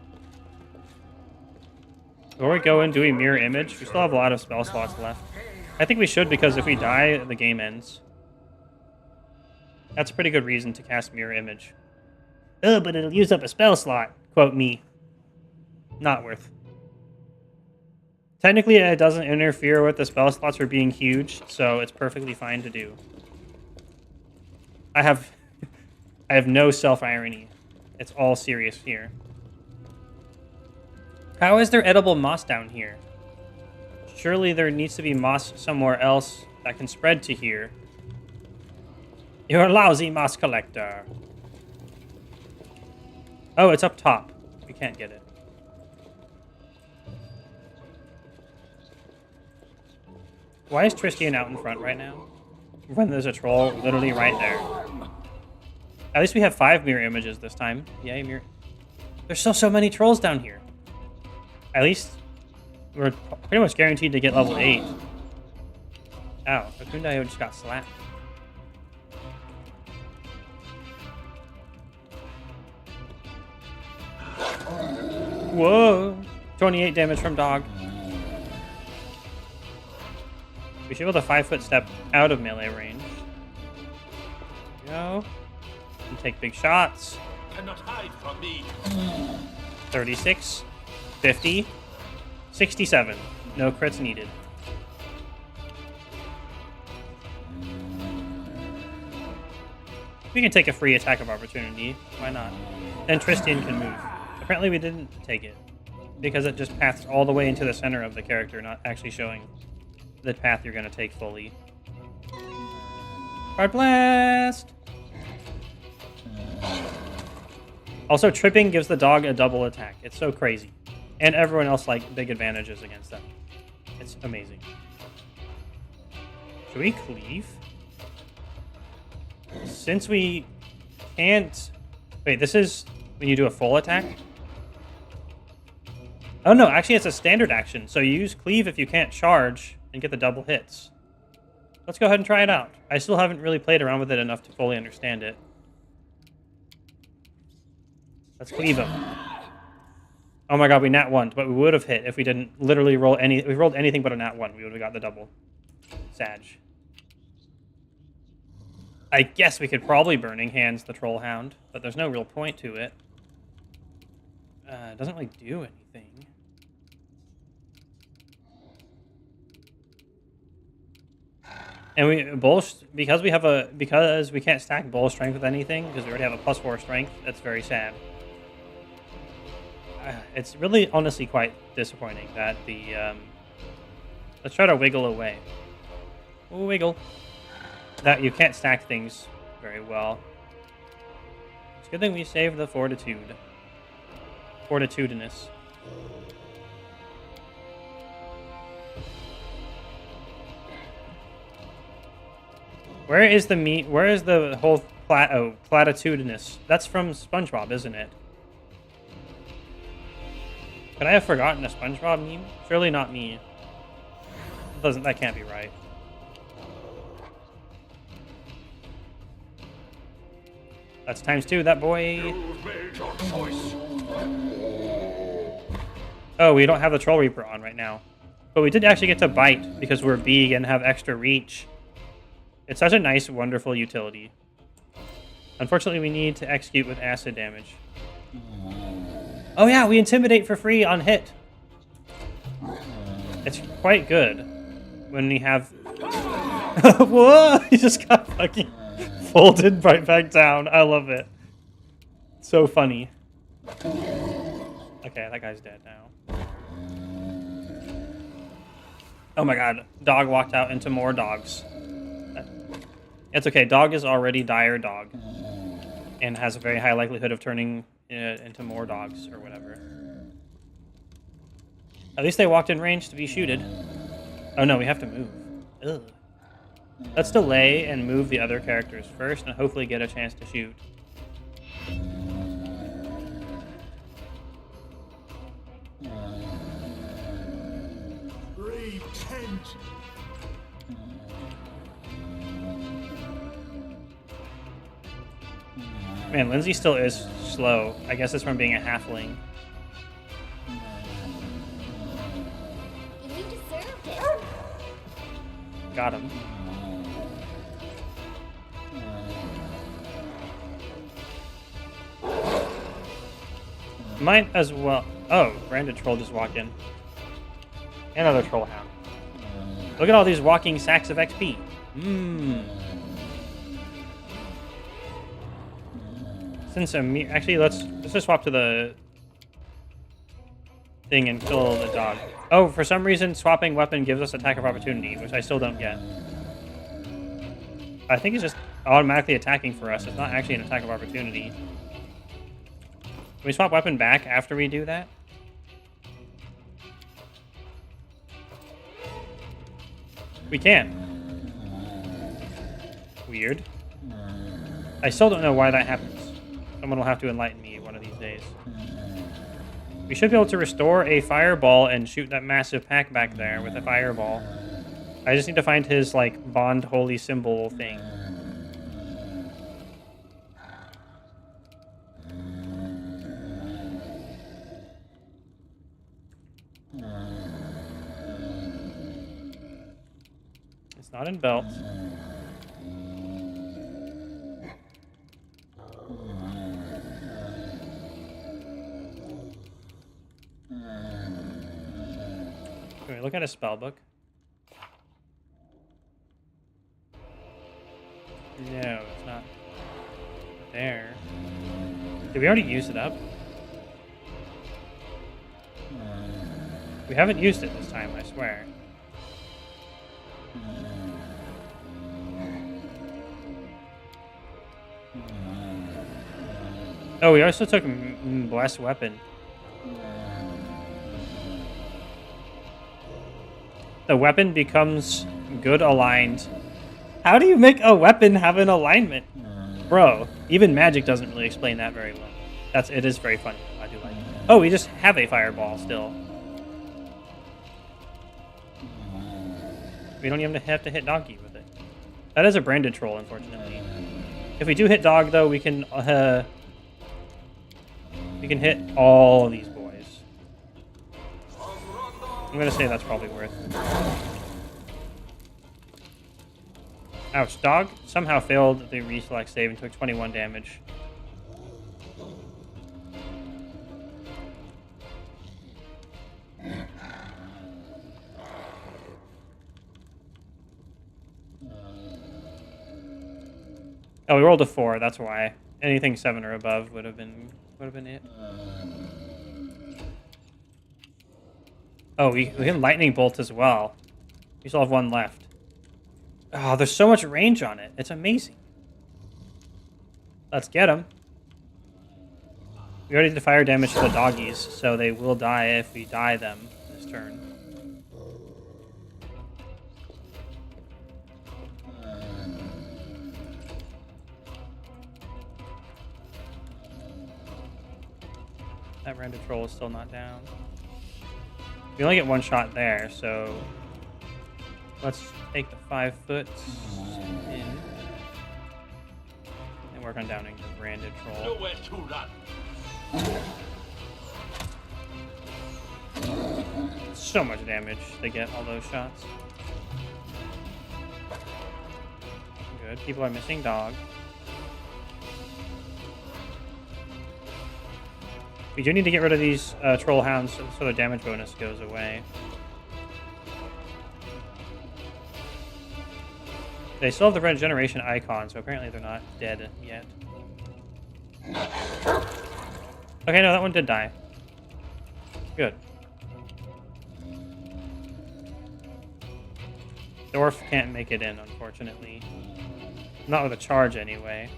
Before we go in, do we mirror image? We still have a lot of spell slots left. I think we should, because if we die, the game ends. That's a pretty good reason to cast mirror image. Oh, but it'll use up a spell slot. Quote me. Not worth. Technically, it doesn't interfere with the spell slots for being huge, so it's perfectly fine to do. I have no self-irony. It's all serious here. How is there edible moss down here? Surely there needs to be moss somewhere else that can spread to here. You're a lousy moss collector. Oh, it's up top. We can't get it. Why is Tristian out in front right now? When there's a troll literally right there. At least we have 5 mirror images this time. Yay, mirror. There's still so many trolls down here. At least we're pretty much guaranteed to get level 8. Ow, Fakundayo just got slapped. Whoa! 28 damage from dog. We should be able to 5-foot step out of melee range. Go. And take big shots. Cannot hide from me. 36, 50, 67. No crits needed. We can take a free attack of opportunity. Why not? Then Tristian can move. Apparently we didn't take it because it just passed all the way into the center of the character, not actually showing the path you're going to take fully. Hard blast! Also, tripping gives the dog a double attack. It's so crazy. And everyone else, like, big advantages against them. It's amazing. Should we cleave? Since we can't... Wait, this is when you do a full attack? Oh no, actually it's a standard action. So you use cleave if you can't charge and get the double hits. Let's go ahead and try it out. I still haven't really played around with it enough to fully understand it. Let's cleave him. Oh my god, we nat 1'd, but we would have hit if we didn't literally roll any... If we rolled anything but a nat 1, we would have got the double. Sag. I guess we could probably Burning Hands the Troll Hound, but there's no real point to it. It doesn't really do anything. And because we can't stack bull strength with anything, because we already have a +4 strength, that's very sad. It's really honestly quite disappointing that the let's try to wiggle away. Ooh, wiggle. That you can't stack things very well. It's a good thing we saved the fortitude. Fortitudinous. Where is the meat? Where is the whole platitudinous? That's from SpongeBob, isn't it? Could I have forgotten a SpongeBob meme? Surely not me. That can't be right. That's ×2, that boy. You've made your choice. Oh, we don't have the Troll Reaper on right now. But we did actually get to bite because we're big and have extra reach. It's such a nice, wonderful utility. Unfortunately, we need to execute with acid damage. Oh yeah, we intimidate for free on hit. It's quite good when we have... Whoa! He just got fucking folded right back down. I love it. So funny. Okay, that guy's dead now. Oh my god, dog walked out into more dogs. It's okay, dog is already dire dog. And has a very high likelihood of turning into more dogs or whatever. At least they walked in range to be shooted. Oh no, we have to move. Ugh. Let's delay and move the other characters first and hopefully get a chance to shoot. Repent. Man, Lindsay still is slow. I guess it's from being a halfling. You deserved it. Got him. Might as well... Oh, branded troll just walked in. Another troll hound. Look at all these walking sacks of XP. Mmm. Since actually, let's just swap to the thing and kill the dog. Oh, for some reason, swapping weapon gives us attack of opportunity, which I still don't get. I think it's just automatically attacking for us. It's not actually an attack of opportunity. Can we swap weapon back after we do that? We can. Weird. I still don't know why that happens. Someone will have to enlighten me one of these days. We should be able to restore a fireball and shoot that massive pack back there with a fireball. I just need to find his, like, bond holy symbol thing. It's not in belt. Can we look at a spell book? No, it's not there. Did we already use it up? We haven't used it this time, I swear. Oh, we also took Blessed Weapon. The weapon becomes good aligned. How do you make a weapon have an alignment? Bro, even magic doesn't really explain that very well. It is very funny. I do like it. Oh, we just have a fireball still. We don't even have to hit Donkey with it. That is a branded troll, unfortunately. If we do hit Dog, though, we can hit all these boys. I'm gonna say that's probably worth it. Ouch, Dog somehow failed the reselect save and took 21 damage. Oh, we rolled a 4, that's why. Anything 7 or above would have been it. Oh, we can lightning bolt as well. We still have 1 left. Oh, there's so much range on it. It's amazing. Let's get them. We already did fire damage to the doggies, so they will die if we die them this turn. That random troll is still not down. We only get 1 shot there, so let's take the 5 foot in and work on downing the branded troll. Nowhere to run. So much damage they get all those shots. Good. People are missing Dog. We do need to get rid of these troll hounds so the damage bonus goes away. They still have the regeneration icon, so apparently they're not dead yet. Okay, no, that one did die. Good. Dwarf can't make it in, unfortunately. Not with a charge, anyway.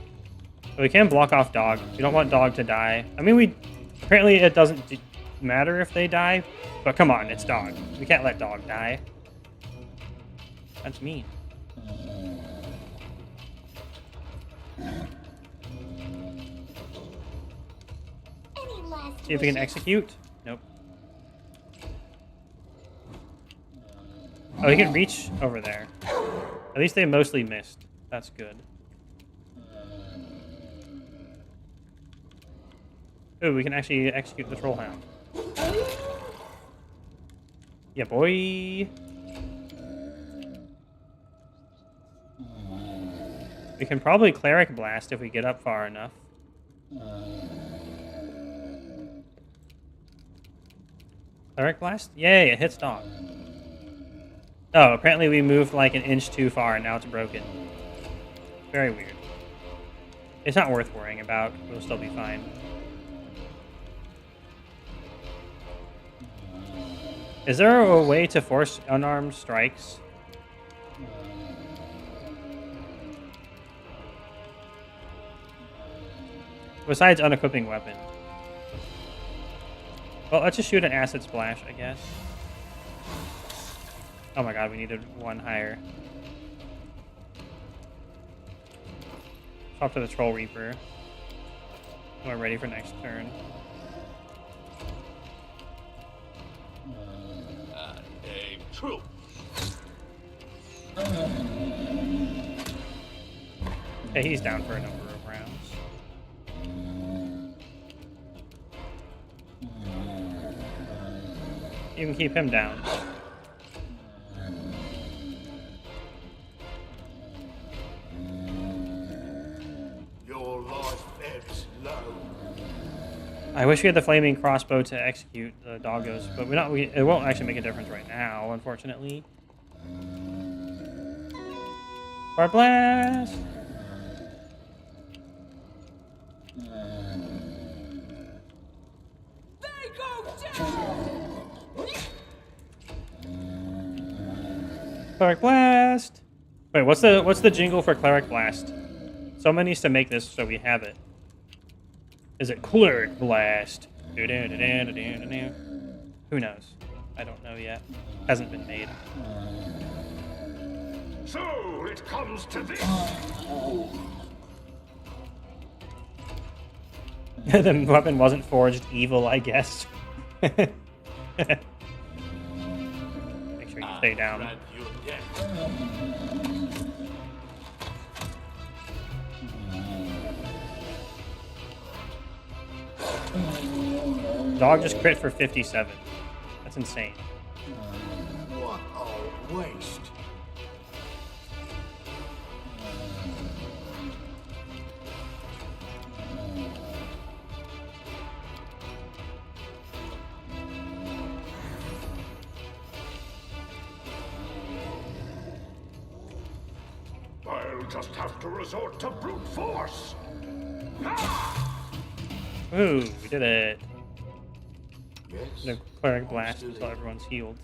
But we can block off Dog. We don't want Dog to die. I mean, apparently it doesn't matter if they die, but come on, it's Dog. We can't let Dog die. That's mean. See if we can execute. Nope. Oh, he can reach over there. At least they mostly missed. That's good. Ooh, we can actually execute the troll hound. Yeah, boy. We can probably cleric blast if we get up far enough. Cleric blast? Yay, it hits Dog. Oh, apparently we moved like an inch too far and now it's broken. Very weird. It's not worth worrying about. We'll still be fine. Is there a way to force unarmed strikes? Besides unequipping weapon. Well, let's just shoot an acid splash, I guess. Oh my god, we needed 1 higher. Swap to the Troll Reaper. We're ready for next turn. Aim true. Okay, he's down for a number of rounds. You can keep him down. Your life ebbs low. I wish we had the flaming crossbow to execute the doggos, but it won't actually make a difference right now, unfortunately. Fire blast! Cleric blast! Wait, what's the jingle for cleric blast? Someone needs to make this so we have it. Is it cleric blast? Who knows? I don't know yet. Hasn't been made. So it comes to this. The weapon wasn't forged evil, I guess. Make sure you stay down. Grant your death. Dog just crit for 57. That's insane. What a waste. I'll just have to resort to brute force. Ooh, we did it. Yes. The cleric blast until everyone's healed.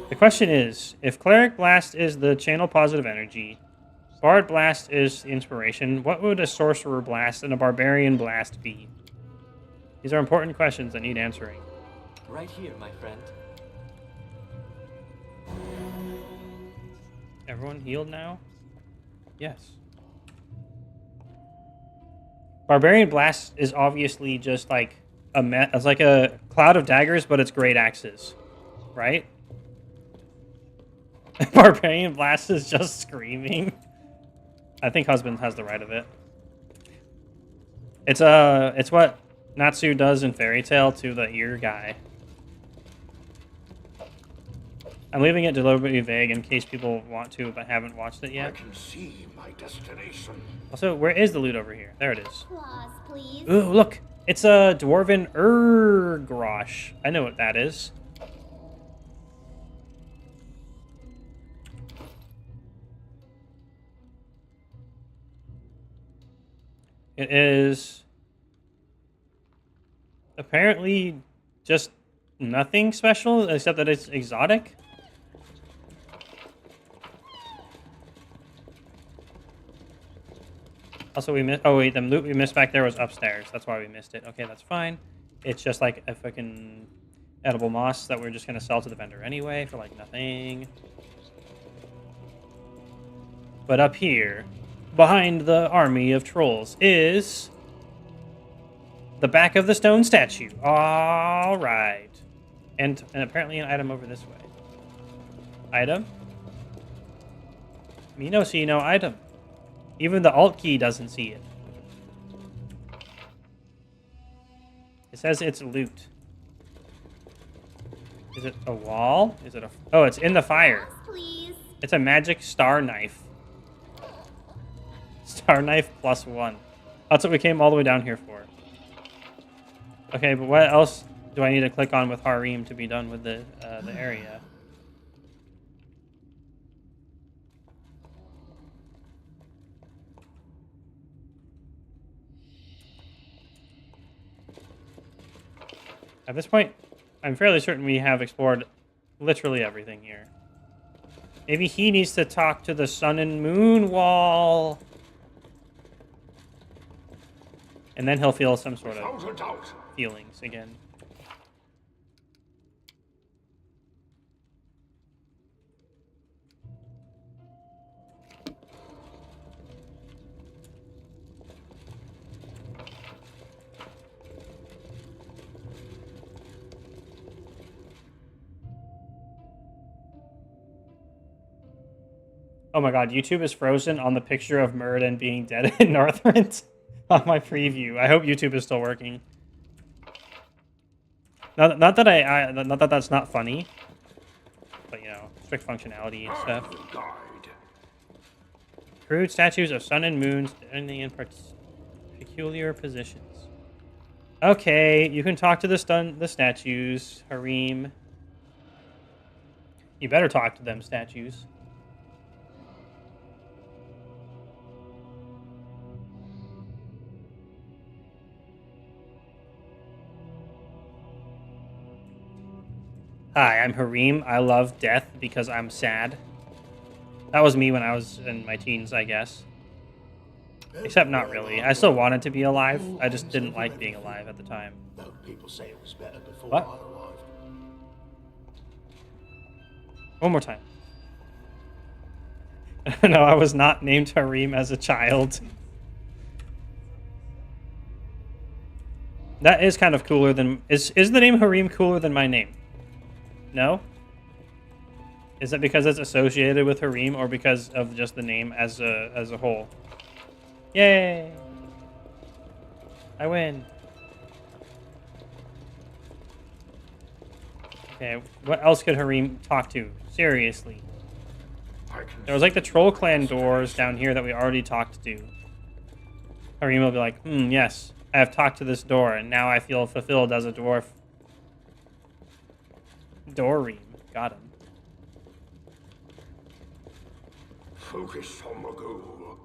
The question is, if cleric blast is the channel positive energy, bard blast is the inspiration, what would a sorcerer blast and a barbarian blast be? These are important questions that need answering. Right here, my friend. Everyone healed now? Yes. Barbarian blast is obviously just like it's like a cloud of daggers, but it's great axes, right? Barbarian blast is just screaming. I think husband has the right of it. It's what Natsu does in Fairy Tail to the ear guy. I'm leaving it deliberately vague in case people want to but haven't watched it I yet. can see my destination. Also, where is the loot over here? There it is. Claws, please. Ooh, look! It's a dwarven Urgrosh. I know what that is. It is apparently just nothing special except that it's exotic. Also, we missed. Oh wait, the loot we missed back there was upstairs. That's why we missed it. Okay, that's fine. It's just like a fucking edible moss that we're just gonna sell to the vendor anyway for like nothing. But up here, behind the army of trolls, is the back of the stone statue. All right, and apparently an item over this way. Item. Me no see no item. Even the alt key doesn't see it. It says it's loot. Is it a wall? Is it a... Oh, it's in the fire. Please. It's a magic star knife. Star knife +1. That's what we came all the way down here for. Okay, but what else do I need to click on with Harem to be done with the area? At this point, I'm fairly certain we have explored literally everything here. Maybe he needs to talk to the sun and moon wall. And then he'll feel some sort of Without a doubt. feelings again. Oh my god, YouTube is frozen on the picture of Muradin being dead in Northrend on my preview. I hope YouTube is still working. Not that not that that's not funny, but you know, strict functionality and stuff. Crude statues of sun and moon standing in peculiar positions. Okay, you can talk to the statues, Harim. You better talk to them statues. Hi, I'm Harim. I love death because I'm sad. That was me when I was in my teens, I guess. Except not really. I still wanted to be alive. I just didn't like being alive at the time. People say it was better before What? I arrived. One more time. No, I was not named Harim as a child. That is kind of cooler than... Is the name Harim cooler than my name? No? Is it because it's associated with Harim or because of just the name as a whole? Yay! I win. Okay, what else could Harim talk to? Seriously. There was like the Troll Clan doors down here that we already talked to. Harim will be like, yes, I have talked to this door, and now I feel fulfilled as a dwarf. Doreen. Got him. Focus on the goal.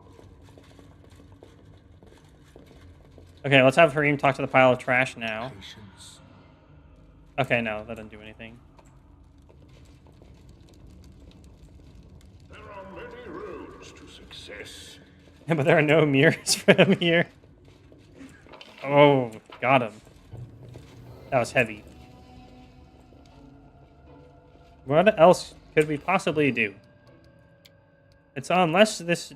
Okay, let's have Harim talk to the pile of trash now. Okay, no, that didn't do anything. There are many roads to success. Yeah, but there are no mirrors for him here. Oh, got him. That was heavy. What else could we possibly do? It's unless this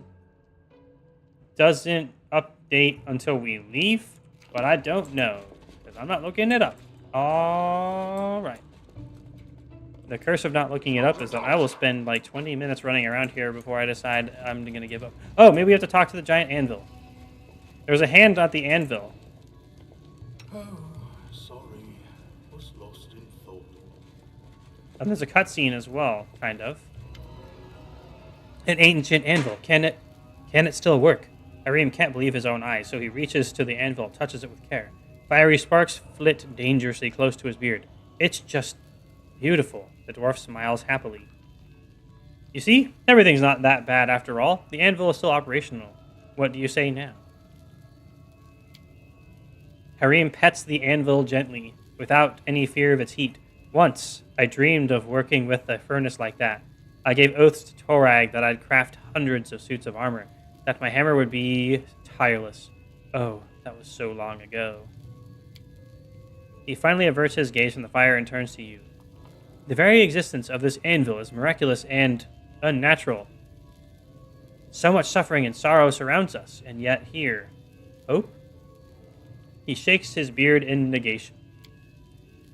doesn't update until we leave, but I don't know, because I'm not looking it up. Alright. The curse of not looking it up is that I will spend like 20 minutes running around here before I decide I'm going to give up. Oh, maybe we have to talk to the giant anvil. There's a hand at the anvil. Oh, sorry. Was lost in thought. And there's a cutscene as well, kind of. An ancient anvil. Can it still work? Harim can't believe his own eyes, so he reaches to the anvil, touches it with care. Fiery sparks flit dangerously close to his beard. It's just beautiful. The dwarf smiles happily. You see? Everything's not that bad after all. The anvil is still operational. What do you say now? Harim pets the anvil gently, without any fear of its heat. Once, I dreamed of working with a furnace like that. I gave oaths to Torag that I'd craft hundreds of suits of armor, that my hammer would be tireless. Oh, that was so long ago. He finally averts his gaze from the fire and turns to you. The very existence of this anvil is miraculous and unnatural. So much suffering and sorrow surrounds us, and yet here, hope? He shakes his beard in negation.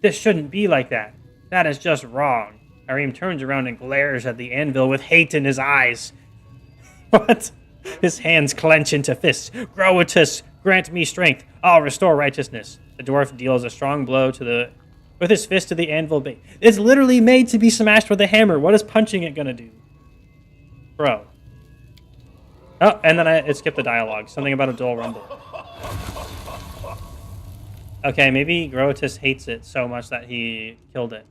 This shouldn't be like that. That is just wrong. Harim turns around and glares at the anvil with hate in his eyes. What? His hands clench into fists. Groatus, grant me strength. I'll restore righteousness. The dwarf deals a strong blow with his fist to the anvil base. It's literally made to be smashed with a hammer. What is punching it gonna do? Bro. Oh, and then it skipped the dialogue. Something about a dull rumble. Okay, maybe Grotus hates it so much that he killed it.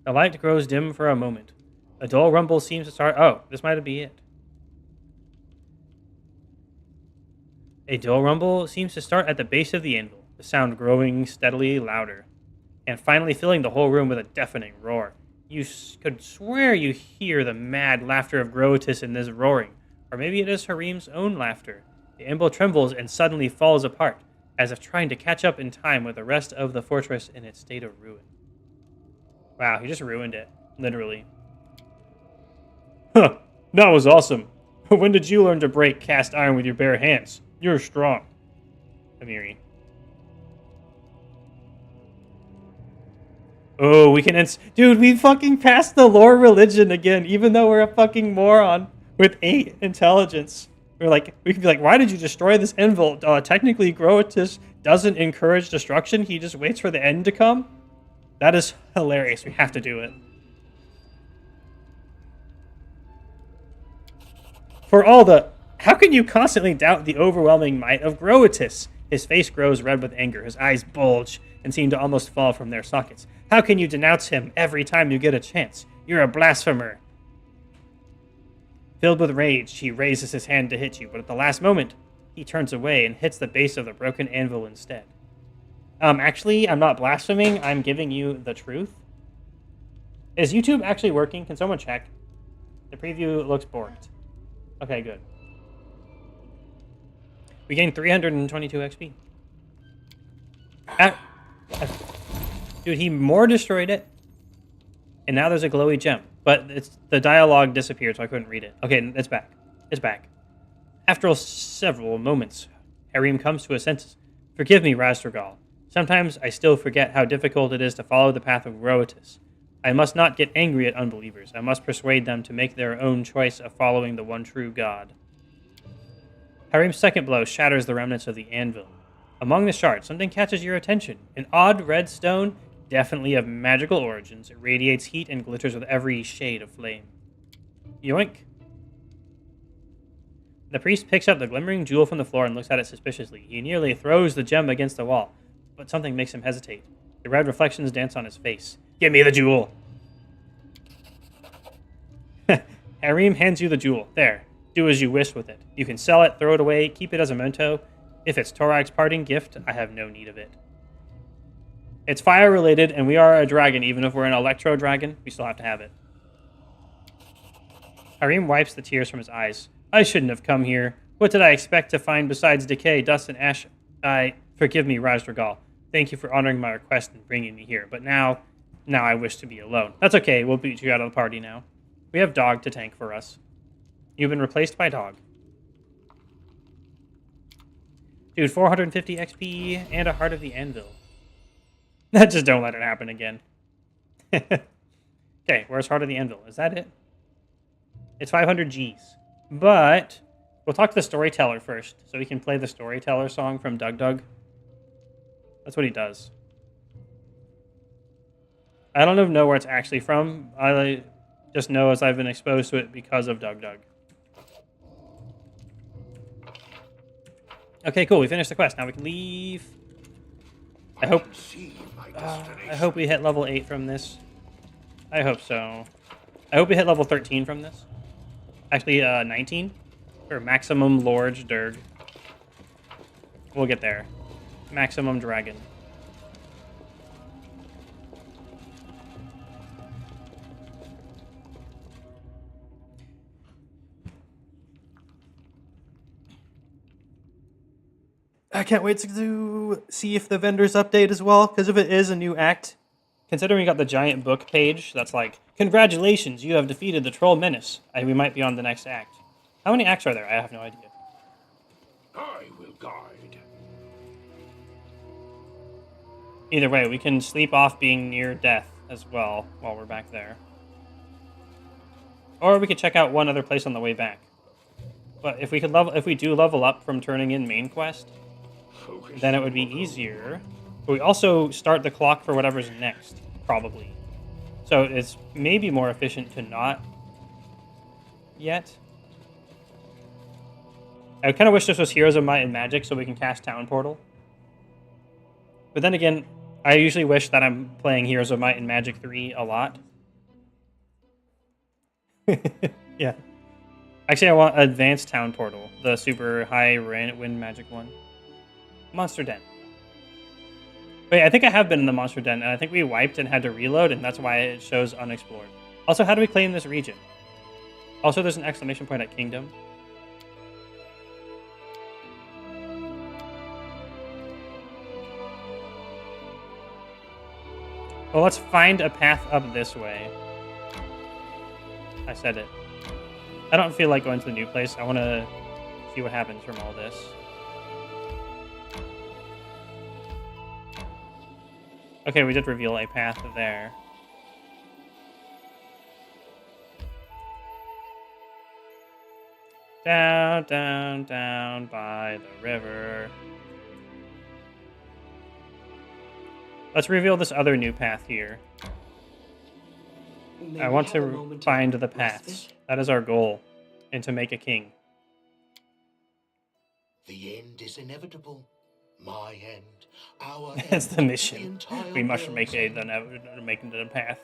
The light grows dim for a moment. A dull rumble seems to start... Oh, this might be it. A dull rumble seems to start at the base of the anvil, the sound growing steadily louder, and finally filling the whole room with a deafening roar. You could swear you hear the mad laughter of Grotus in this roaring, or maybe it is Harim's own laughter. The anvil trembles and suddenly falls apart, as if trying to catch up in time with the rest of the fortress in its state of ruin. Wow, he just ruined it, literally. Huh, that was awesome. When did you learn to break cast iron with your bare hands? You're strong. Amiri. Oh, we can... Dude, we fucking passed the lore religion again, even though we're a fucking moron with 8 intelligence. We could be like, why did you destroy this anvil? Technically, Grotus doesn't encourage destruction. He just waits for the end to come. That is hilarious. We have to do it. For all the... How can you constantly doubt the overwhelming might of Grotus? His face grows red with anger. His eyes bulge and seem to almost fall from their sockets. How can you denounce him every time you get a chance? You're a blasphemer. Filled with rage, he raises his hand to hit you, but at the last moment, he turns away and hits the base of the broken anvil instead. Actually, I'm not blaspheming. I'm giving you the truth. Is YouTube actually working? Can someone check? The preview looks borked. Okay, good. We gained 322 XP. Dude, he more destroyed it. And now there's a glowy gem. But the dialogue disappeared, so I couldn't read it. Okay, it's back. It's back. After several moments, Harim comes to his senses. Forgive me, Razdragal. Sometimes I still forget how difficult it is to follow the path of Grotus. I must not get angry at unbelievers. I must persuade them to make their own choice of following the one true God. Harim's second blow shatters the remnants of the anvil. Among the shards, something catches your attention. An odd red stone, definitely of magical origins. It radiates heat and glitters with every shade of flame. Yoink. The priest picks up the glimmering jewel from the floor and looks at it suspiciously. He nearly throws the gem against the wall, but something makes him hesitate. The red reflections dance on his face. Give me the jewel! Harim hands you the jewel. There. Do as you wish with it. You can sell it, throw it away, keep it as a memento. If it's Torak's parting gift, I have no need of it. It's fire-related, and we are a dragon. Even if we're an electro-dragon, we still have to have it. Harim wipes the tears from his eyes. I shouldn't have come here. What did I expect to find besides decay, dust, and ash? Forgive me, Razdragal. Thank you for honoring my request and bringing me here. But now I wish to be alone. That's okay. We'll beat you out of the party now. We have Dog to tank for us. You've been replaced by Dog. Dude, 450 XP and a Heart of the Anvil. Just don't let it happen again. Okay, where's Heart of the Anvil? Is that it? It's 500 Gs. But we'll talk to the storyteller first, so we can play the storyteller song from Doug Doug. That's what he does. I don't even know where it's actually from. I just know as I've been exposed to it because of Doug Doug. Okay, cool. We finished the quest. Now we can leave. I hope we hit level 8 from this. I hope so. I hope we hit level 13 from this. Actually, 19 for maximum Lord Durg. We'll get there. Maximum Dragon. I can't wait to see if the vendors update as well, because if it is a new act, considering we got the giant book page that's like, congratulations, you have defeated the Troll Menace. We might be on the next act. How many acts are there? I have no idea. I will guide. Either way, we can sleep off being near death as well while we're back there. Or we could check out one other place on the way back. But if we do level up from turning in main quest, then it would be easier. But we also start the clock for whatever's next, probably. So it's maybe more efficient to not yet. I kind of wish this was Heroes of Might and Magic so we can cast Town Portal. But then again, I usually wish that I'm playing Heroes of Might and Magic 3 a lot. Yeah. Actually, I want Advanced Town Portal, the super high wind magic one. Monster Den. Wait, I think I have been in the Monster Den, and I think we wiped and had to reload, and that's why it shows unexplored. Also, how do we claim this region? Also, there's an exclamation point at Kingdom. Well, let's find a path up this way. I said it. I don't feel like going to the new place. I want to see what happens from all this. Okay, we did reveal a path there. Down, down, down by the river. Let's reveal this other new path here. May I we want have a to moment find of the paths. respite? That is our goal. And to make a king. The end is inevitable. My end, our That's end, the mission. entire We must world's make end. the path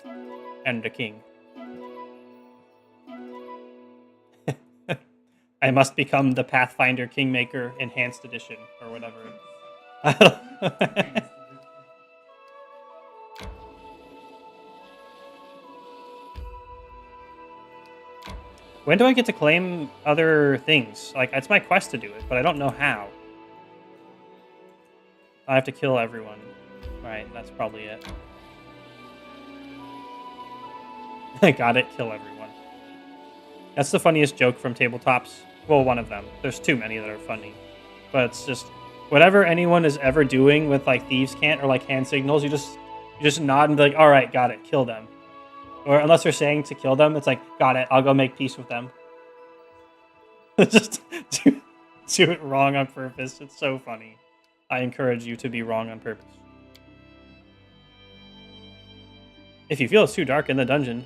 and a king. I must become the Pathfinder Kingmaker Enhanced Edition or whatever. When do I get to claim other things? Like, it's my quest to do it, but I don't know how. I have to kill everyone. Right, that's probably it. I got it, kill everyone. That's the funniest joke from tabletops. Well, one of them. There's too many that are funny. But it's just, whatever anyone is ever doing with, like, thieves' cant or, like, hand signals, you just nod and be like, alright, got it, kill them. Or unless they're saying to kill them, it's like, got it, I'll go make peace with them. Just do it wrong on purpose. It's so funny. I encourage you to be wrong on purpose. If you feel it's too dark in the dungeon,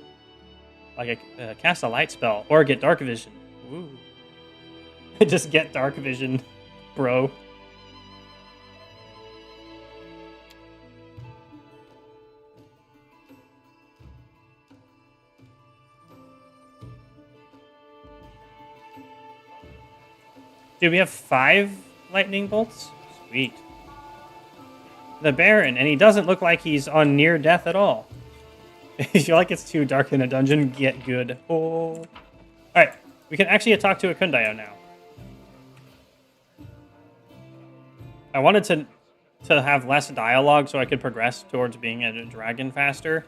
like cast a light spell or get dark vision. Ooh. Just get dark vision, bro. Dude, we have 5 lightning bolts? Sweet. The Baron, and he doesn't look like he's on near death at all. If you feel like it's too dark in a dungeon, get good. Oh. Alright, we can actually talk to a Kundayo now. I wanted to have less dialogue so I could progress towards being a dragon faster,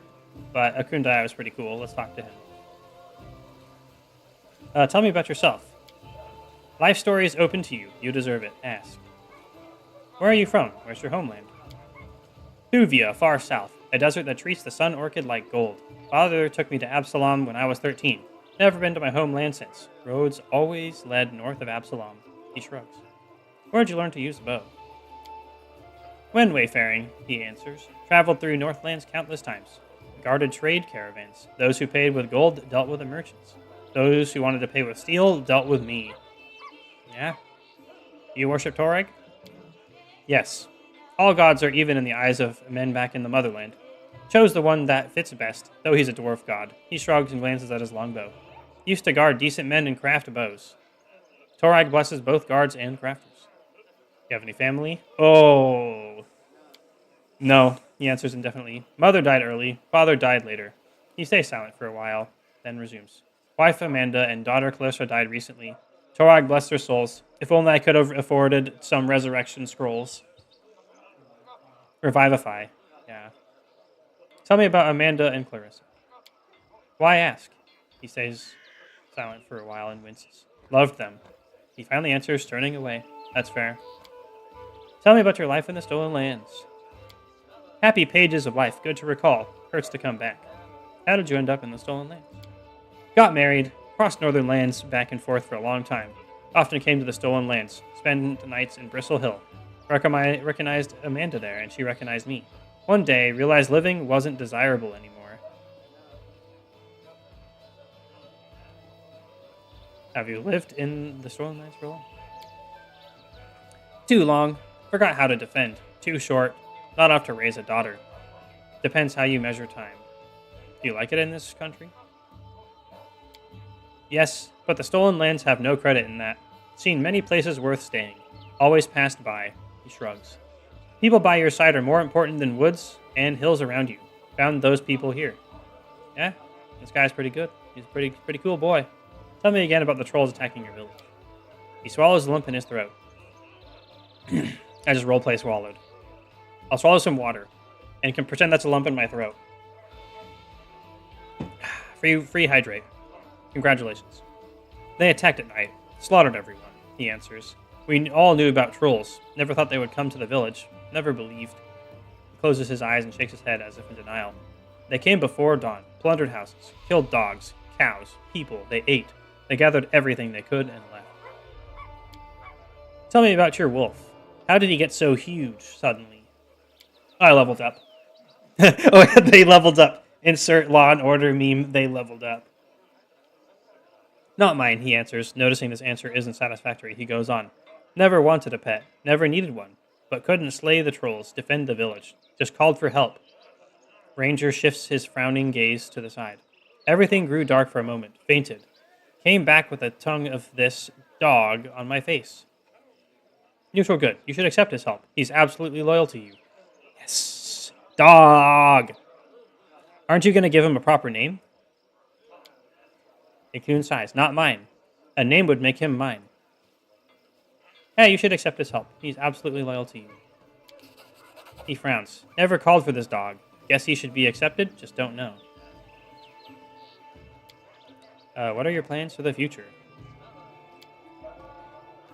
but a Kundayo is pretty cool. Let's talk to him. Tell me about yourself. Life story is open to you. You deserve it. Ask. Where are you from? Where's your homeland? Thuvia, far south. A desert that treats the sun orchid like gold. Father took me to Absalom when I was 13. Never been to my homeland since. Roads always led north of Absalom. He shrugs. Where'd you learn to use the bow? When wayfaring, he answers. Traveled through Northlands countless times. Guarded trade caravans. Those who paid with gold dealt with the merchants. Those who wanted to pay with steel dealt with me. Yeah? You worship Torag? Yes. All gods are even in the eyes of men back in the motherland. Chose the one that fits best, though he's a dwarf god. He shrugs and glances at his longbow. Used to guard decent men and craft bows. Torag blesses both guards and crafters. You have any family? Oh. No, he answers indefinitely. Mother died early, father died later. He stays silent for a while, then resumes. Wife Amanda and daughter Clarissa died recently. Torag bless their souls. If only I could have afforded some resurrection scrolls. Revivify. Yeah. Tell me about Amanda and Clarissa. Why ask? He stays silent for a while and winces. Loved them. He finally answers, turning away. That's fair. Tell me about your life in the Stolen Lands. Happy pages of life, good to recall. Hurts to come back. How did you end up in the Stolen Lands? Got married. Crossed northern lands back and forth for a long time. Often came to the Stolen Lands. Spent nights in Bristle Hill. Recognized Amanda there, and she recognized me. One day, realized living wasn't desirable anymore. Have you lived in the Stolen Lands for long? Too long. Forgot how to defend. Too short. Not enough to raise a daughter. Depends how you measure time. Do you like it in this country? Yes, but the Stolen Lands have no credit in that. Seen many places worth staying. Always passed by. He shrugs. People by your side are more important than woods and hills around you. Found those people here. Yeah, this guy's pretty good. He's a pretty cool boy. Tell me again about the trolls attacking your village. He swallows the lump in his throat. I just roleplay swallowed. I'll swallow some water and can pretend that's a lump in my throat. Free hydrate. Congratulations. They attacked at night. Slaughtered everyone, he answers. We all knew about trolls. Never thought they would come to the village. Never believed. closes his eyes and shakes his head as if in denial. They came before dawn, plundered houses, killed dogs, cows, people. They ate. They gathered everything they could and left. Tell me about your wolf. How did he get so huge suddenly? I leveled up. Oh, they leveled up. Insert Law and Order meme, they leveled up. Not mine, he answers. Noticing this answer isn't satisfactory, he goes on. Never wanted a pet, never needed one, but couldn't slay the trolls, defend the village. Just called for help. Ranger shifts his frowning gaze to the side. Everything grew dark for a moment, fainted. Came back with a tongue of this dog on my face. Neutral good. You should accept his help. He's absolutely loyal to you. Yes. Dog! Aren't you going to give him a proper name? A coon sighs. Not mine. A name would make him mine. Hey, you should accept his help. He's absolutely loyal to you. He frowns. Never called for this dog. Guess he should be accepted, just don't know. What are your plans for the future?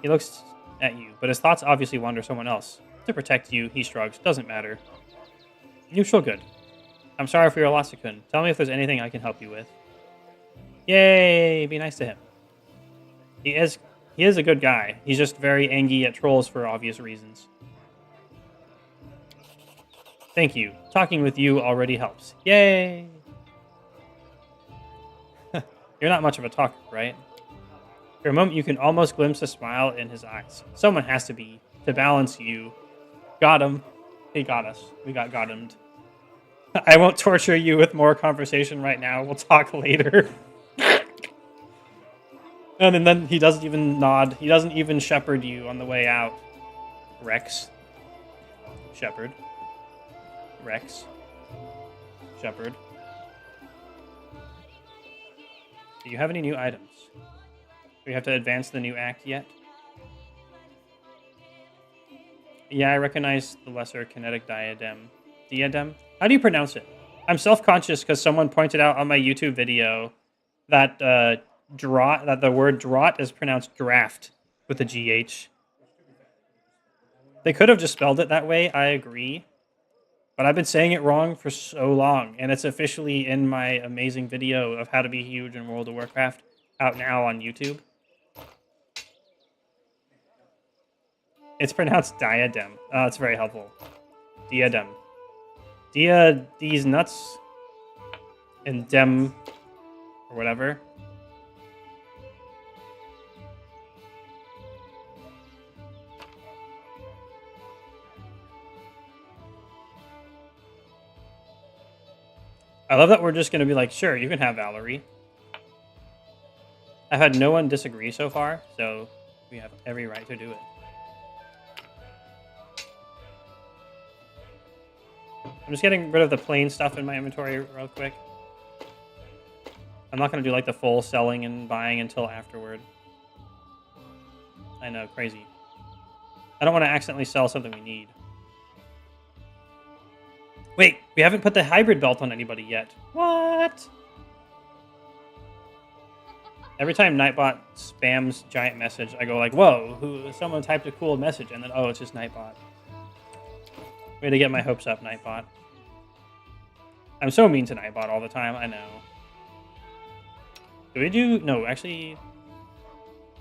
He looks at you, but his thoughts obviously wander somewhere else. To protect you, he shrugs. Doesn't matter. Neutral good. I'm sorry for your loss, Akun. Tell me if there's anything I can help you with. Yay! Be nice to him. He is a good guy. He's just very angry at trolls for obvious reasons. Thank you. Talking with you already helps. Yay! You're not much of a talker, right? For a moment, you can almost glimpse a smile in his eyes. Someone has to be, to balance you. Got him. He got us. We got him. I won't torture you with more conversation right now. We'll talk later. And then he doesn't even nod. He doesn't even shepherd you on the way out. Rex. Shepherd. Rex. Shepherd. Do you have any new items? Do we have to advance the new act yet? Yeah, I recognize the lesser kinetic diadem. Diadem? How do you pronounce it? I'm self-conscious because someone pointed out on my YouTube video that that the word draught is pronounced draft with a GH. They could have just spelled it that way, I agree. But I've been saying it wrong for so long, and it's officially in my amazing video of how to be huge in World of Warcraft, out now on YouTube. It's pronounced diadem. Oh, it's very helpful. Diadem. These nuts and dem or whatever. I love that we're just going to be like, sure, you can have Valerie. I've had no one disagree so far, so we have every right to do it. I'm just getting rid of the plain stuff in my inventory real quick. I'm not going to do like the full selling and buying until afterward. I know, crazy. I don't want to accidentally sell something we need. Wait, we haven't put the hybrid belt on anybody yet. What? Every time Nightbot spams giant message, I go like, whoa, someone typed a cool message, and then, oh, it's just Nightbot. Way to get my hopes up, Nightbot. I'm so mean to Nightbot all the time, I know. Do we do... No, actually,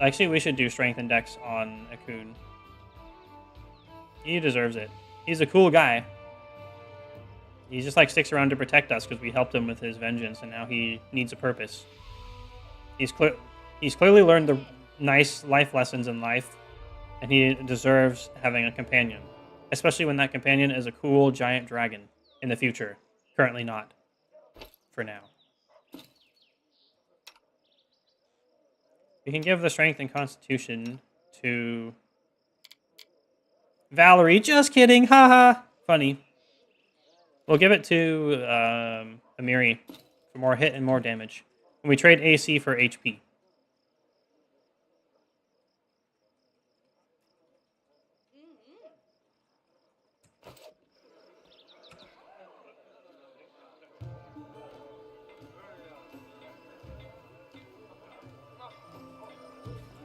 we should do Strength and Dex on Akun. He deserves it. He's a cool guy. He just like sticks around to protect us because we helped him with his vengeance, and now he needs a purpose. He's clearly learned the nice life lessons in life, and he deserves having a companion, especially when that companion is a cool giant dragon in the future. Currently not, for now. We can give the strength and constitution to Valerie. Just kidding, haha. Funny. We'll give it to Amiri for more hit and more damage. And we trade AC for HP.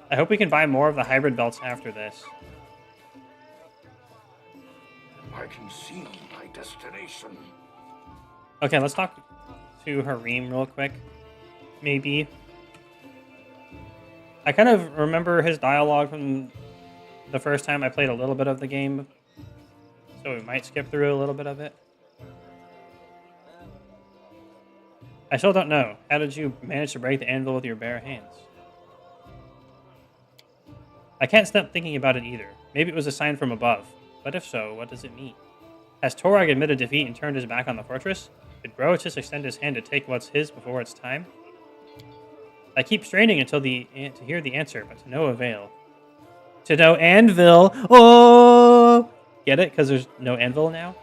I hope we can buy more of the hybrid belts after this. I can see my destination. Okay, let's talk to Harim real quick. Maybe. I kind of remember his dialogue from the first time I played a little bit of the game, so we might skip through a little bit of it. I still don't know. How did you manage to break the anvil with your bare hands? I can't stop thinking about it either. Maybe it was a sign from above. But if so, what does it mean? Has Torag admitted defeat and turned his back on the fortress? Did Bro just extend his hand to take what's his before it's time? I keep straining until to hear the answer, but to no avail. To no anvil! Oh! Get it? Because there's no anvil now?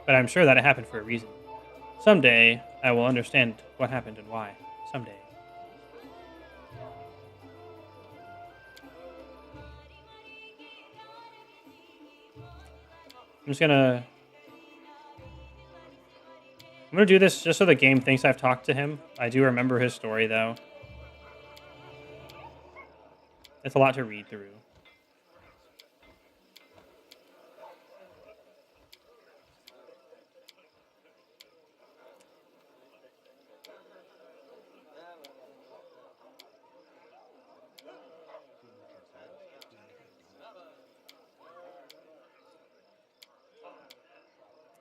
But I'm sure that it happened for a reason. Someday, I will understand what happened and why. Someday. I'm gonna do this just so the game thinks I've talked to him. I do remember his story, though. It's a lot to read through.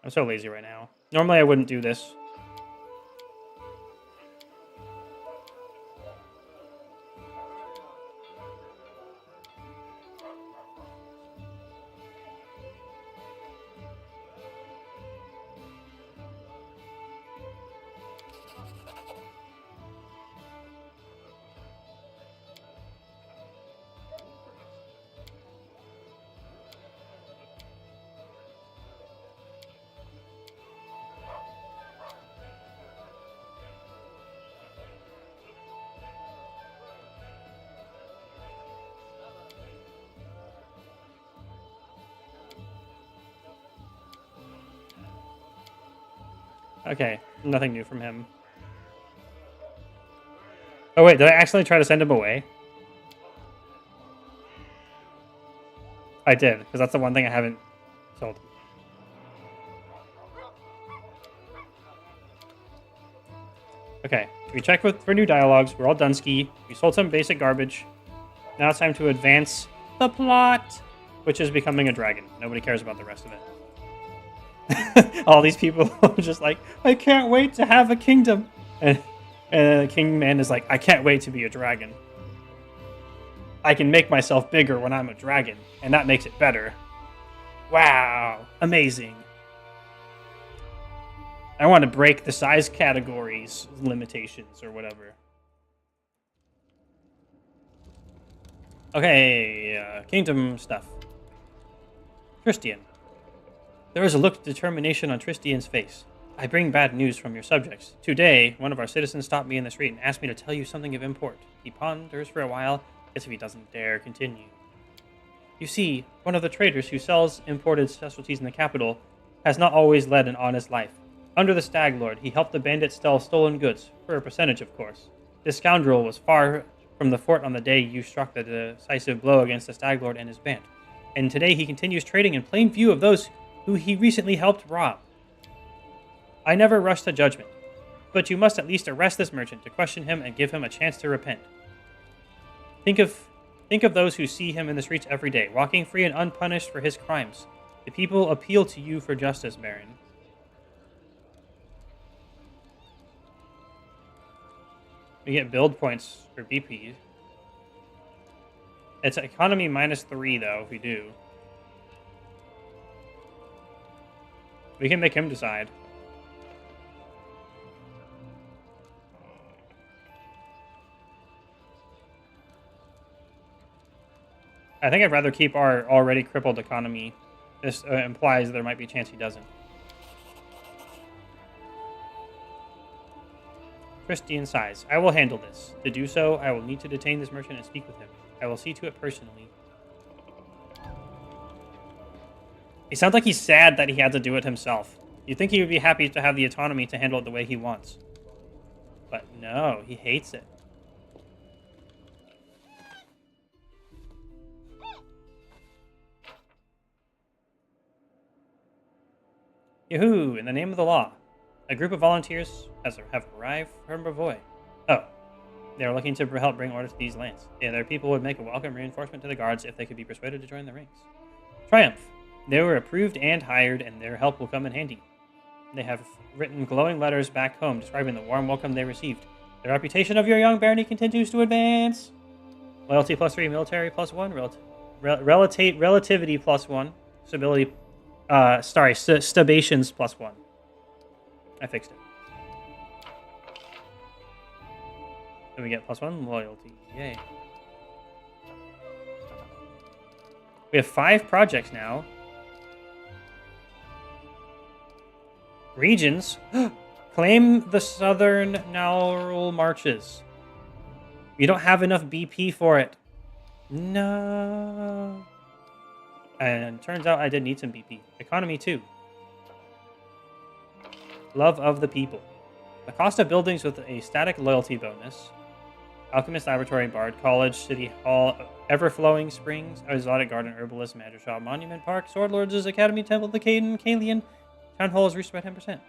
I'm so lazy right now. Normally I wouldn't do this. Okay, nothing new from him. Oh wait, did I actually try to send him away? I did, because that's the one thing I haven't sold. Okay, we checked for new dialogues. We're all Dunsky. We sold some basic garbage. Now it's time to advance the plot, which is becoming a dragon. Nobody cares about the rest of it. All these people are just like, I can't wait to have a kingdom. And King Man is like, I can't wait to be a dragon. I can make myself bigger when I'm a dragon, and that makes it better. Wow, amazing. I want to break the size categories limitations or whatever. Okay, kingdom stuff. Tristian. There is a look of determination on Tristian's face. I bring bad news from your subjects. Today, one of our citizens stopped me in the street and asked me to tell you something of import. He ponders for a while, as if he doesn't dare continue. You see, one of the traders who sells imported specialties in the capital has not always led an honest life. Under the Stag Lord, he helped the bandits sell stolen goods, for a percentage, of course. This scoundrel was far from the fort on the day you struck the decisive blow against the Stag Lord and his band. And today he continues trading in plain view of those who he recently helped rob. I never rush to judgment, but you must at least arrest this merchant to question him and give him a chance to repent. Think of those who see him in the streets every day, walking free and unpunished for his crimes. The people appeal to you for justice, Baron. We get build points for BP. It's economy -3, though, if we do. We can make him decide. I think I'd rather keep our already crippled economy. This implies there might be a chance he doesn't. Tristian sighs. I will handle this. To do so, I will need to detain this merchant and speak with him. I will see to it personally. He sounds like he's sad that he had to do it himself. You'd think he would be happy to have the autonomy to handle it the way he wants. But no, he hates it. Yahoo! In the name of the law, a group of volunteers have arrived from Bravoy. Oh, they are looking to help bring order to these lands. Yeah, their people would make a welcome reinforcement to the guards if they could be persuaded to join the ranks. Triumph! They were approved and hired, and their help will come in handy. They have written glowing letters back home describing the warm welcome they received. The reputation of your young barony continues to advance. Loyalty +3, military +1, relativity +1, stability, stabations +1. I fixed it. Then we get +1 loyalty. Yay. We have 5 projects now. Regions. Claim the southern Naural marches. We don't have enough BP for it. No. And turns out I did need some BP. Economy 2. Love of the people. The cost of buildings with a static loyalty bonus. Alchemist Laboratory, Bard College, City Hall, Everflowing Springs, Exotic Garden, Herbalist, Madrigal Monument Park, Sword Lords' Academy, Temple of the Kalian. Town Hall is reached by 10%.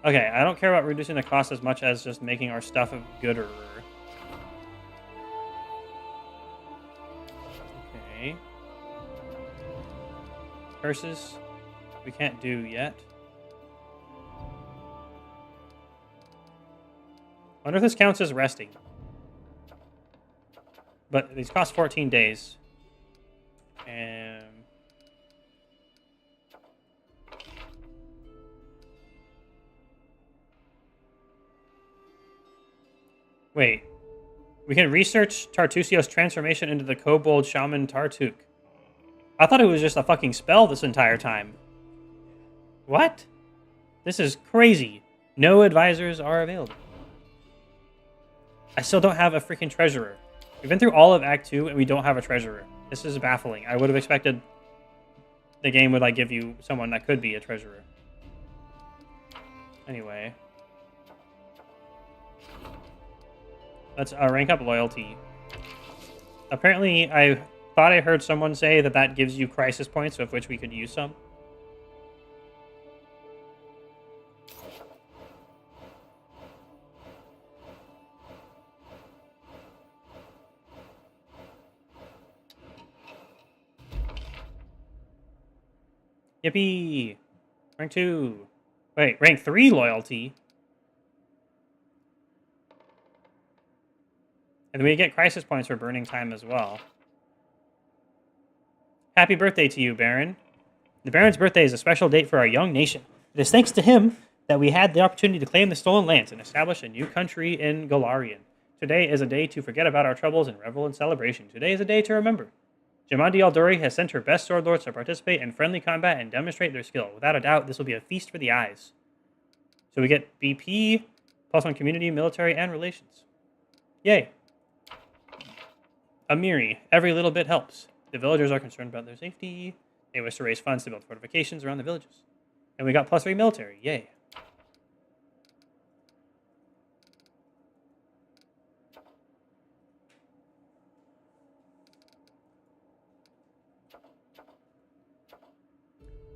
Okay, I don't care about reducing the cost as much as just making our stuff gooder. Okay. Curses, we can't do yet. Wonder if this counts as resting. But these cost 14 days. And wait. We can research Tartusio's transformation into the kobold shaman Tartuk. I thought it was just a fucking spell this entire time. What? This is crazy. No advisors are available. I still don't have a freaking treasurer. We've been through all of Act 2 and we don't have a treasurer. This is baffling. I would have expected the game would like give you someone that could be a treasurer. Anyway. Let's rank up loyalty. Apparently, I thought I heard someone say that that gives you crisis points, of which we could use some. Yippee! Rank 2. Wait, rank 3 loyalty? And then we get crisis points for burning time as well. Happy birthday to you, Baron. The Baron's birthday is a special date for our young nation. It is thanks to him that we had the opportunity to claim the stolen lands and establish a new country in Golarion. Today is a day to forget about our troubles and revel in celebration. Today is a day to remember. Jamandi Alduri has sent her best sword lords to participate in friendly combat and demonstrate their skill. Without a doubt, this will be a feast for the eyes. So we get BP, +1 community, military, and relations. Yay. Amiri, every little bit helps. The villagers are concerned about their safety. They wish to raise funds to build fortifications around the villages. And we got +3 military. Yay.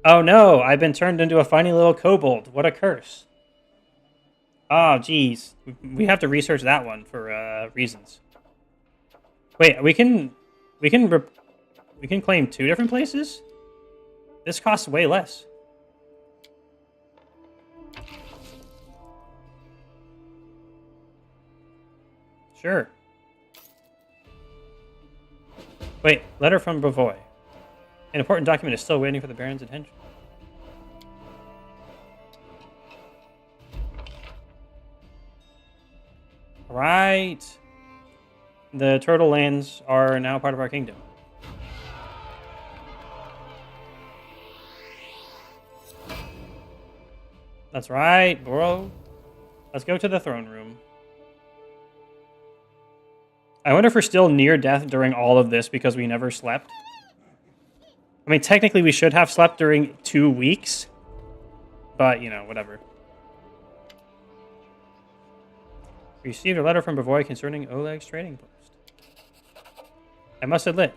Oh no, I've been turned into a funny little kobold. What a curse. Oh, geez. We have to research that one for reasons. Wait, we can claim 2 different places? This costs way less. Sure. Wait, letter from Bravoy. An important document is still waiting for the Baron's attention. Right. The Turtle Lands are now part of our kingdom. That's right, bro. Let's go to the throne room. I wonder if we're still near death during all of this because we never slept. I mean, technically we should have slept during 2 weeks. But, you know, whatever. Received a letter from Bravoy concerning Oleg's trading post. I must admit.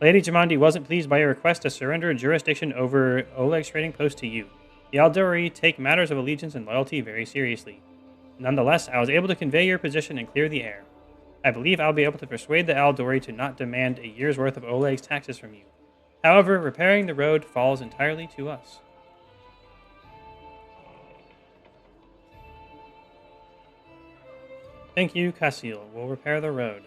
Lady Jamandi wasn't pleased by your request to surrender jurisdiction over Oleg's trading post to you. The Aldori take matters of allegiance and loyalty very seriously. Nonetheless, I was able to convey your position and clear the air. I believe I'll be able to persuade the Aldori to not demand a year's worth of Oleg's taxes from you. However, repairing the road falls entirely to us. Thank you, Casil. We'll repair the road.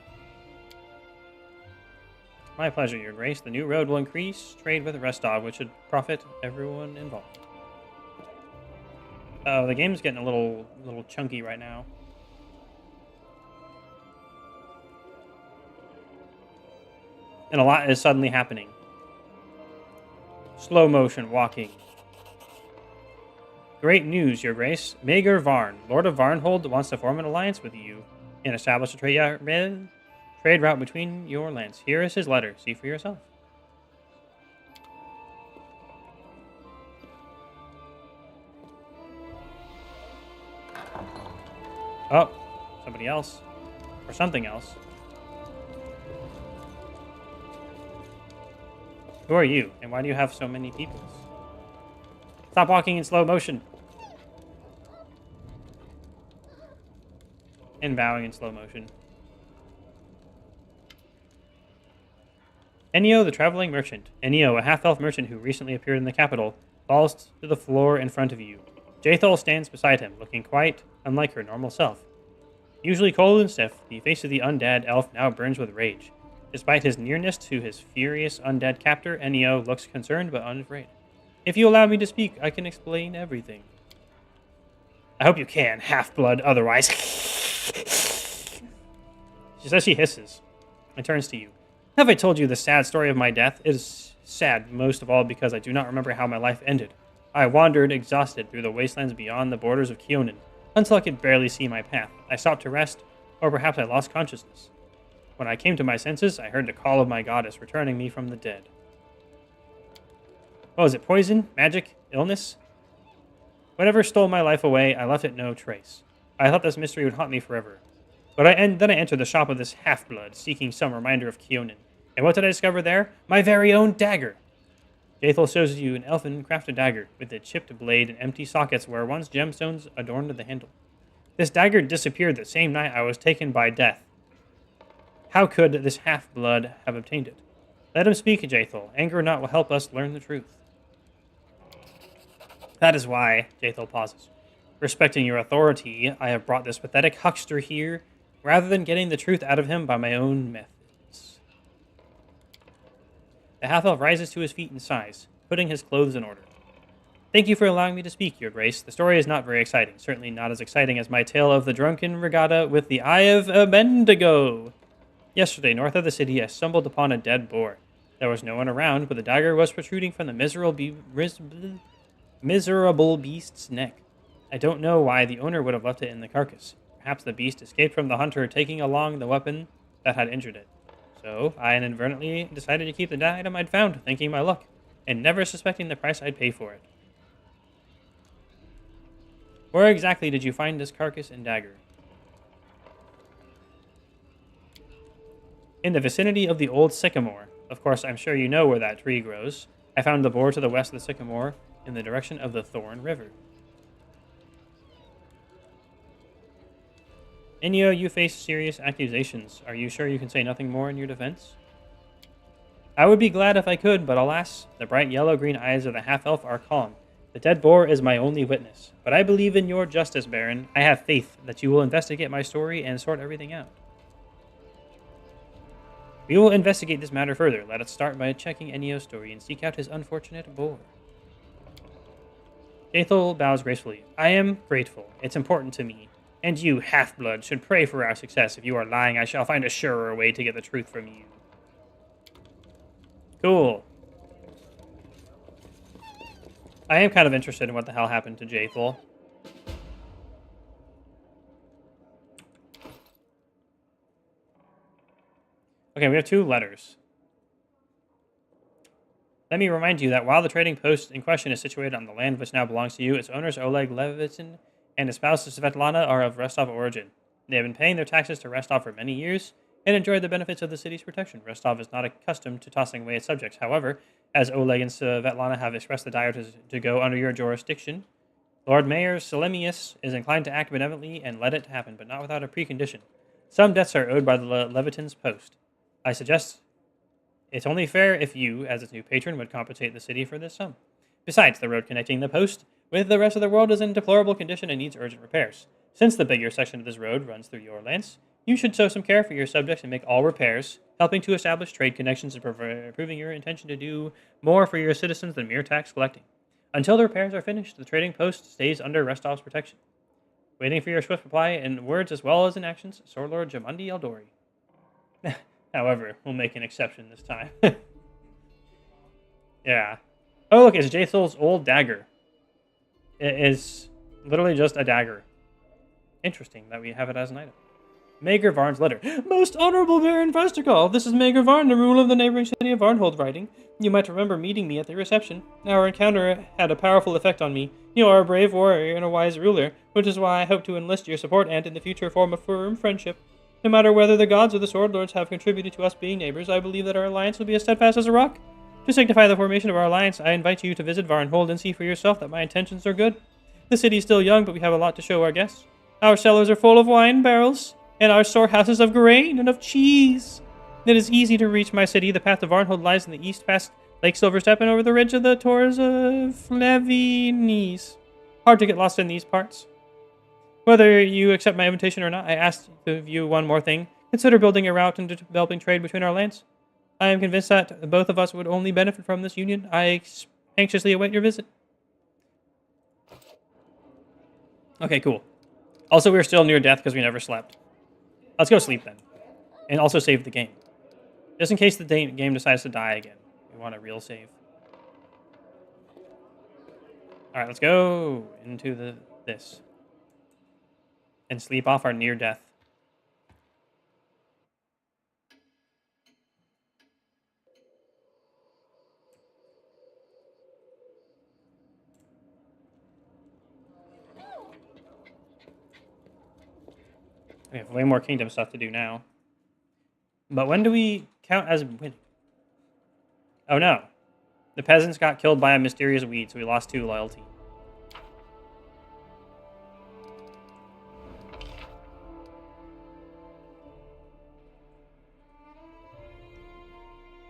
My pleasure, Your Grace. The new road will increase trade with Restov, which should profit everyone involved. Oh, the game's getting a little chunky right now. And a lot is suddenly happening. Slow motion walking. Great news, Your Grace. Maegor Varn, Lord of Varnhold, wants to form an alliance with you and establish a trade route between your lands. Here is his letter. See for yourself. Oh, somebody else. Or something else. Who are you, and why do you have so many peoples? Stop walking in slow motion. And bowing in slow motion. Enio, the traveling merchant. Enio, a half-elf merchant who recently appeared in the capital, falls to the floor in front of you. Jaethal stands beside him, looking quite unlike her normal self. Usually cold and stiff, the face of the undead elf now burns with rage. Despite his nearness to his furious undead captor, Enio looks concerned but unafraid. If you allow me to speak, I can explain everything. I hope you can, half-blood, otherwise. She says she hisses and turns to you. Have I told you the sad story of my death? It is sad, most of all because I do not remember how my life ended. I wandered, exhausted, through the wastelands beyond the borders of Kionin, until I could barely see my path. I stopped to rest, or perhaps I lost consciousness. When I came to my senses, I heard the call of my goddess, returning me from the dead. What was it, poison? Magic? Illness? Whatever stole my life away, I left it no trace. I thought this mystery would haunt me forever. But then I entered the shop of this half-blood, seeking some reminder of Kionin. And what did I discover there? My very own dagger! Jaethal shows you an elfin-crafted dagger, with a chipped blade and empty sockets where once gemstones adorned the handle. This dagger disappeared the same night I was taken by death. How could this half-blood have obtained it? Let him speak, Jaethal. Anger or not will help us learn the truth. That is why, Jaethal pauses. Respecting your authority, I have brought this pathetic huckster here, rather than getting the truth out of him by my own methods. The half-elf rises to his feet and sighs, putting his clothes in order. Thank you for allowing me to speak, Your Grace. The story is not very exciting, certainly not as exciting as my tale of the drunken regatta with the Eye of Bendigo. Yesterday, north of the city, I stumbled upon a dead boar. There was no one around, but the dagger was protruding from the miserable beast's neck. I don't know why the owner would have left it in the carcass. Perhaps the beast escaped from the hunter, taking along the weapon that had injured it. So, I inadvertently decided to keep the item I'd found, thinking my luck, and never suspecting the price I'd pay for it. Where exactly did you find this carcass and dagger? In the vicinity of the old sycamore. Of course, I'm sure you know where that tree grows. I found the boar to the west of the sycamore, in the direction of the Thorn River. Enio, you face serious accusations. Are you sure you can say nothing more in your defense? I would be glad if I could, but alas, the bright yellow-green eyes of the half-elf are calm. The dead boar is my only witness. But I believe in your justice, Baron. I have faith that you will investigate my story and sort everything out. We will investigate this matter further. Let us start by checking Enio's story and seek out his unfortunate boar. Jaethal bows gracefully. I am grateful. It's important to me. And you, half-blood, should pray for our success. If you are lying, I shall find a surer way to get the truth from you. Cool. I am kind of interested in what the hell happened to Jaethal. Okay, we have 2 letters. Let me remind you that while the trading post in question is situated on the land which now belongs to you, its owners Oleg Levitin and his spouse Svetlana are of Rostov origin. They have been paying their taxes to Rostov for many years, and enjoy the benefits of the city's protection. Rostov is not accustomed to tossing away its subjects. However, as Oleg and Svetlana have expressed the desire to go under your jurisdiction, Lord Mayor Selemius is inclined to act benevolently and let it happen, but not without a precondition. Some debts are owed by the Leviton's post. I suggest it's only fair if you, as its new patron, would compensate the city for this sum. Besides, the road connecting the post with the rest of the world is in deplorable condition and needs urgent repairs. Since the bigger section of this road runs through your lands, you should show some care for your subjects and make all repairs, helping to establish trade connections and proving your intention to do more for your citizens than mere tax collecting. Until the repairs are finished, the trading post stays under Restov's protection. Waiting for your swift reply in words as well as in actions, Sword Lord Jamundi Eldori. However, we'll make an exception this time. Yeah. Oh, look, it's Jathel's old dagger. It is literally just a dagger. Interesting that we have it as an item. Maegor Varn's letter. Most Honorable Baron Vestikov, this is Maegor Varn, the ruler of the neighboring city of Varnhold, writing. You might remember meeting me at the reception. Our encounter had a powerful effect on me. You are a brave warrior and a wise ruler, which is why I hope to enlist your support and in the future form a firm friendship. No matter whether the gods or the Sword Lords have contributed to us being neighbors, I believe that our alliance will be as steadfast as a rock. To signify the formation of our alliance, I invite you to visit Varnhold and see for yourself that my intentions are good. The city is still young, but we have a lot to show our guests. Our cellars are full of wine barrels, and our storehouses of grain and of cheese. It is easy to reach my city. The path to Varnhold lies in the east past Lake Silverstep and over the ridge of the Tors of Flavinis. Hard to get lost in these parts. Whether you accept my invitation or not, I ask of you one more thing. Consider building a route and developing trade between our lands. I am convinced that both of us would only benefit from this union. I anxiously await your visit. Okay, cool. Also, we're still near death because we never slept. Let's go sleep then. And also save the game. Just in case the game decides to die again. We want a real save. Alright, let's go into this. And sleep off our near death. We have way more kingdom stuff to do now. But when do we count as winning? Oh no. The peasants got killed by a mysterious weed, so we lost 2 loyalty.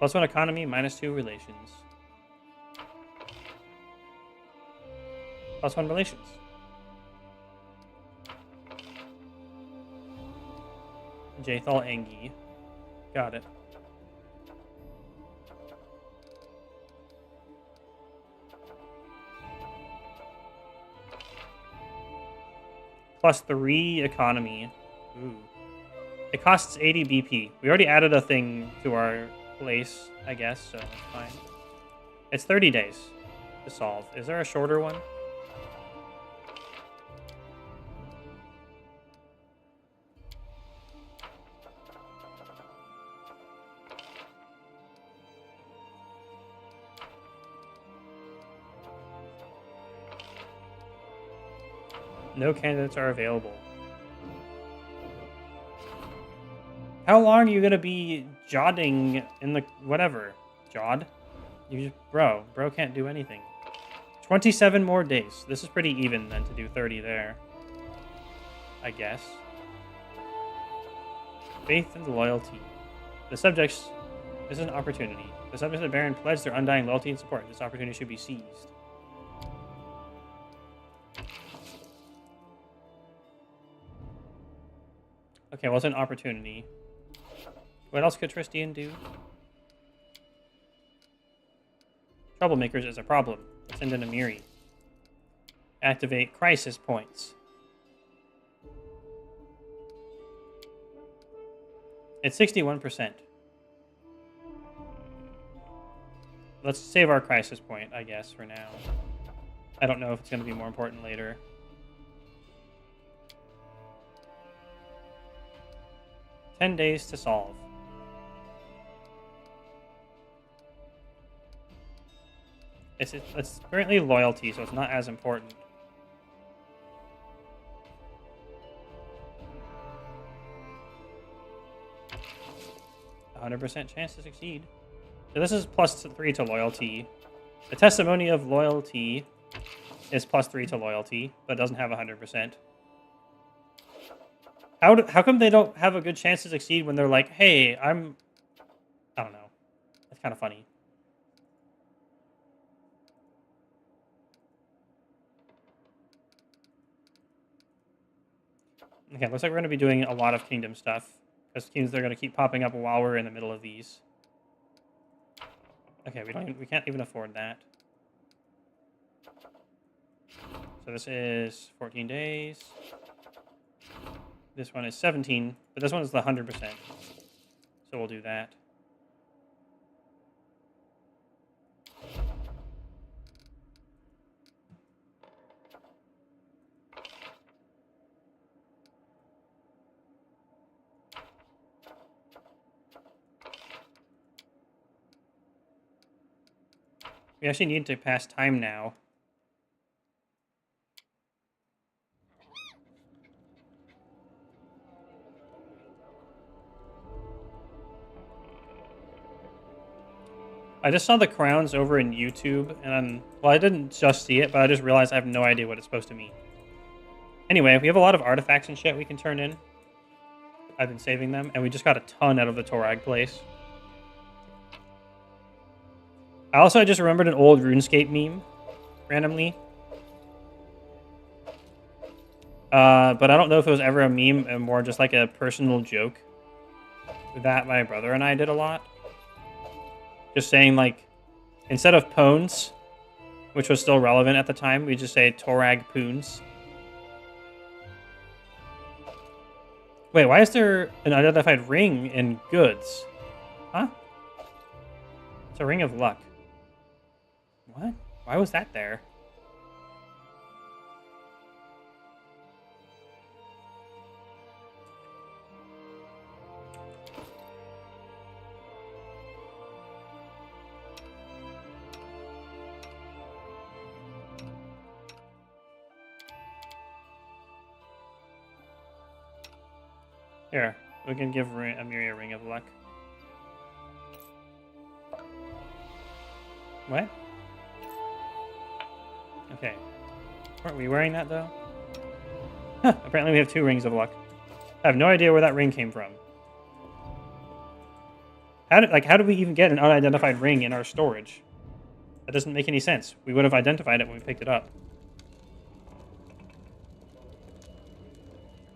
+1 economy, -2 relations. +1 relations. Jathal Engi. Got it. +3 economy. Ooh. It costs 80 BP. We already added a thing to our place, I guess, so it's fine. It's 30 days to solve. Is there a shorter one? No candidates are available. How long are you gonna be jodding in the whatever? Jod? You just bro can't do anything. 27 more days. This is pretty even then to do 30 there. I guess. Faith and loyalty. The subjects. This is an opportunity. The subjects of the Baron pledge their undying loyalty and support. This opportunity should be seized. Okay, well, it's an opportunity. What else could Tristian do? Troublemakers is a problem. Let's send in Amiri. Activate crisis points. It's 61%. Let's save our crisis point, I guess, for now. I don't know if it's going to be more important later. $10 days to solve. It's currently loyalty, so it's not as important. 100% chance to succeed. So this is +3 to loyalty. The testimony of loyalty is +3 to loyalty, but doesn't have 100%. How come they don't have a good chance to succeed when they're like, hey, I don't know. It's kind of funny. Okay, looks like we're going to be doing a lot of kingdom stuff. Because kingdoms are going to keep popping up while we're in the middle of these. Okay, we can't even afford that. So this is 14 days. This one is 17, but this one is the 100%. So we'll do that. We actually need to pass time now. I just saw the crowns over in YouTube, and well, I didn't just see it, but I just realized I have no idea what it's supposed to mean. Anyway, we have a lot of artifacts and shit we can turn in. I've been saving them, and we just got a ton out of the Torag place. I just remembered an old RuneScape meme, randomly. But I don't know if it was ever a meme and more just like a personal joke that my brother and I did a lot. Just saying, like, instead of pones, which was still relevant at the time, we just say Torag poons. Wait, why is there an unidentified ring in goods? Huh? It's a ring of luck. What? Why was that there? Here, we can give Amiri a ring of luck. What? Okay. Weren't we wearing that, though? Huh, apparently we have 2 rings of luck. I have no idea where that ring came from. How did we even get an unidentified ring in our storage? That doesn't make any sense. We would have identified it when we picked it up.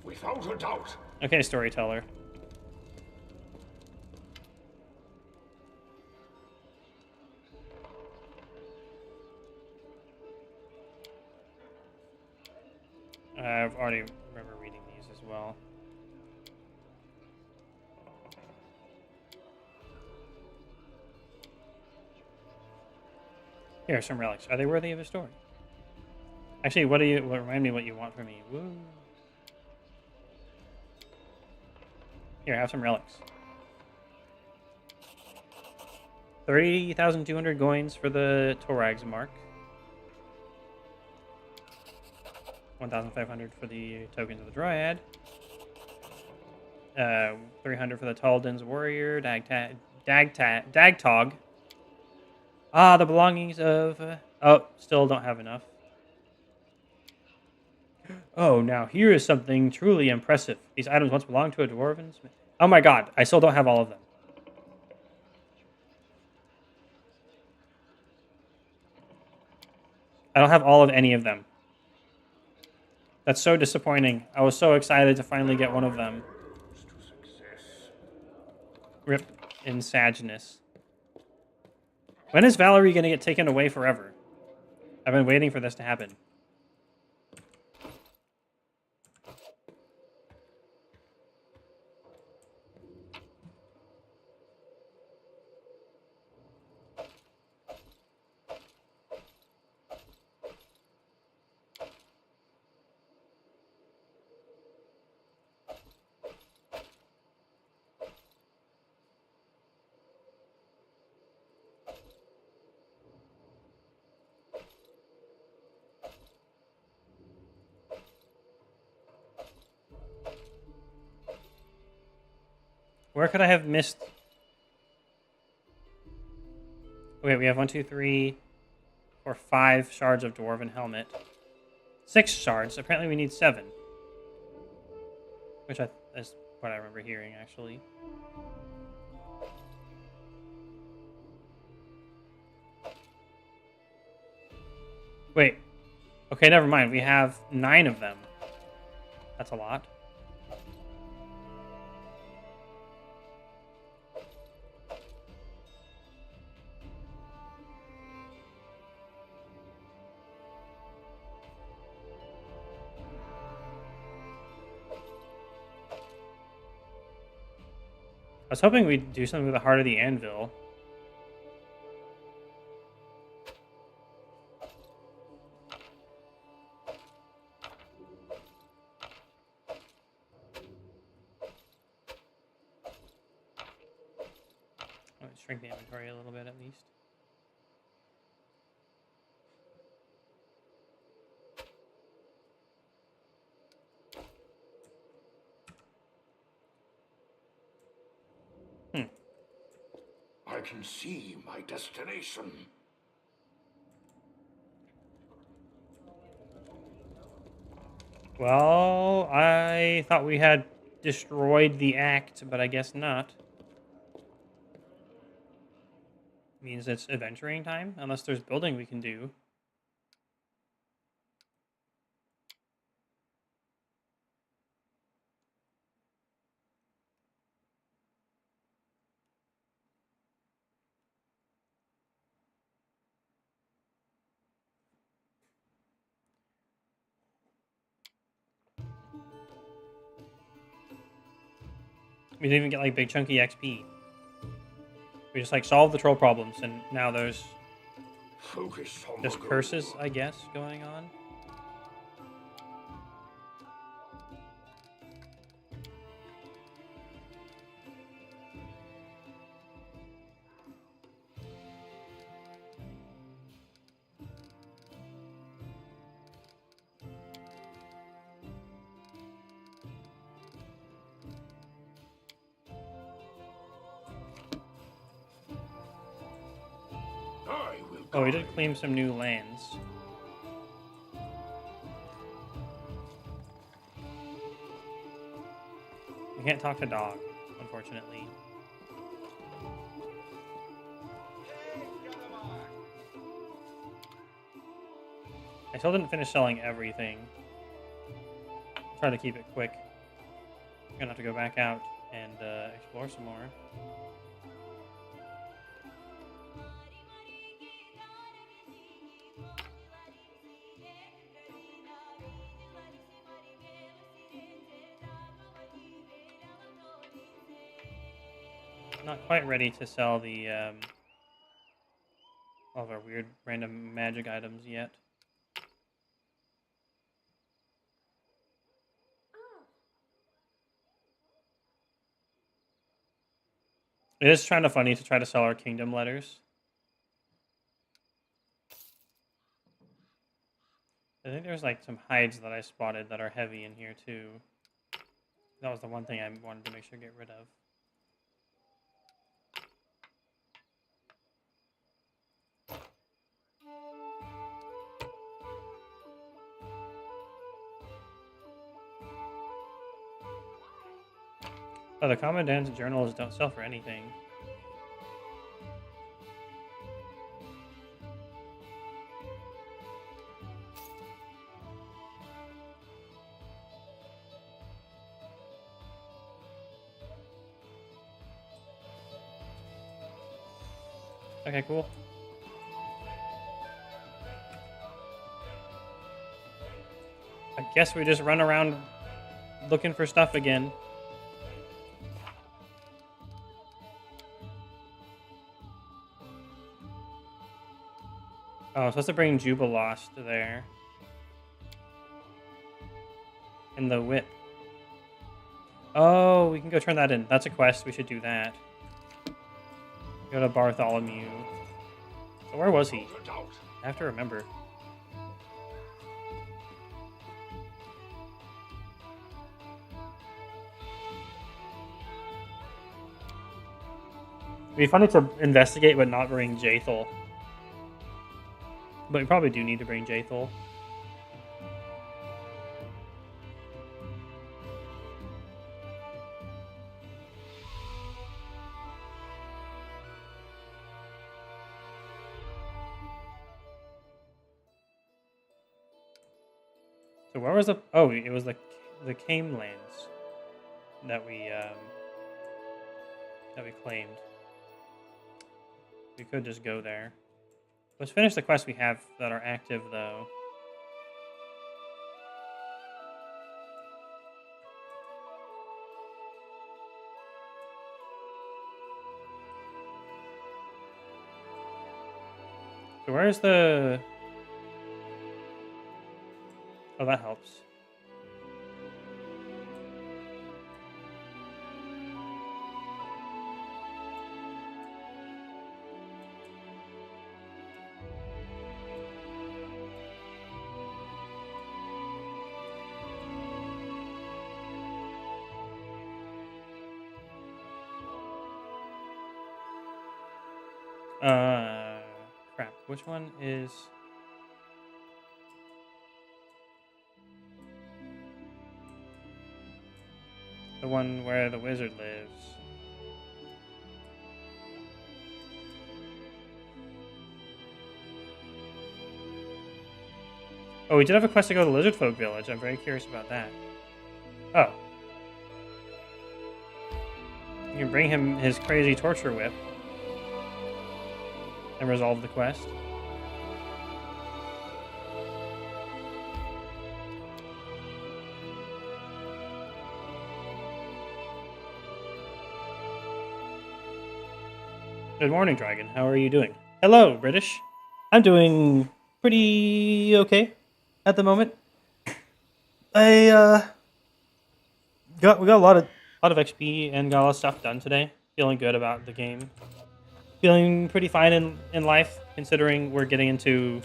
Without a doubt. Okay, storyteller. I've already remember reading these as well. Here are some relics. Are they worthy of a story? Actually, remind me what you want from me. Woo. Here, have some relics. 30,200 coins for the Torag's mark. 1,500 for the tokens of the Dryad. 300 for the Taldan's warrior. Dagtog. Ah, the belongings of... oh, still don't have enough. Oh, now here is something truly impressive. These items once belonged to a dwarven smith. Oh my god, I still don't have all of them. I don't have all of any of them. That's so disappointing. I was so excited to finally get one of them. Rip in sadness. When is Valerie going to get taken away forever? I've been waiting for this to happen. Where could I have missed Okay, we have 1, 2, 3, 4, 5 shards of dwarven helmet. 6 shards. Apparently, we need 7. Which is what I remember hearing, actually. Wait. Okay, never mind. We have 9 of them. That's a lot. I was hoping we'd do something with the Heart of the Anvil. Let's shrink the inventory a little bit at least. I can see my destination. Well, I thought we had destroyed the act, but I guess not. Means it's adventuring time, unless there's building we can do. We didn't even get like big chunky XP. We just like solved the troll problems, and now there's Focus on just the curses, goal. I guess, going on. I will Oh, we guide. did claim some new lands. We can't talk to dog, unfortunately. I still didn't finish selling everything. Try to keep it quick. I'm gonna have to go back out and explore some more. Not quite ready to sell the all of our weird random magic items yet. It is kind of funny to try to sell our kingdom letters. I think there's like some hides that I spotted that are heavy in here too. That was the one thing I wanted to make sure to get rid of. Oh, the commandant's journals don't sell for anything. Okay, cool. I guess we just run around looking for stuff again. Oh, I'm supposed to bring Jubilost there. And the whip. Oh, we can go turn that in. That's a quest. We should do that. Go to Bartholomew. So where was he? I have to remember. It'd be funny to investigate but not bring Jathel. But we probably do need to bring Jathel. So where was the... Oh, it was the Came lands that we claimed. We could just go there. Let's finish the quests we have that are active, though. So where's the... Oh, that helps. Crap. Which one is... The one where the wizard lives? Oh, we did have a quest to go to Lizard Folk Village. I'm very curious about that. Oh. You can bring him his crazy torture whip. And resolve the quest. Good morning, Dragon. How are you doing? Hello, British. I'm doing pretty okay at the moment. We got a lot of XP and got a lot of stuff done today. Feeling good about the game. Feeling pretty fine in life, considering we're getting into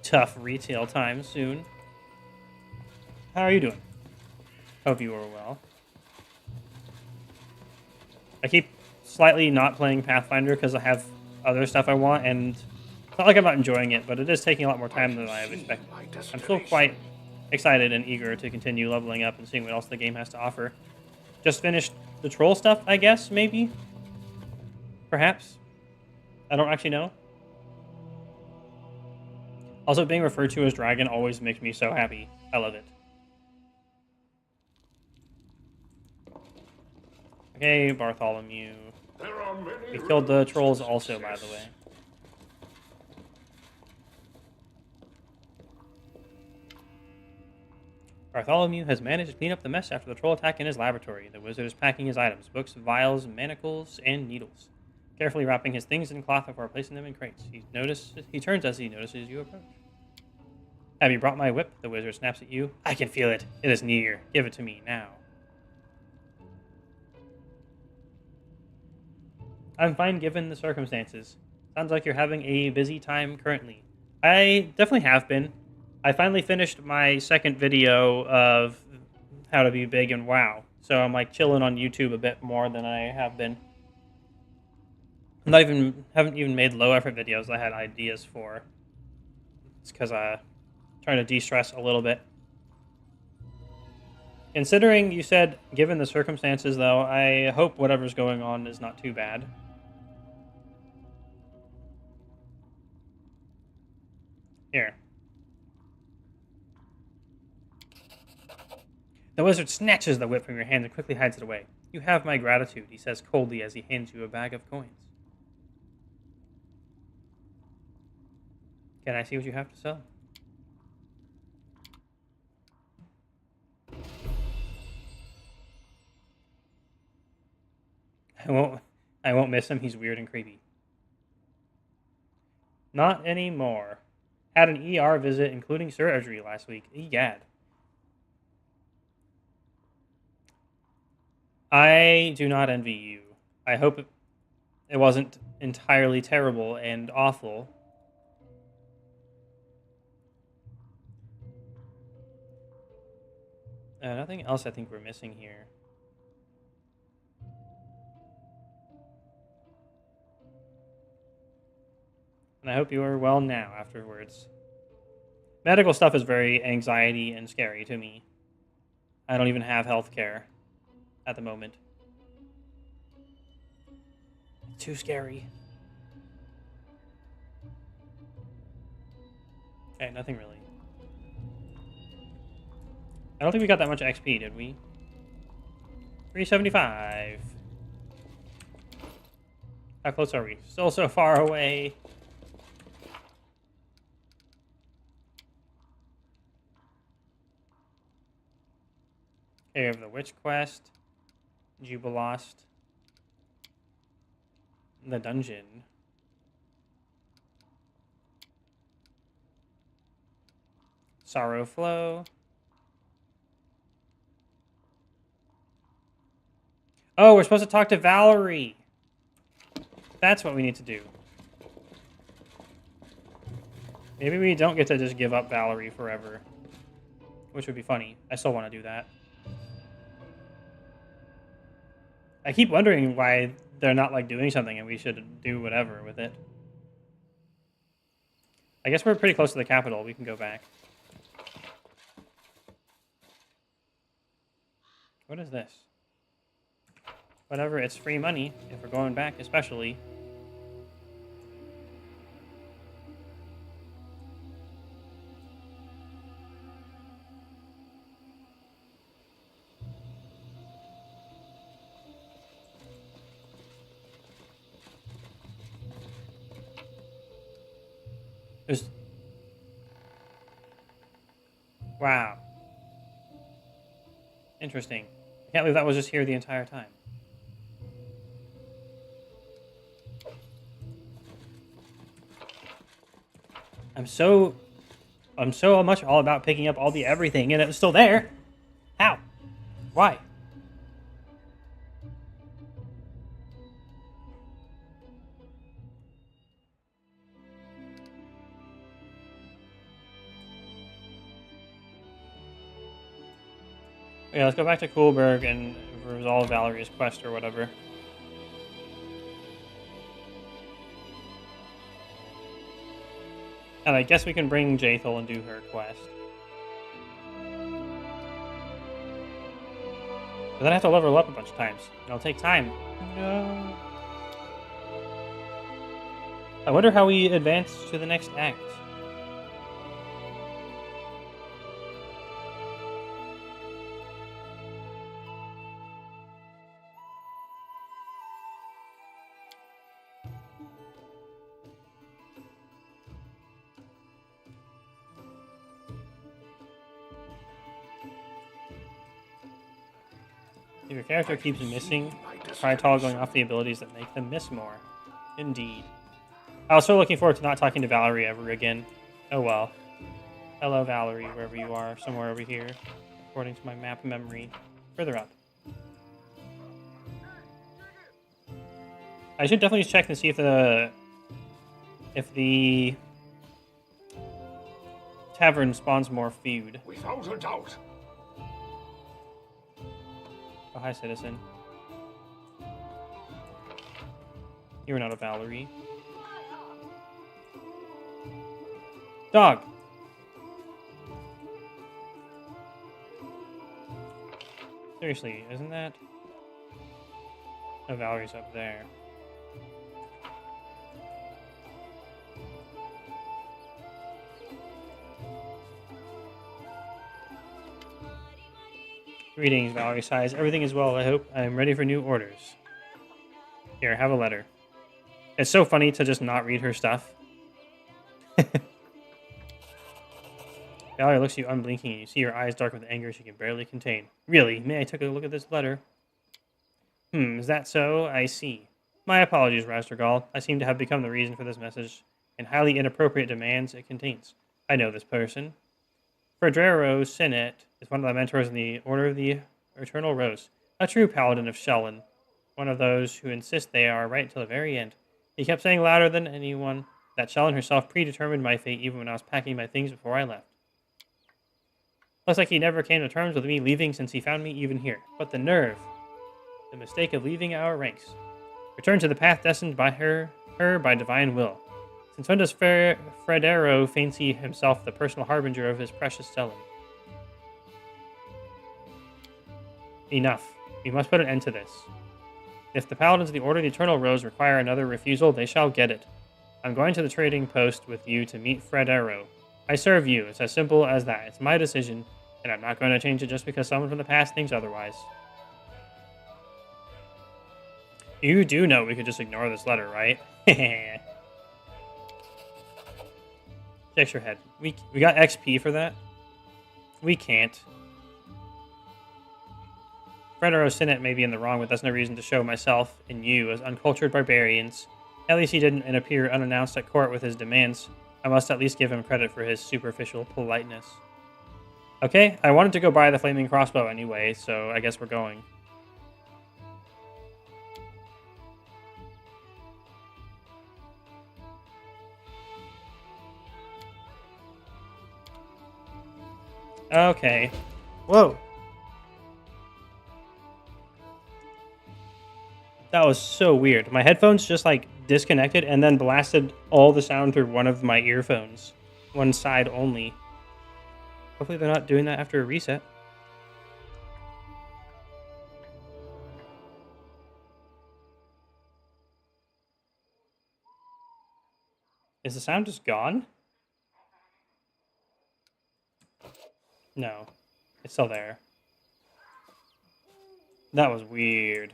tough retail times soon. How are you doing? Hope you are well. I keep slightly not playing Pathfinder because I have other stuff I want, and it's not like I'm not enjoying it, but it is taking a lot more time than I have expected. I'm still quite excited and eager to continue leveling up and seeing what else the game has to offer. Just finished the troll stuff, I guess, maybe? Perhaps? I don't actually know. Also, being referred to as Dragon always makes me so happy. I love it. Okay, Bartholomew. We killed the trolls also, by the way. Bartholomew has managed to clean up the mess after the troll attack in his laboratory. The wizard is packing his items, books, vials, manacles, and needles. Carefully wrapping his things in cloth before placing them in crates. He turns as he notices you approach. Have you brought my whip? The wizard snaps at you. I can feel it. It is near. Give it to me now. I'm fine given the circumstances. Sounds like you're having a busy time currently. I definitely have been. I finally finished my second video of how to be big in WoW. So I'm like chilling on YouTube a bit more than I have been. Haven't even made low effort videos I had ideas for. It's because I'm trying to de-stress a little bit. Considering you said, given the circumstances though, I hope whatever's going on is not too bad. Here. The wizard snatches the whip from your hand and quickly hides it away. You have my gratitude, he says coldly as he hands you a bag of coins. Can I see what you have to sell? I won't miss him. He's weird and creepy. Not anymore. Had an ER visit, including surgery last week. Egad. I do not envy you. I hope it wasn't entirely terrible and awful. Nothing else I think we're missing here. And I hope you are well now afterwards. Medical stuff is very anxiety and scary to me. I don't even have health care at the moment. It's too scary. Okay, nothing really. I don't think we got that much XP, did we? 375. How close are we? Still so far away. Okay, we have the Witch Quest. Jubilost. The dungeon. Sorrow Flow. Oh, we're supposed to talk to Valerie. That's what we need to do. Maybe we don't get to just give up Valerie forever. Which would be funny. I still want to do that. I keep wondering why they're not, like, doing something and we should do whatever with it. I guess we're pretty close to the capital. We can go back. What is this? Whatever, it's free money, if we're going back especially. There's... Wow. Interesting. I can't believe that was just here the entire time. I'm so much all about picking up all the everything, and it was still there. How? Why? Yeah, let's go back to Kohlberg and resolve Valerie's quest or whatever. And I guess we can bring Jaethel and do her quest. But then I have to level up a bunch of times. It'll take time. No. I wonder how we advance to the next act. If your character keeps missing, try toggling off the abilities that make them miss more. Indeed. I was so looking forward to not talking to Valerie ever again. Oh well. Hello, Valerie, wherever you are, somewhere over here, according to my map memory. Further up. I should definitely check and see if the tavern spawns more food. Without a doubt. Oh, hi, citizen. You're not a Valerie. Dog! Seriously, isn't that... Oh, Valerie's up there. Greetings, Valerie sighs. Everything is well, I hope. I am ready for new orders. Here, have a letter. It's so funny to just not read her stuff. Valerie looks at you unblinking, and you see her eyes dark with anger she can barely contain. Really? May I take a look at this letter? Is that so? I see. My apologies, Rastergal. I seem to have become the reason for this message and highly inappropriate demands it contains. I know this person. Fredrero Sinet is one of the mentors in the Order of the Eternal Rose, a true paladin of Shellen, one of those who insist they are right till the very end. He kept saying louder than anyone that Shellen herself predetermined my fate even when I was packing my things before I left. Looks like he never came to terms with me leaving since he found me even here. But the nerve! The mistake of leaving our ranks. Return to the path destined by her by divine will. Since when does Fredero fancy himself the personal harbinger of his precious Stellan? Enough. We must put an end to this. If the Paladins of the Order of the Eternal Rose require another refusal, they shall get it. I'm going to the trading post with you to meet Fredero. I serve you. It's as simple as that. It's my decision, and I'm not going to change it just because someone from the past thinks otherwise. You do know we could just ignore this letter, right? Shakes your head. We got XP for that? We can't. Fredero Sinet may be in the wrong, but that's no reason to show myself and you as uncultured barbarians. At least he didn't appear unannounced at court with his demands. I must at least give him credit for his superficial politeness. Okay, I wanted to go buy the flaming crossbow anyway, so I guess we're going. Okay. Whoa. That was so weird. My headphones just like disconnected and then blasted all the sound through one of my earphones. One side only. Hopefully they're not doing that after a reset. Is the sound just gone? No. It's still there. That was weird.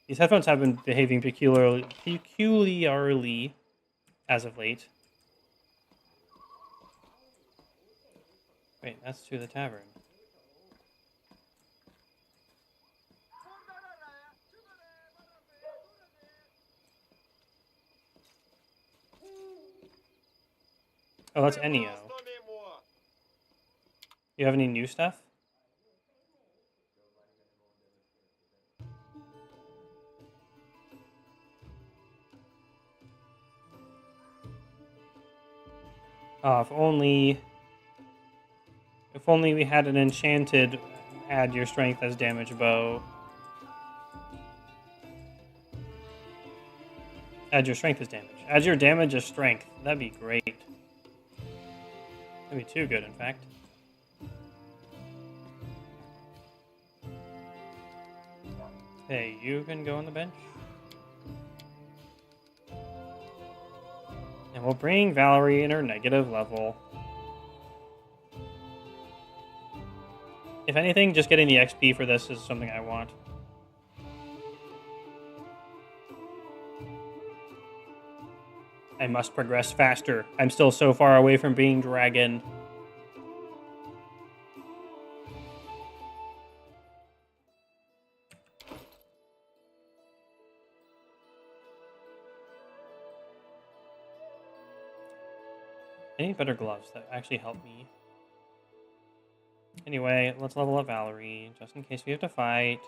These headphones have been behaving peculiarly as of late. Wait, that's to the tavern. Oh, that's Ennio. You have any new stuff? Oh, if only we had an enchanted add your strength as damage bow. Add your strength as damage. Add your damage as strength. That'd be great. That'd be too good, in fact. Hey, you can go on the bench. And we'll bring Valerie in her negative level. If anything, just getting the XP for this is something I want. I must progress faster. I'm still so far away from being dragon. I need better gloves that actually help me. Anyway, let's level up Valerie, just in case we have to fight.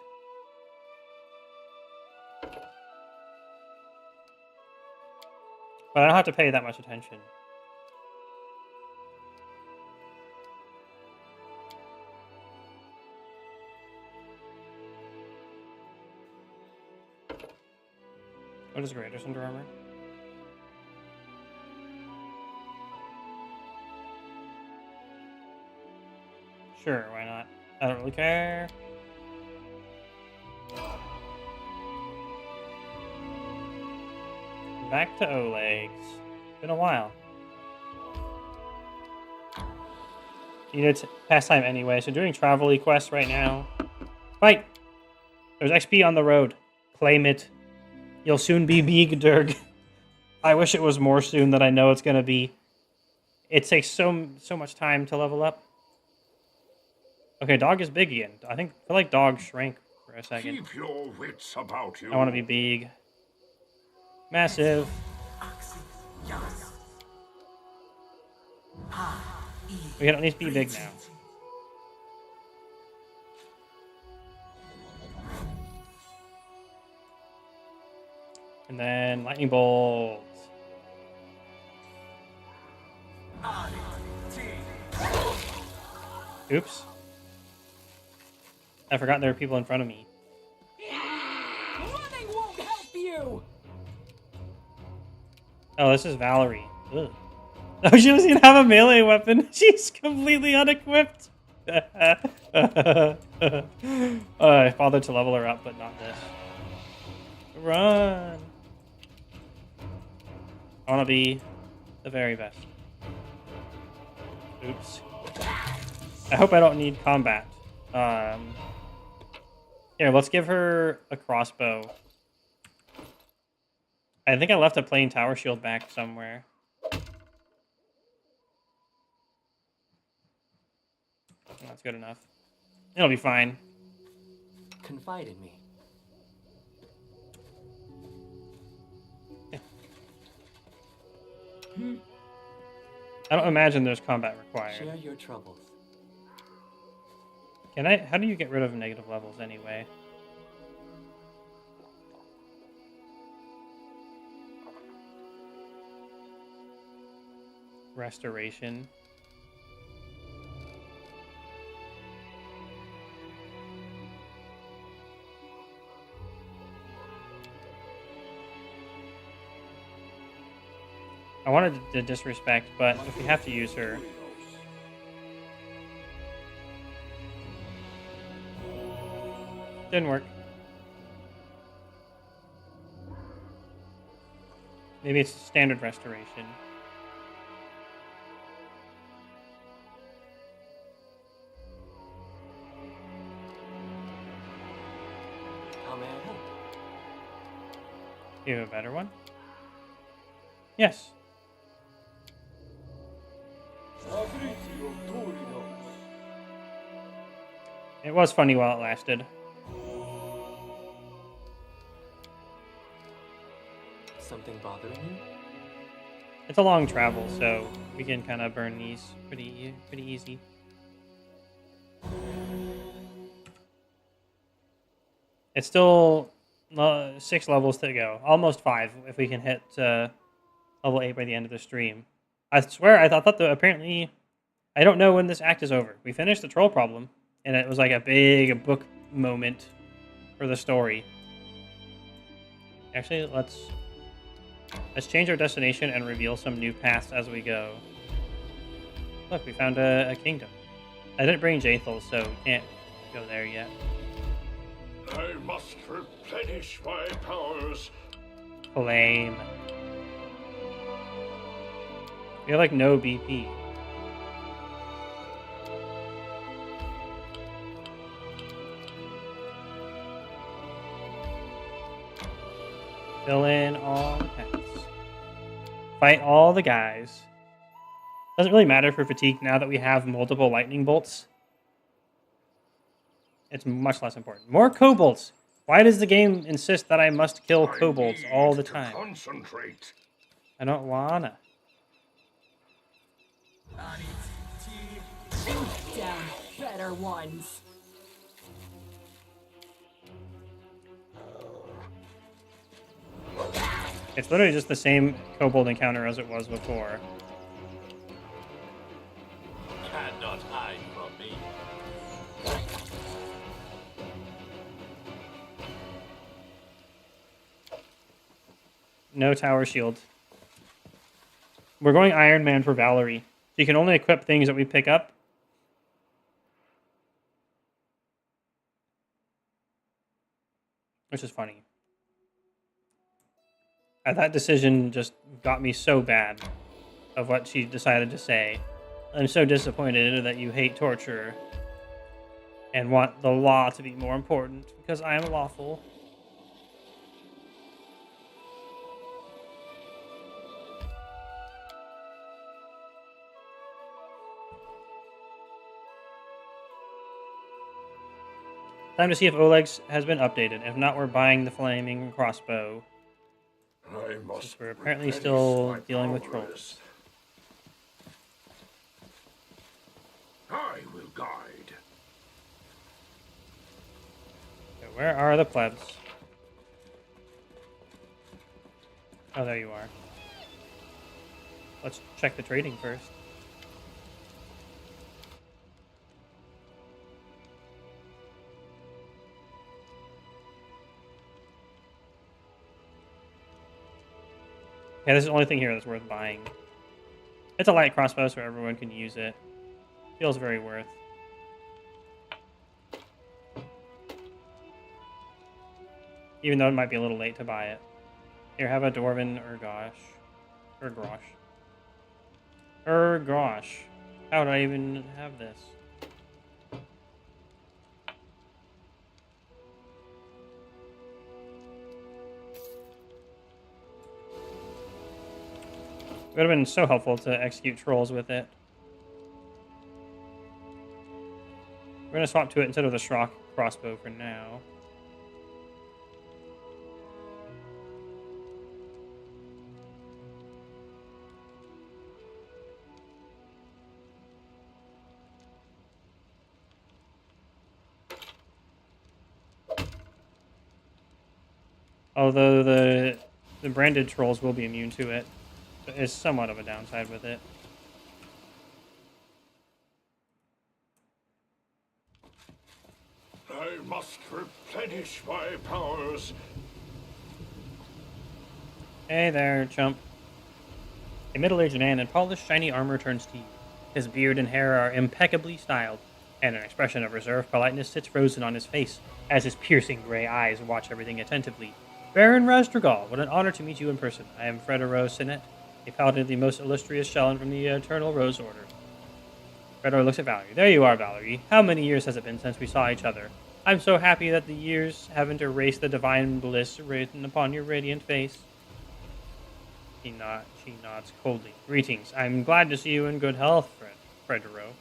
But I don't have to pay that much attention. What is greater under armor? Sure, why not? I don't really care. Back to Oleg's. Been a while. You know, pass time anyway, so doing travel quests right now. Fight! There's XP on the road. Claim it. You'll soon be big, Durg. I wish it was more soon than I know it's gonna be. It takes so much time to level up. Okay, dog is big again. I feel like dog shrank for a second. Keep your wits about you. I want to be big. Massive. We can at least be big now. And then lightning bolts. Oops. I forgot there were people in front of me. Running won't help you. Oh, this is Valerie. Ugh. Oh, she doesn't even have a melee weapon. She's completely unequipped. I bothered to level her up, but not this. Run! I want to be the very best. Oops. I hope I don't need combat. Here, let's give her a crossbow. I think I left a plain tower shield back somewhere. That's good enough. It'll be fine. Confide in me. I don't imagine there's combat required. Share your troubles. Can I? How do you get rid of negative levels anyway? Restoration. I wanted to disrespect, but if we have to use her... Didn't work. Maybe it's standard restoration. How may I help? You have a better one? Yes. It was funny while it lasted. Something bothering you? It's a long travel, so we can kind of burn these pretty easy. It's still 6 levels to go. Almost 5 if we can hit level 8 by the end of the stream. I swear, I thought that apparently... I don't know when this act is over. We finished the troll problem, and it was like a big book moment for the story. Actually, let's change our destination and reveal some new paths as we go. Look, we found a kingdom. I didn't bring Jaethal, so we can't go there yet. I must replenish my powers. Flame. We have like no BP. Fill in all the paths. Fight all the guys. Doesn't really matter for fatigue now that we have multiple lightning bolts. It's much less important. More kobolds. Why does the game insist that I must kill kobolds all the time? Concentrate. I don't wanna. Down better ones. It's literally just the same kobold encounter as it was before. Cannot hide from me. No tower shield. We're going Iron Man for Valerie. You can only equip things that we pick up. Which is funny. That decision just got me so bad of what she decided to say. I'm so disappointed that you hate torture and want the law to be more important because I am lawful. Time to see if Oleg's has been updated. If not, we're buying the flaming crossbow. I must We're apparently replenish still my dealing with powers. trolls. I will guide. So where are the plebs? Oh, there you are. Let's check the trading first. Yeah, this is the only thing here that's worth buying. It's a light crossbow, so everyone can use it. Feels very worth. Even though it might be a little late to buy it. Here, have a Dwarven Urgosh. Urgrosh. Urgosh. How did I even have this? It would have been so helpful to execute trolls with it. We're going to swap to it instead of the Shrock crossbow for now. Although the branded trolls will be immune to it. So it's somewhat of a downside with it. I must replenish my powers. Hey there, chump. A middle-aged man in polished, shiny armor turns to you. His beard and hair are impeccably styled, and an expression of reserved politeness sits frozen on his face as his piercing gray eyes watch everything attentively. Baron Razdragal, what an honor to meet you in person. I am Fredero Sinet, a paladin of the most illustrious Shellan from the Eternal Rose Order. Fredero looks at Valerie. There you are, Valerie. How many years has it been since we saw each other? I'm so happy that the years haven't erased the divine bliss written upon your radiant face. She nods coldly. Greetings. I'm glad to see you in good health, Fredero.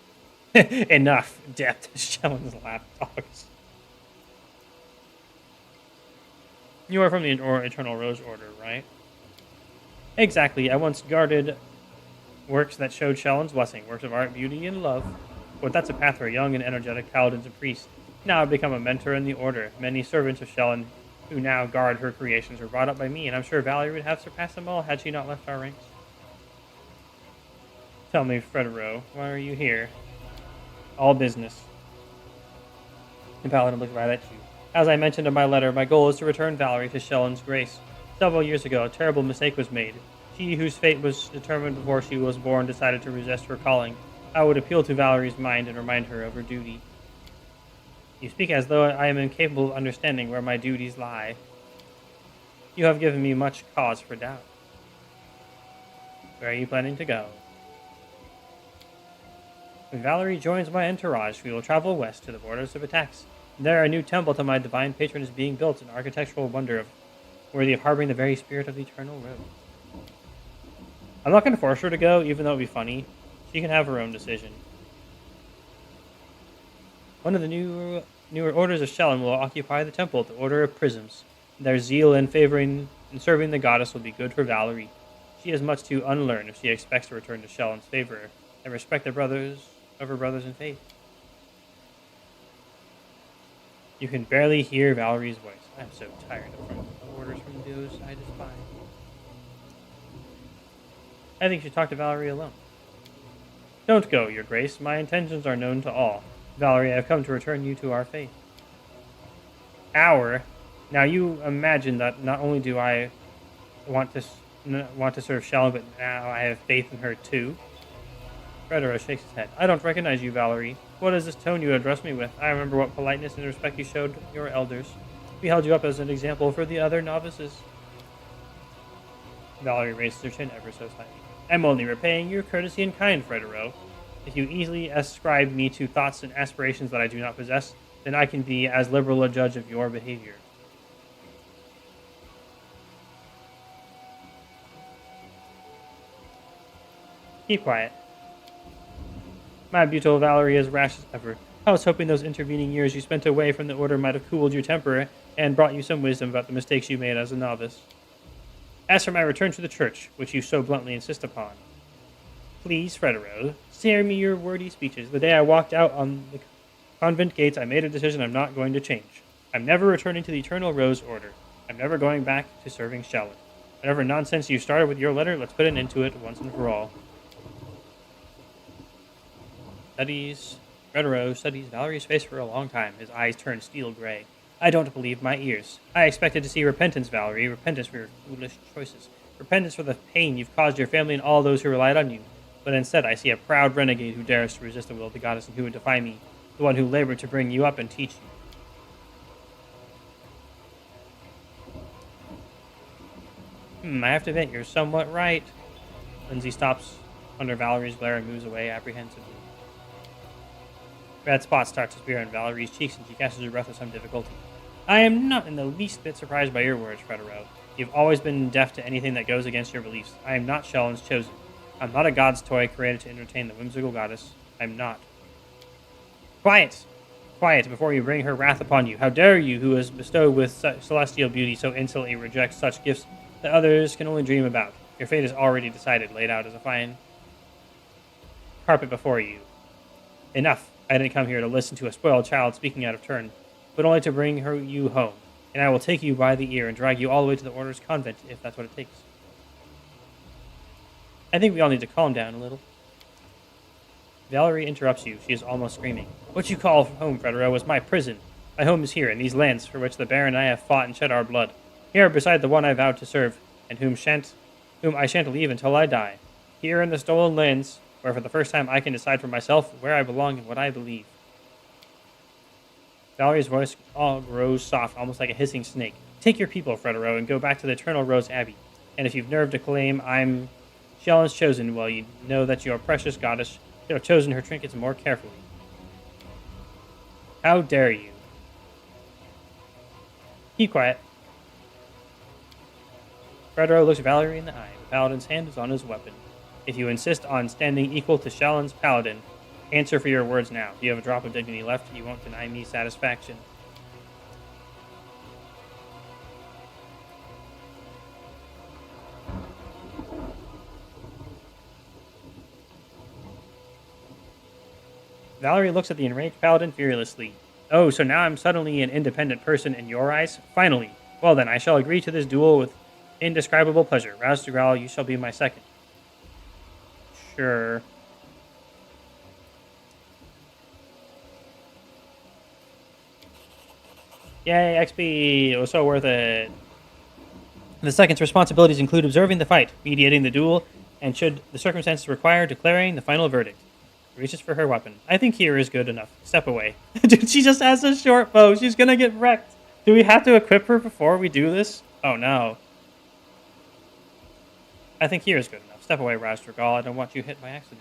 Enough. Death to Shellan's lapdogs. You are from the Eternal Rose Order, right? Exactly. I once guarded works that showed Shellan's blessing, works of art, beauty, and love. But that's a path for young and energetic paladins and priests. Now I've become a mentor in the Order. Many servants of Shellan who now guard her creations were brought up by me, and I'm sure Valerie would have surpassed them all had she not left our ranks. Tell me, Fredero, why are you here? All business. The paladin looks right at you. As I mentioned in my letter, my goal is to return Valerie to Shellan's grace. Several years ago, a terrible mistake was made. She, whose fate was determined before she was born, decided to resist her calling. I would appeal to Valerie's mind and remind her of her duty. You speak as though I am incapable of understanding where my duties lie. You have given me much cause for doubt. Where are you planning to go? When Valerie joins my entourage, we will travel west to the borders of Attacks. There, a new temple to my divine patron is being built, an architectural wonder worthy of harboring the very spirit of the Eternal Road. I'm not going to force her to go, even though it would be funny. She can have her own decision. One of the newer orders of Shellan will occupy the temple, the Order of Prisms. Their zeal in favoring and serving the goddess will be good for Valerie. She has much to unlearn if she expects to return to Shellan's favor and respect the brothers of her brothers in faith. You can barely hear Valerie's voice. I'm so tired of orders from those I despise. I think you should talk to Valerie alone. Don't go, Your Grace. My intentions are known to all. Valerie, I have come to return you to our faith. Our? Now you imagine that not only do I want to serve Shellan, but now I have faith in her too. Fredero shakes his head. I don't recognize you, Valerie. What is this tone you address me with? I remember what politeness and respect you showed your elders. We held you up as an example for the other novices. Valerie raises her chin ever so slightly. I'm only repaying your courtesy and kind, Fredero. If you easily ascribe me to thoughts and aspirations that I do not possess, then I can be as liberal a judge of your behavior. Keep quiet. My beautiful Valerie is rash as ever. I was hoping those intervening years you spent away from the Order might have cooled your temper and brought you some wisdom about the mistakes you made as a novice. As for my return to the church, which you so bluntly insist upon, please, Fredero, spare me your wordy speeches. The day I walked out on the convent gates, I made a decision I'm not going to change. I'm never returning to the Eternal Rose Order. I'm never going back to serving Shellan. Whatever nonsense you started with your letter, let's put an end to it once and for all. Fredero studies Valerie's face for a long time. His eyes turn steel gray. I don't believe my ears. I expected to see repentance, Valerie. Repentance for your foolish choices. Repentance for the pain you've caused your family and all those who relied on you. But instead I see a proud renegade who dares to resist the will of the goddess and who would defy me, the one who labored to bring you up and teach you. I have to admit, you're somewhat right. Lindsay stops under Valerie's glare and moves away apprehensively. Red spots start to appear on Valerie's cheeks and she catches her breath with some difficulty. I am not in the least bit surprised by your words, Fredero. You've always been deaf to anything that goes against your beliefs. I am not Shellen's chosen. I'm not a god's toy created to entertain the whimsical goddess. I'm not. Quiet! Quiet, before you bring her wrath upon you. How dare you, who is bestowed with such celestial beauty, so insolently reject such gifts that others can only dream about. Your fate is already decided, laid out as a fine carpet before you. Enough. I didn't come here to listen to a spoiled child speaking out of turn, but only to bring you home. And I will take you by the ear and drag you all the way to the Order's convent, if that's what it takes. I think we all need to calm down a little. Valerie interrupts you. She is almost screaming. What you call home, Fredero, was my prison. My home is here, in these lands for which the Baron and I have fought and shed our blood. Here, beside the one I vowed to serve, and whom I shan't leave until I die. Here in the stolen lands, where for the first time I can decide for myself where I belong and what I believe. Valerie's voice all grows soft, almost like a hissing snake. Take your people, Fredero, and go back to the Eternal Rose Abbey. And if you've nerve to claim I'm Shellen's chosen, well, you know that your precious goddess should have chosen her trinkets more carefully. How dare you? Keep quiet. Fredero looks Valerie in the eye. The paladin's hand is on his weapon. If you insist on standing equal to Shellen's paladin, answer for your words now. If you have a drop of dignity left, you won't deny me satisfaction. Valerie looks at the enraged paladin furiously. Oh, so now I'm suddenly an independent person in your eyes? Finally. Well then, I shall agree to this duel with indescribable pleasure. Rouse to growl, you shall be my second. Sure. Yay, XP! It was so worth it. The second's responsibilities include observing the fight, mediating the duel, and should the circumstances require, declaring the final verdict. Reaches for her weapon. I think here is good enough. Step away. Dude, she just has a short bow. She's gonna get wrecked. Do we have to equip her before we do this? Oh no. I think here is good enough. Step away, Rastragal. I don't want you hit by accident.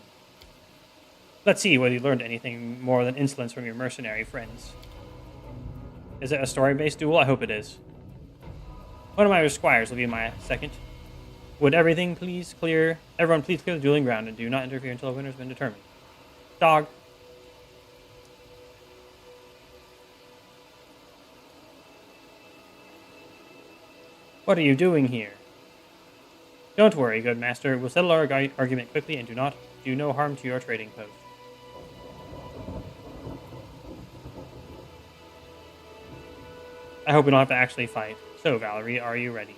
Let's see whether you learned anything more than insolence from your mercenary friends. Is it a story-based duel? I hope it is. One of my squires will be my second. Would everyone please clear the dueling ground and do not interfere until a winner has been determined. Dog. What are you doing here? Don't worry, good master. We'll settle our argument quickly and do no harm to your trading post. I hope we don't have to actually fight. So, Valerie, are you ready?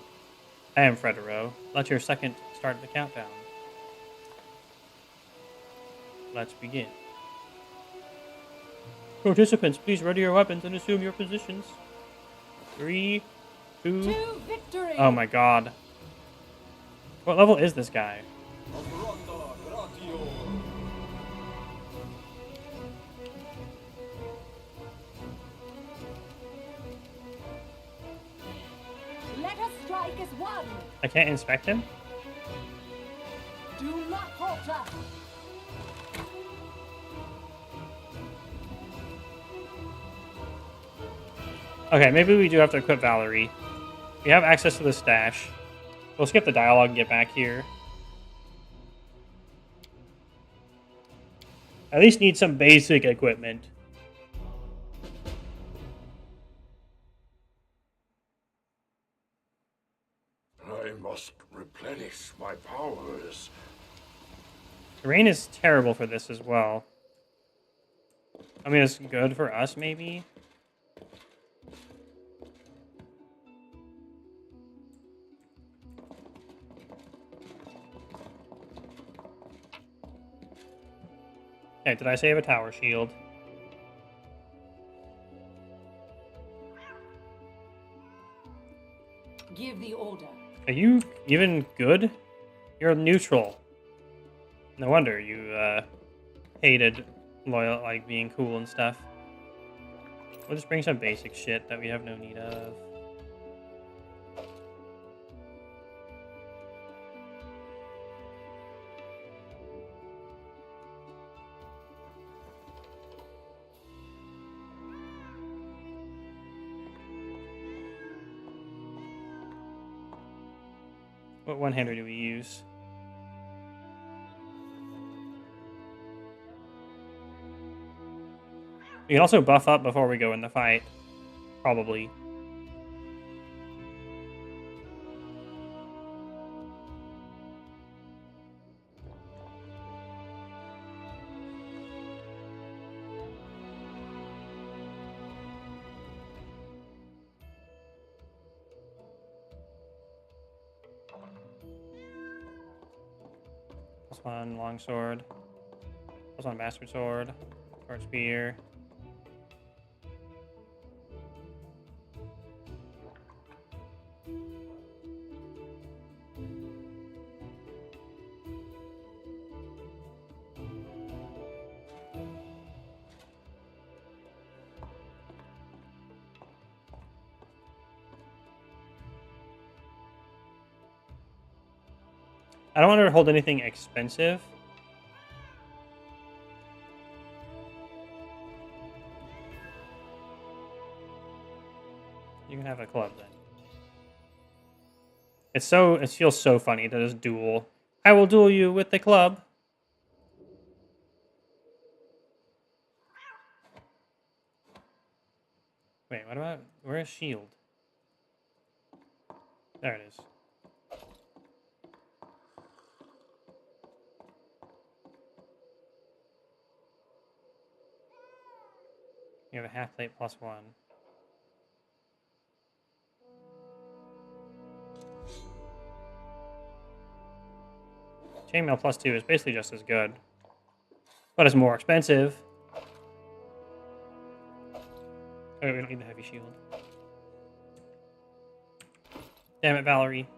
I am, Fredero. Let your second start the countdown. Let's begin. Participants, please ready your weapons and assume your positions. 3, 2... victory! Oh my god. What level is this guy? Let us strike as one! I can't inspect him? Do not falter! Okay, maybe we do have to equip Valerie. We have access to the stash. We'll skip the dialogue and get back here. At least need some basic equipment. I must replenish my powers. The rain is terrible for this as well. I mean, it's good for us, maybe? Okay, did I save a tower shield? Give the order. Are you even good? You're neutral. No wonder you hated loyal, like being cool and stuff. We'll just bring some basic shit that we have no need of. What one-hander do we use? We can also buff up before we go in the fight. Probably. Plus one longsword. Plus one bastard sword. Short spear. I don't want her to hold anything expensive. You can have a club then. It feels so funny to just duel. I will duel you with the club. Wait, what about where is shield? There it is. You have a half plate plus one. Chainmail plus two is basically just as good, but it's more expensive. Oh, we don't need the heavy shield. Damn it, Valerie.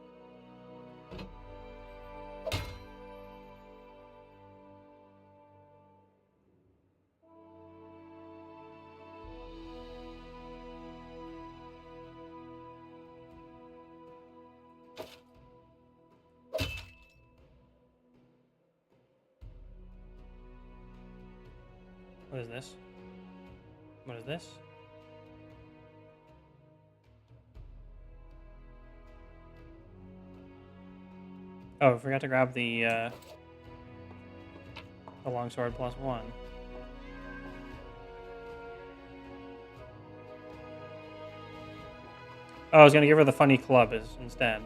What is this? What is this? Oh, I forgot to grab the longsword plus one. Oh, I was gonna give her the funny club instead.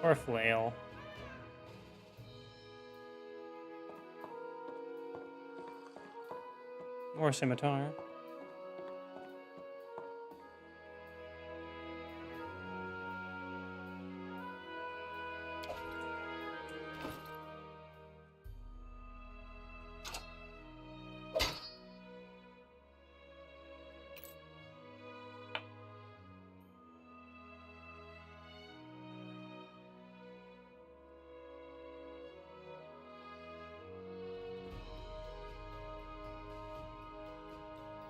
Or a flail. Or a scimitar.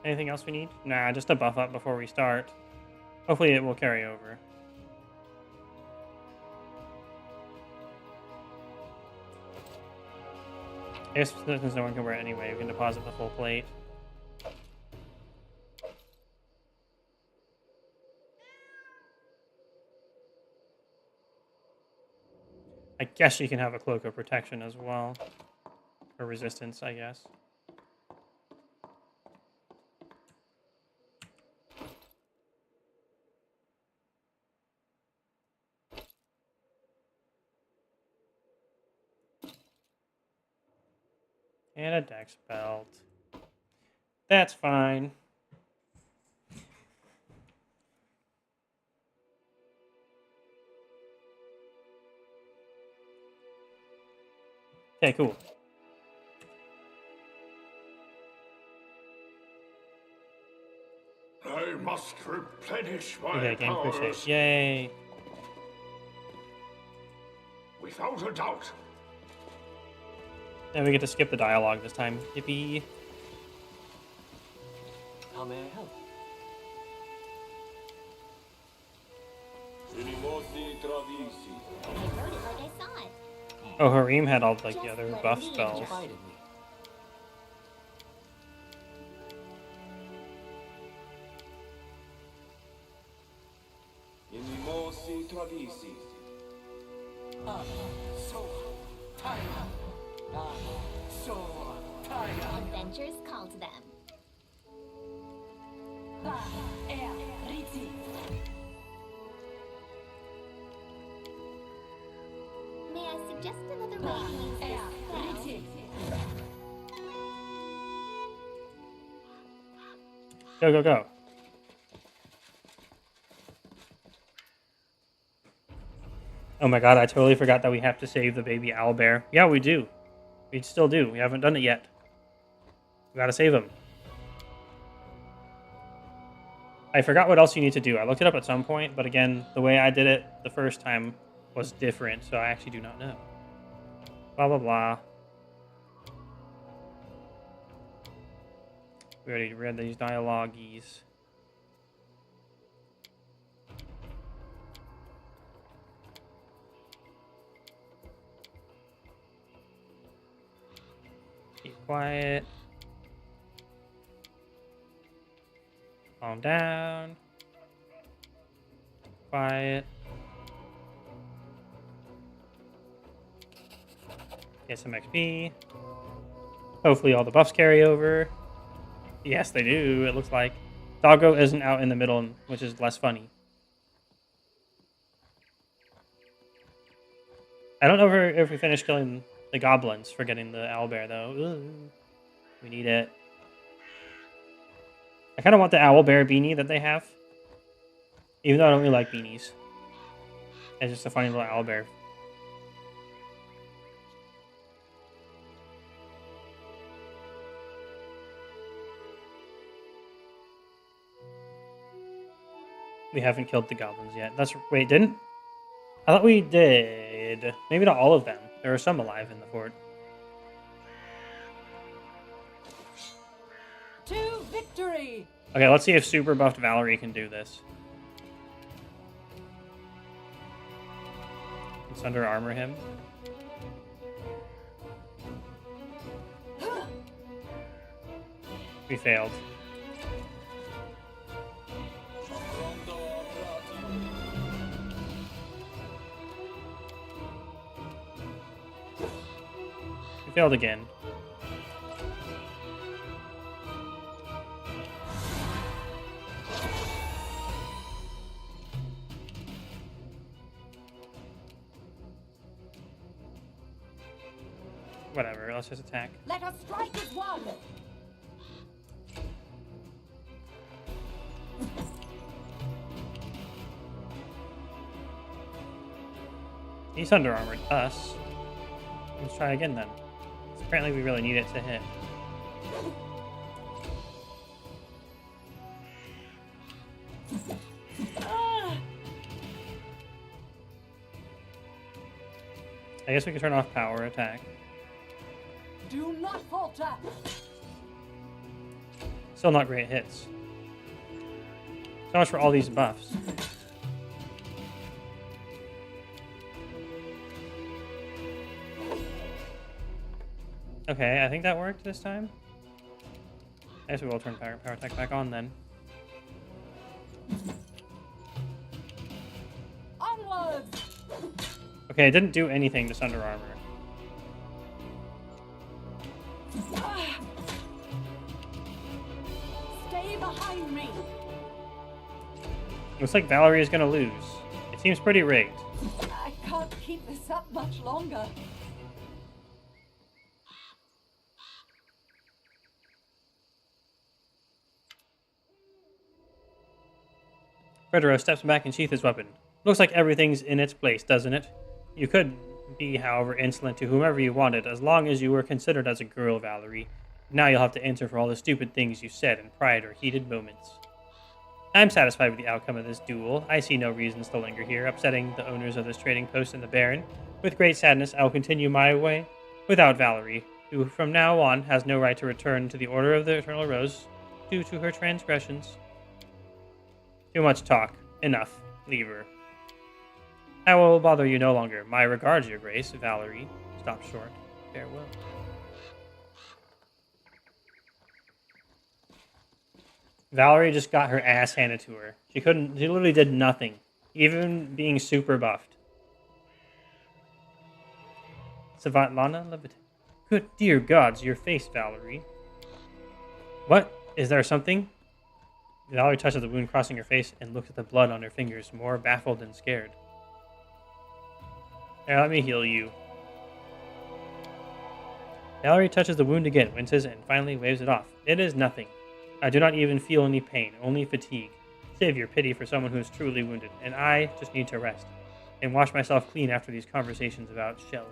Anything else we need? Nah, just a buff up before we start. Hopefully it will carry over. I guess since no one can wear it anyway, we can deposit the full plate. I guess you can have a cloak of protection as well. Or resistance, I guess. And a dex belt. That's fine. Okay, cool. I must replenish my Okay, game powers. crusade. Yay. Without a doubt. And we get to skip the dialogue this time. Yippee. How may I help? I heard it like I saw it. Oh, Harim had all like the Just other let buff me in. spells. Confide in me. So tired. So tired. Adventures call to them. May I suggest another way to use this spell? Go, go, go. Oh my god, I totally forgot that we have to save the baby owlbear. Yeah, we do. We still do. We haven't done it yet. We gotta save him. I forgot what else you need to do. I looked it up at some point, but again, the way I did it the first time was different, so I actually do not know. Blah, blah, blah. We already read these dialogues. Keep quiet. Calm down. Quiet. Get some XP. Hopefully all the buffs carry over. Yes, they do, it looks like. Doggo isn't out in the middle, which is less funny. I don't know if we finished killing the goblins for getting the owlbear, though. Ooh, we need it. I kind of want the owlbear beanie that they have. Even though I don't really like beanies. It's just a funny little owlbear. We haven't killed the goblins yet. Wait, didn't? I thought we did. Maybe not all of them. There are some alive in the fort. To victory! Okay, let's see if super buffed Valerie can do this. Let's under armor him. We failed. We failed again. Whatever, let's just attack. Let us strike as one! He's under armored us. Let's try again then. Apparently we really need it to hit. I guess we can turn off power attack. Do not falter! Still not great hits. So much for all these buffs. Okay, I think that worked this time. I guess we will turn power attack back on then. Onwards! Okay, it didn't do anything to Under Armor. Stay behind me! Looks like Valerie is gonna lose. It seems pretty rigged. I can't keep this up much longer. Fredero steps back and sheaths his weapon. Looks like everything's in its place, doesn't it? You could be, however, insolent to whomever you wanted, as long as you were considered as a girl, Valerie. Now you'll have to answer for all the stupid things you said in pride or heated moments. I'm satisfied with the outcome of this duel. I see no reasons to linger here, upsetting the owners of this trading post and the Baron. With great sadness, I will continue my way without Valerie, who from now on has no right to return to the Order of the Eternal Rose due to her transgressions. Too much talk. Enough. Leave her. I will bother you no longer. My regards, Your Grace. Valerie stopped short. Farewell. Valerie just got her ass handed to her. She literally did nothing. Even being super buffed. Savatlana Levit. Good dear gods, your face, Valerie. What? Is there something? Valerie touches the wound crossing her face and looks at the blood on her fingers, more baffled than scared. Here, let me heal you. Valerie touches the wound again, winces, and finally waves it off. It is nothing. I do not even feel any pain, only fatigue. Save your pity for someone who is truly wounded, and I just need to rest and wash myself clean after these conversations about Shellin.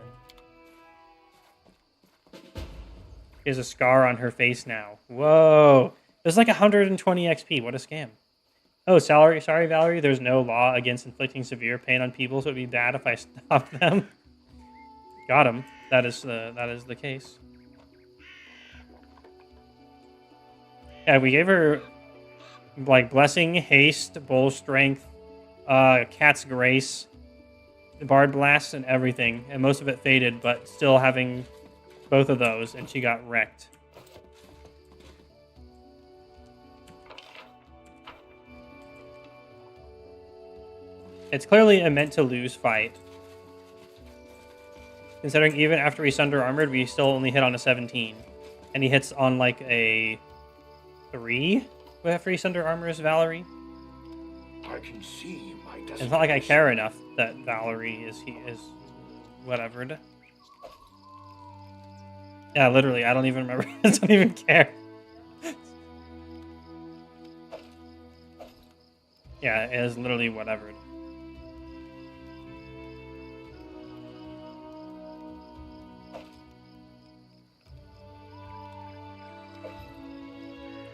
She has a scar on her face now. Whoa. There's like 120 XP. What a scam. Oh, sorry, Valerie. There's no law against inflicting severe pain on people, so it'd be bad if I stopped them. Got him. That is the case. Yeah, we gave her like blessing, haste, bull strength, cat's grace, bard blast, and everything, and most of it faded, but still having both of those, and she got wrecked. It's clearly a meant-to-lose fight. Considering even after he's under-armored, we still only hit on a 17. And he hits on, like, a 3 after he's under-armor Valerie. I can see my It's not like I care enough that Valerie is whatever. Yeah, literally, I don't even remember. I don't even care. Yeah, it is literally whatever.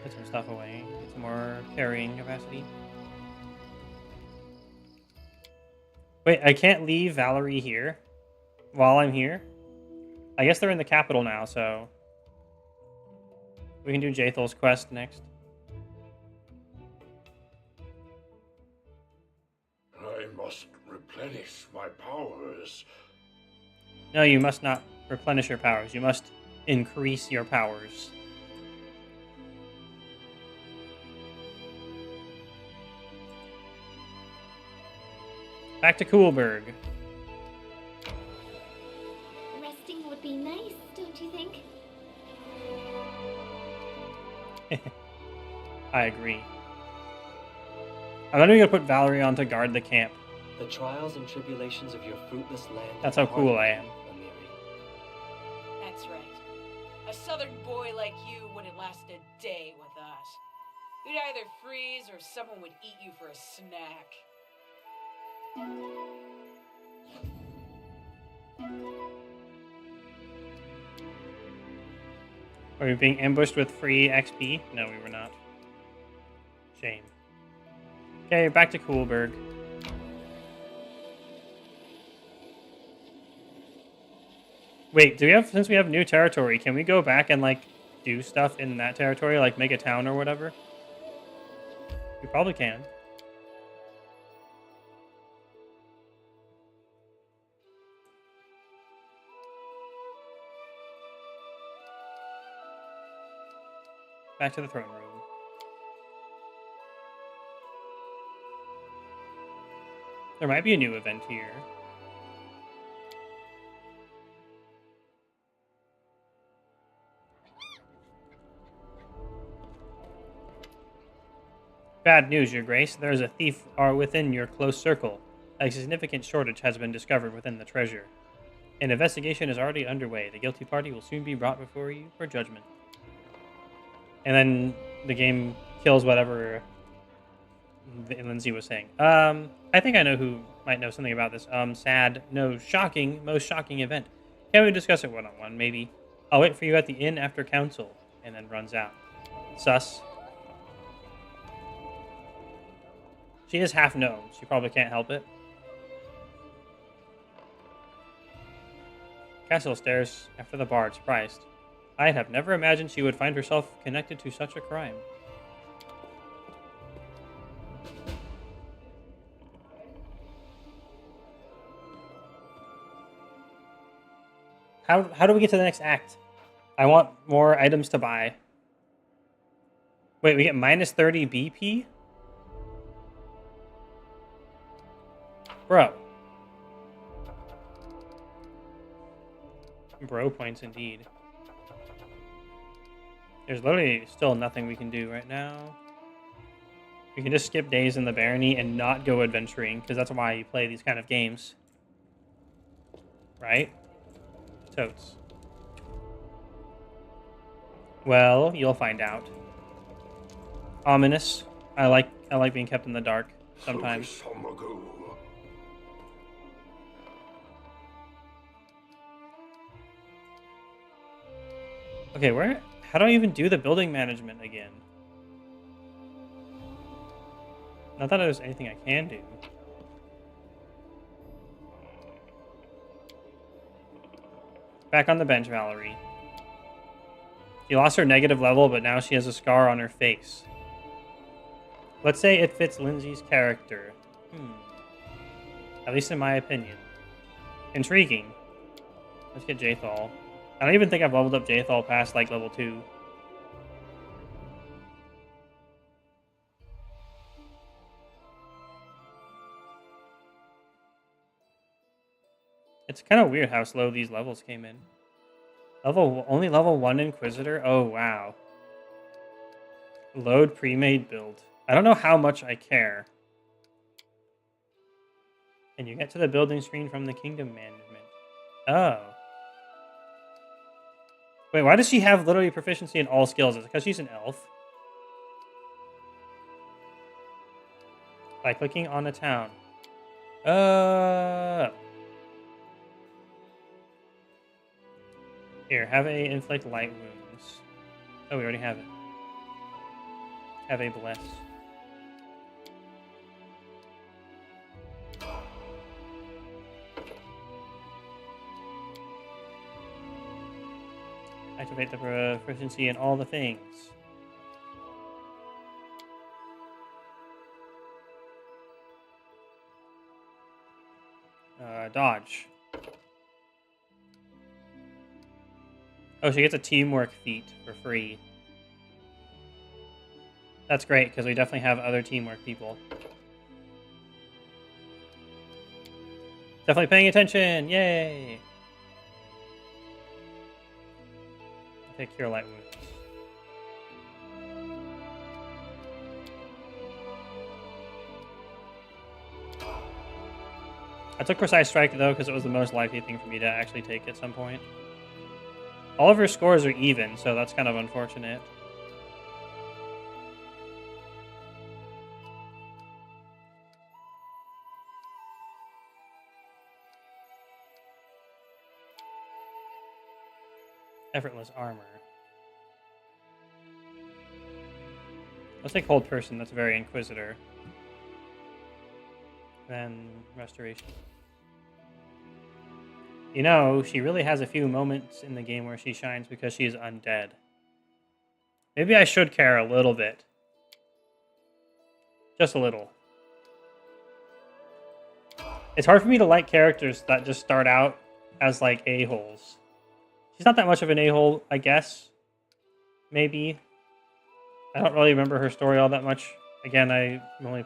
Put some stuff away. Get some more carrying capacity. Wait, I can't leave Valerie here while I'm here? I guess they're in the capital now, so we can do Jathel's quest next. I must replenish my powers. No, you must not replenish your powers. You must increase your powers. Back to Coolberg. Resting would be nice, don't you think? I agree. I'm not even gonna put Valerie on to guard the camp. The trials and tribulations of your fruitless land. That's how cool I am. That's right. A southern boy like you wouldn't last a day with us. You'd either freeze or someone would eat you for a snack. Are we being ambushed with free XP? No, we were not. Shame. Okay, back to Coolberg. Wait, since we have new territory, can we go back and, like, do stuff in that territory, like make a town or whatever? We probably can. Back to the throne room. There might be a new event here. Bad news, Your Grace. There is a thief within your close circle. A significant shortage has been discovered within the treasure. An investigation is already underway. The guilty party will soon be brought before you for judgment. And then the game kills whatever Lindsay was saying. I think I know who might know something about this. Sad, no, shocking, most shocking event. Can we discuss it one-on-one, maybe? I'll wait for you at the inn after council, and then runs out. Sus. She is half gnome. She probably can't help it. Cassel stares after the bard, surprised. I have never imagined she would find herself connected to such a crime. How do we get to the next act? I want more items to buy. Wait, we get minus 30 BP? Bro. Bro points indeed. There's literally still nothing we can do right now. We can just skip days in the barony and not go adventuring, because that's why you play these kind of games. Right? Totes. Well, you'll find out. Ominous. I like being kept in the dark sometimes. Okay, how do I even do the building management again? Not that there's anything I can do. Back on the bench, Valerie. She lost her negative level, but now she has a scar on her face. Let's say it fits Lindsay's character. At least in my opinion. Intriguing. Let's get Jathal. I don't even think I've leveled up Jathal past, like, level 2. It's kind of weird how slow these levels came in. Only level 1 Inquisitor? Oh, wow. Load pre-made build. I don't know how much I care. And you get to the building screen from the kingdom management. Oh. Wait, why does she have literally proficiency in all skills? Is it because she's an elf? By clicking on a town. Here, have a inflict light wounds. Oh, we already have it. Have a bless. Activate the proficiency in all the things. Dodge. Oh, she gets a teamwork feat for free. That's great, because we definitely have other teamwork people. Definitely paying attention! Yay! Take Cure Light Wounds. I took Precise Strike, though, because it was the most likely thing for me to actually take at some point. All of her scores are even, so that's kind of unfortunate. Effortless armor. Let's take Hold Person, that's very Inquisitor. Then Restoration. You know, she really has a few moments in the game where she shines because she is undead. Maybe I should care a little bit. Just a little. It's hard for me to like characters that just start out as, like, a-holes. She's not that much of an a-hole, I guess. Maybe. I don't really remember her story all that much. Again, I only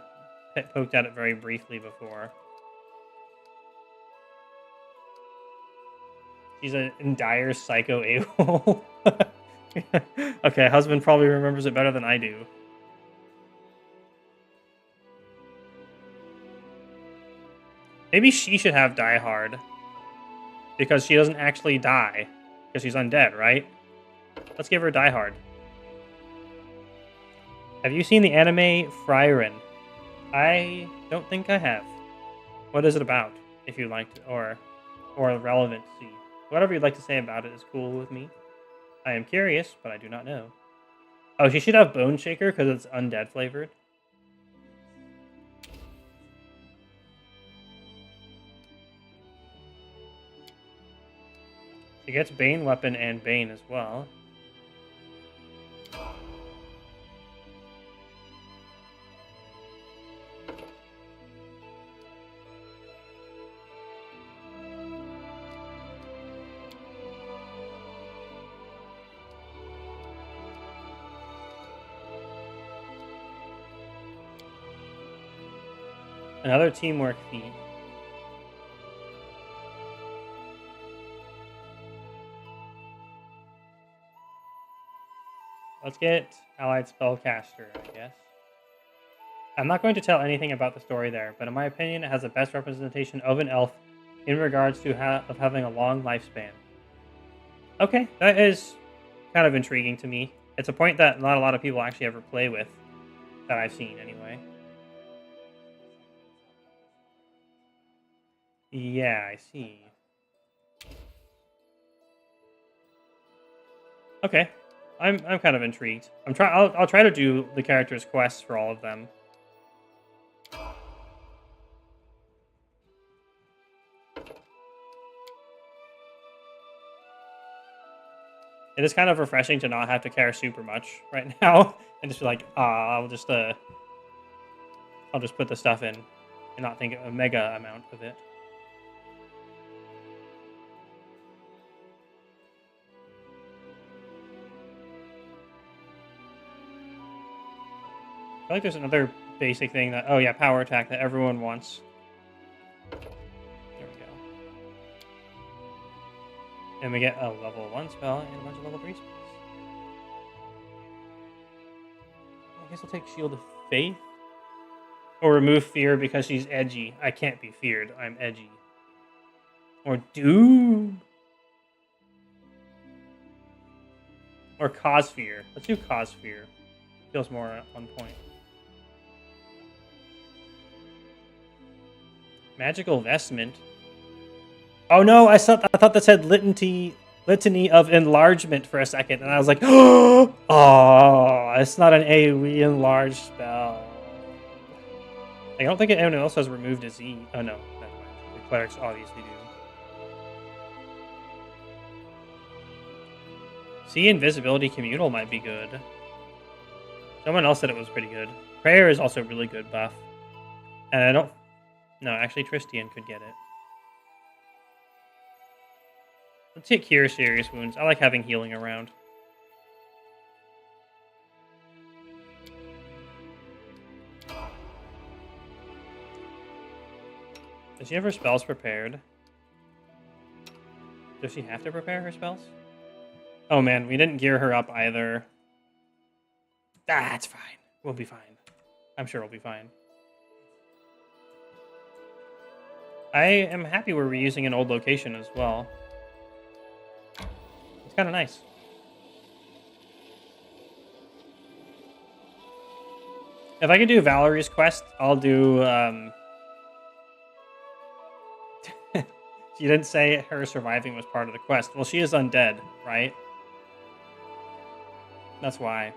poked at it very briefly before. She's a dire psycho a-hole. Okay, husband probably remembers it better than I do. Maybe she should have Die Hard. Because she doesn't actually die. Because she's undead, right? Let's give her Die Hard. Have you seen the anime Frieren? I don't think I have. What is it about, if you liked it, or relevancy? Whatever you'd like to say about it is cool with me. I am curious, but I do not know. Oh, she should have Bone Shaker because it's undead flavored. She gets Bane weapon and Bane as well. Another teamwork feat. Let's get Allied Spellcaster, I guess. I'm not going to tell anything about the story there, but in my opinion, it has the best representation of an elf in regards to of having a long lifespan. Okay, that is kind of intriguing to me. It's a point that not a lot of people actually ever play with, that I've seen anyway. Yeah, I see. Okay, I'm kind of intrigued. I'll try to do the characters' quests for all of them. It is kind of refreshing to not have to care super much right now and just be like, I'll just put the stuff in and not think a mega amount of it. I feel like there's another basic thing that, oh yeah, power attack that everyone wants. There we go. And we get a level 1 spell and a bunch of level 3 spells. I guess I'll take Shield of Faith. Or remove fear because she's edgy. I can't be feared. I'm edgy. Or Doom. Or cause fear. Let's do cause fear. Feels more on point. Magical vestment. Oh no! I thought that said litany of enlargement for a second, and I was like, oh, it's not an AoE enlarge spell. I don't think anyone else has removed a Z. Oh no, never mind. The clerics obviously do. See, invisibility communal might be good. Someone else said it was pretty good. Prayer is also really good buff. And I don't... No, actually Tristian could get it. Let's hit Cure Serious Wounds. I like having healing around. Does she have her spells prepared? Does she have to prepare her spells? Oh man, we didn't gear her up either. That's fine. We'll be fine. I'm sure we'll be fine. I am happy we're reusing an old location as well. It's kind of nice. If I can do Valerie's quest, I'll do... She didn't say her surviving was part of the quest. Well, she is undead, right? That's why.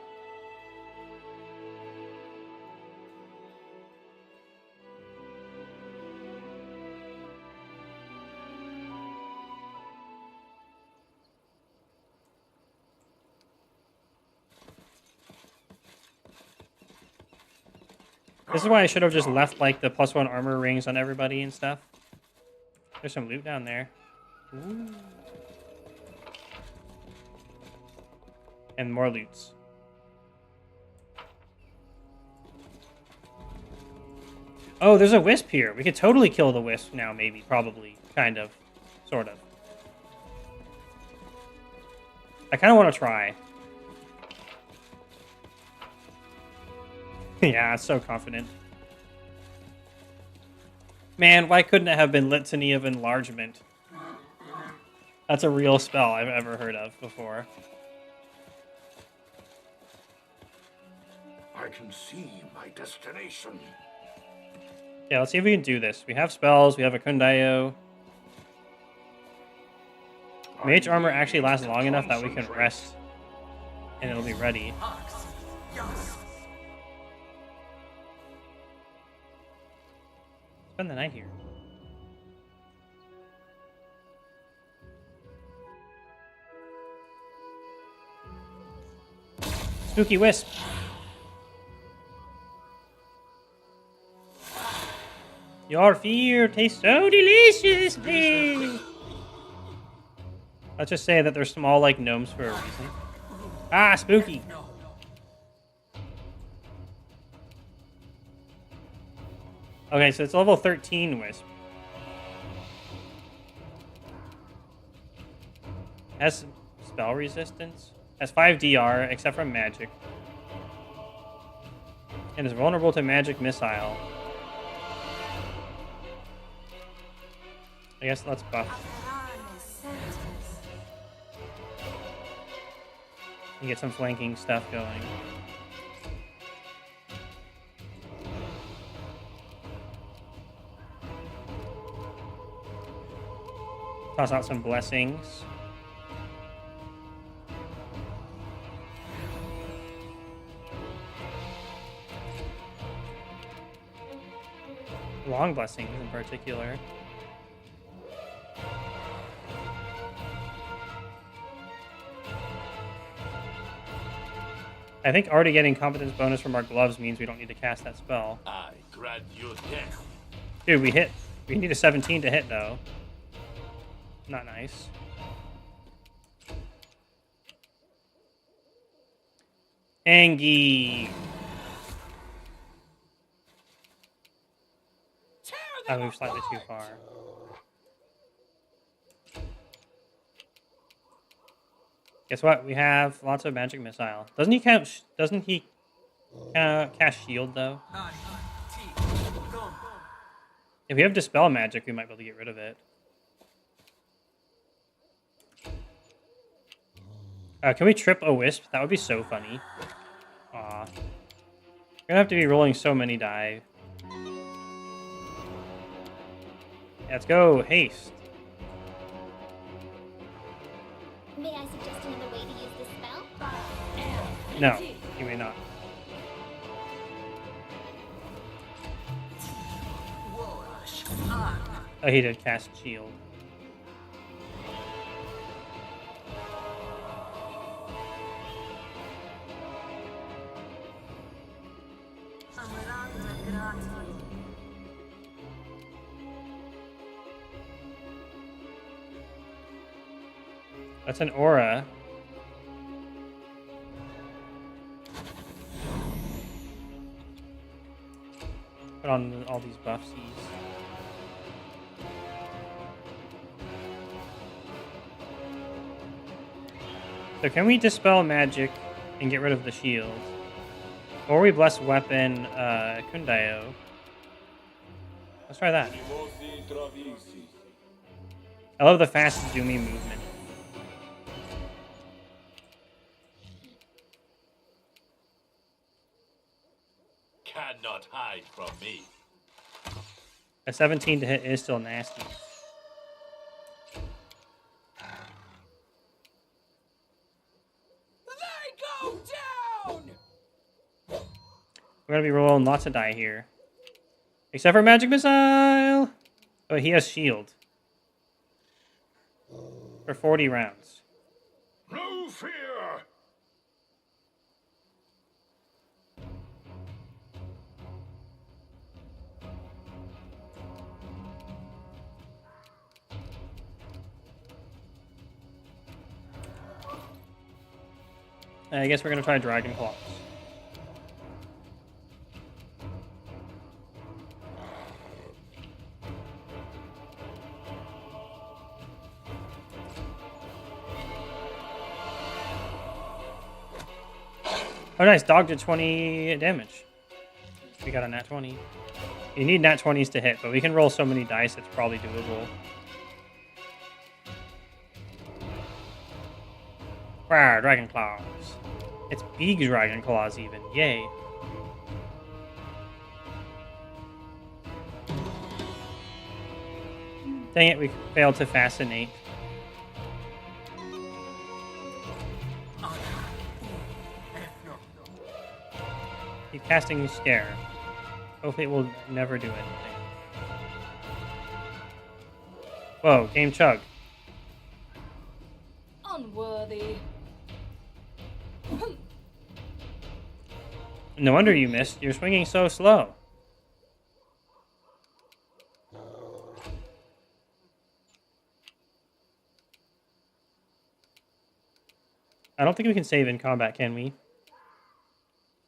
This is why I should have just left, like, the +1 armor rings on everybody and stuff. There's some loot down there. Ooh. And more loots. Oh, there's a wisp here. We could totally kill the wisp now, maybe. Probably. Kind of. Sort of. I kind of want to try. Yeah, so confident. Man, why couldn't it have been Litany of Enlargement? That's a real spell I've ever heard of before. I can see my destination. Yeah, let's see if we can do this. We have spells, we have a Kundayo. Mage armor actually lasts long enough that we can rest and it'll be ready. Spend the night here. Spooky Wisp. Your fear tastes so deliciously. Let's just say that they're small like gnomes for a reason. Ah, spooky. Okay, so it's level 13 Wisp. Has spell resistance. Has 5 DR, except for magic. And is vulnerable to magic missile. I guess let's buff. And get some flanking stuff going. Toss out some blessings. Long blessings in particular. I think already getting competence bonus from our gloves means we don't need to cast that spell. I grant you death. Dude, we hit. We need a 17 to hit, though. Not nice. Angie. I moved slightly too far. Guess what? We have lots of magic missile. Doesn't he cast shield though? If we have dispel magic, we might be able to get rid of it. Can we trip a wisp? That would be so funny. Aw. We're gonna have to be rolling so many die. Let's go, haste. May I suggest another way to use this spell? No, you may not. Oh, he did cast shield. That's an aura. Put on all these buffsies. So can we dispel magic and get rid of the shield? Or we bless weapon Kundayo. Let's try that. I love the fast zoomy movement. Cannot hide from me. A 17 to hit is still nasty. They go down! We're gonna be rolling lots of die here. Except for magic missile! Oh, he has shield. For 40 rounds. No fear! I guess we're gonna try Dragon Claws. Oh, nice. Dog did 20 damage. We got a nat 20. You need nat 20s to hit, but we can roll so many dice, it's probably doable. Wow, Dragon Claws. It's big Dragon Claws, even. Yay. Dang it, we failed to fascinate. Keep casting Scare. Hopefully it will never do anything. Whoa, game chug. Unworthy. No wonder you missed. You're swinging so slow. I don't think we can save in combat, can we?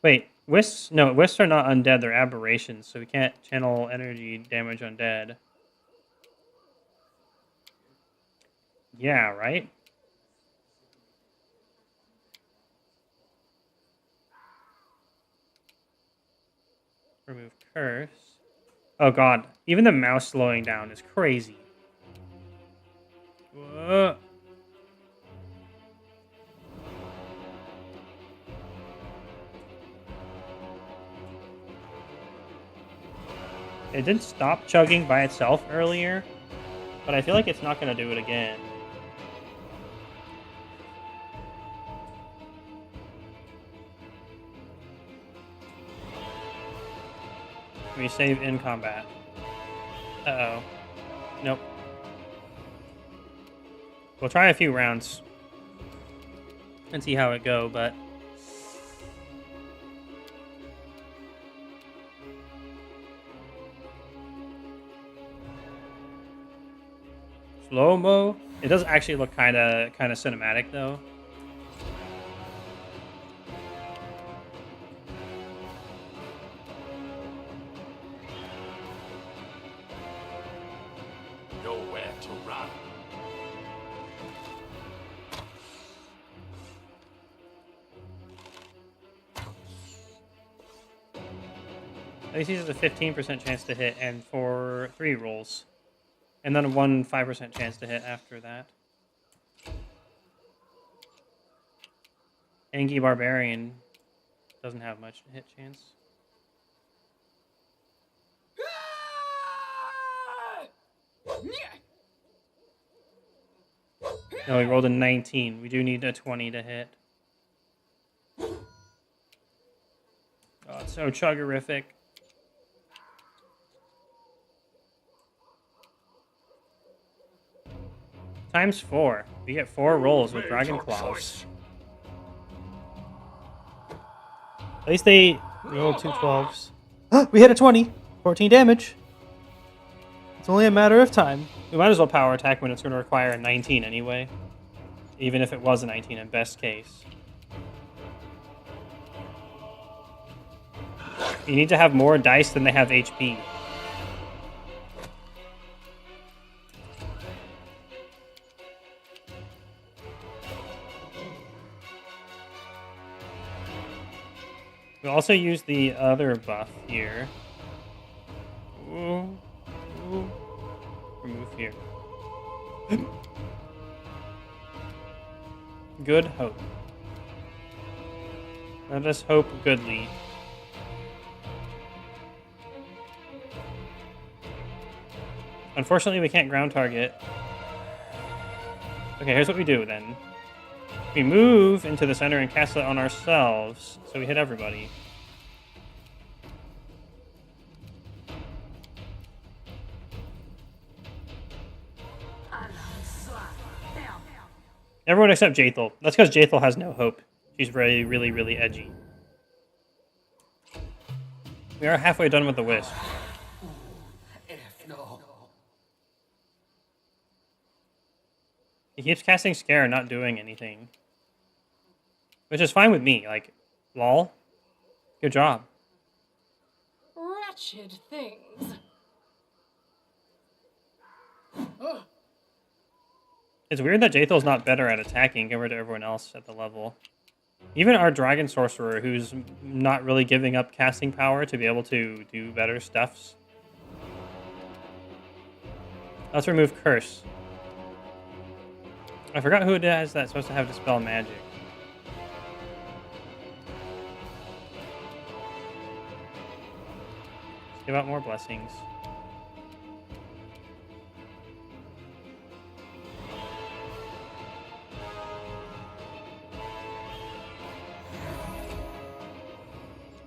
Wait, wisps? No, wisps are not undead. They're aberrations, so we can't channel energy damage undead. Yeah, right? Remove curse. Oh god, even the mouse slowing down is crazy. Whoa. It didn't stop chugging by itself earlier, but I feel like it's not going to do it again. We save in combat. Uh-oh. Nope. We'll try a few rounds and see how it go, but... Slow-mo? It does actually look kind of cinematic, though. Nowhere to run. At least he has a 15% chance to hit and for 3 rolls. And then a 5% chance to hit after that. Angie Barbarian doesn't have much hit chance. No, he rolled a 19. We do need a 20 to hit. Oh, it's so chuggerific. Times 4. We get 4 rolls with Dragon Claws. At least they rolled 2 12s. We hit a 20. 14 damage. It's only a matter of time. We might as well power attack when it's going to require a 19 anyway. Even if it was a 19 in best case. You need to have more dice than they have HP. We'll also use the other buff here. Ooh. Ooh. Remove here. Good hope. Let us hope goodly. Unfortunately, we can't ground target. Okay, here's what we do then. We move into the center and cast it on ourselves, so we hit everybody. Everyone except Jaethal. That's because Jaethal has no hope. She's really, really, really edgy. We are halfway done with the wisp. He keeps casting Scare and not doing anything. Which is fine with me. Like, lol. Good job. Wretched things. It's weird that Jaethal's not better at attacking compared to everyone else at the level. Even our Dragon Sorcerer, who's not really giving up casting power to be able to do better stuffs. Let's remove Curse. I forgot who it is that's supposed to have Dispel Magic. Let's give out more blessings.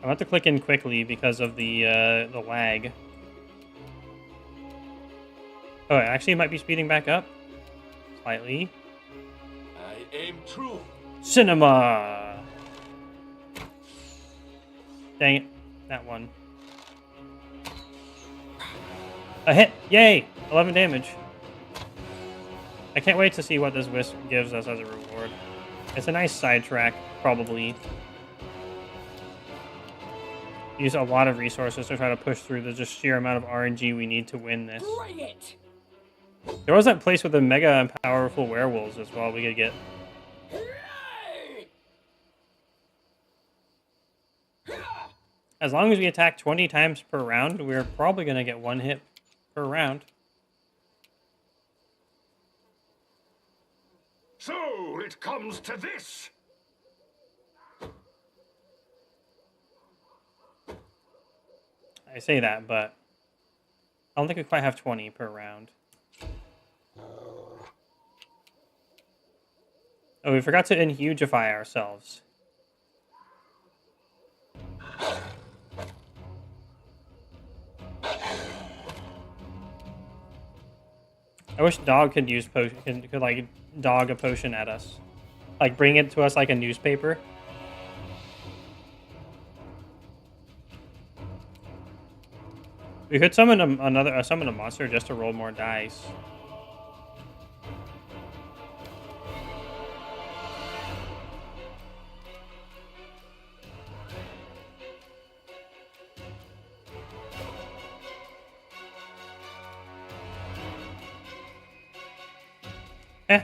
I want to click in quickly because of the lag. Oh, it actually might be speeding back up. Slightly. I aim true. Cinema! Dang it. That one. A hit! Yay! 11 damage. I can't wait to see what this wisp gives us as a reward. It's a nice sidetrack, probably. Use a lot of resources to try to push through the just sheer amount of RNG we need to win this. Bring it! There was that place with the mega and powerful werewolves as well we could get. As long as we attack 20 times per round, we're probably going to get one hit per round. So it comes to this. I say that, but I don't think we quite have 20 per round. Oh, we forgot to inhugify ourselves. I wish dog could use potion, could like dog a potion at us, like bring it to us like a newspaper. We could summon summon a monster just to roll more dice.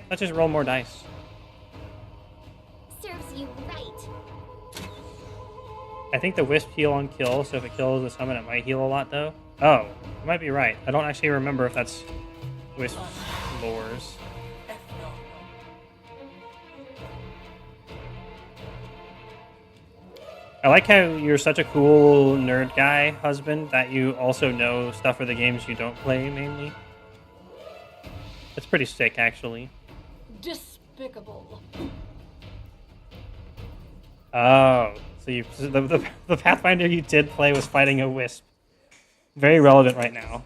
Let's just roll more dice. Serves you right. I think the wisp heal on kill, so if it kills the summon, it might heal a lot, though. Oh, you might be right. I don't actually remember if that's wisp lores. I like how you're such a cool nerd guy, husband, that you also know stuff for the games you don't play, mainly. It's pretty sick, actually. Despicable. Oh, so the Pathfinder you did play was fighting a wisp. Very relevant right now.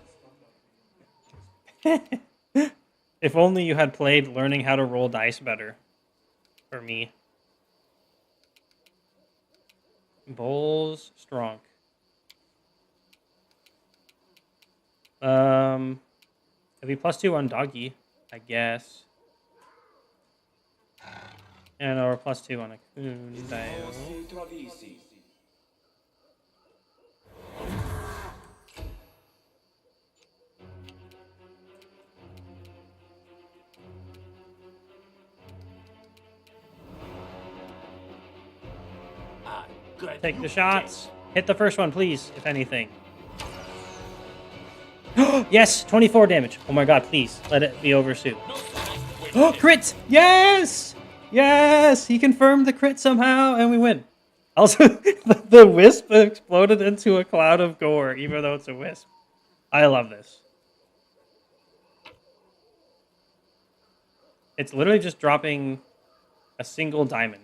If only you had played learning how to roll dice better. For me. Bowls strong. It'd be +2 on doggy, I guess. And or +2 on a coon. Take the shots. Hit the first one, please, if anything. Yes! 24 damage. Oh my god, please. Let it be over soon. Oh, crit! Yes! Yes! He confirmed the crit somehow, and we win. Also, the wisp exploded into a cloud of gore, even though it's a wisp. I love this. It's literally just dropping a single diamond.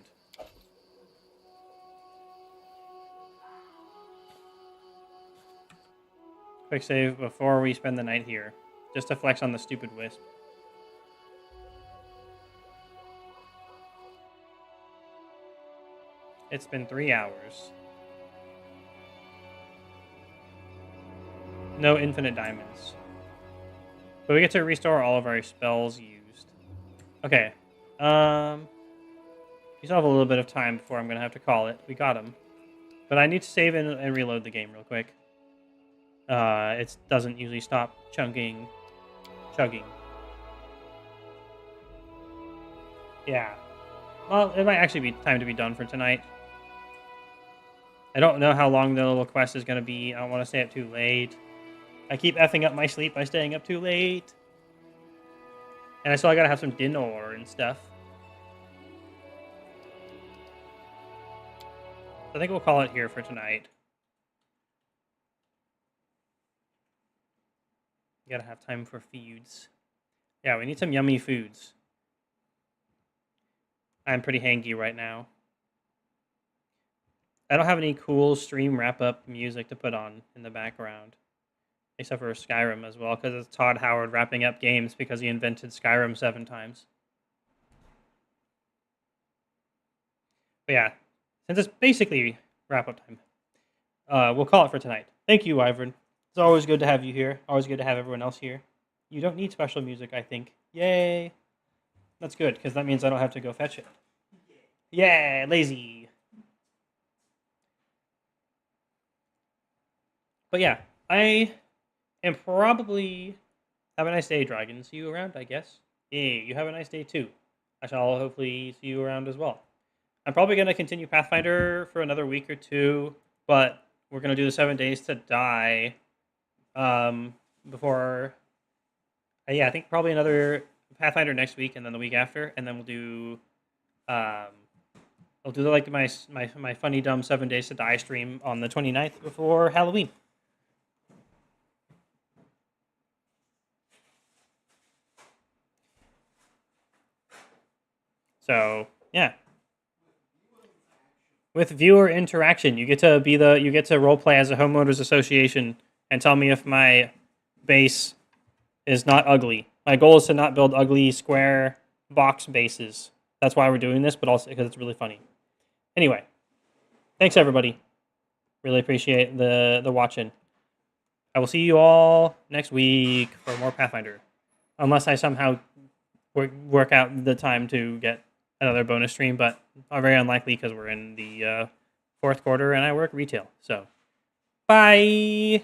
Quick save before we spend the night here. Just to flex on the stupid wisp. It's been 3 hours. No infinite diamonds. But we get to restore all of our spells used. Okay. We still have a little bit of time before I'm going to have to call it. We got him. But I need to save and reload the game real quick. It doesn't usually stop chugging. Yeah. Well, it might actually be time to be done for tonight. I don't know how long the little quest is going to be. I don't want to stay up too late. I keep effing up my sleep by staying up too late. And I still got to have some dinner and stuff. I think we'll call it here for tonight. You gotta have time for foods. Yeah, we need some yummy foods. I'm pretty hangy right now. I don't have any cool stream wrap-up music to put on in the background. Except for Skyrim as well, because it's Todd Howard wrapping up games because he invented Skyrim 7 times. But yeah, since it's basically wrap-up time, we'll call it for tonight. Thank you, Ivan. It's always good to have you here. Always good to have everyone else here. You don't need special music, I think. Yay. That's good, because that means I don't have to go fetch it. Yeah, lazy. But yeah, I am probably... Have a nice day, Dragon. See you around, I guess. Yeah, you have a nice day, too. I shall hopefully see you around as well. I'm probably going to continue Pathfinder for another week or two, but we're going to do the 7 days to die before... yeah, I think probably another Pathfinder next week, and then the week after, and then we'll do... I'll do like my funny dumb 7 days to die stream on the 29th before Halloween. So yeah, with viewer interaction, you get to roleplay as a homeowners association and tell me if my base is not ugly. My goal is to not build ugly square box bases. That's why we're doing this, but also because it's really funny. Anyway, thanks everybody. Really appreciate the watching. I will see you all next week for more Pathfinder, unless I somehow work out the time to get another bonus stream, but very unlikely because we're in the fourth quarter and I work retail. So, bye!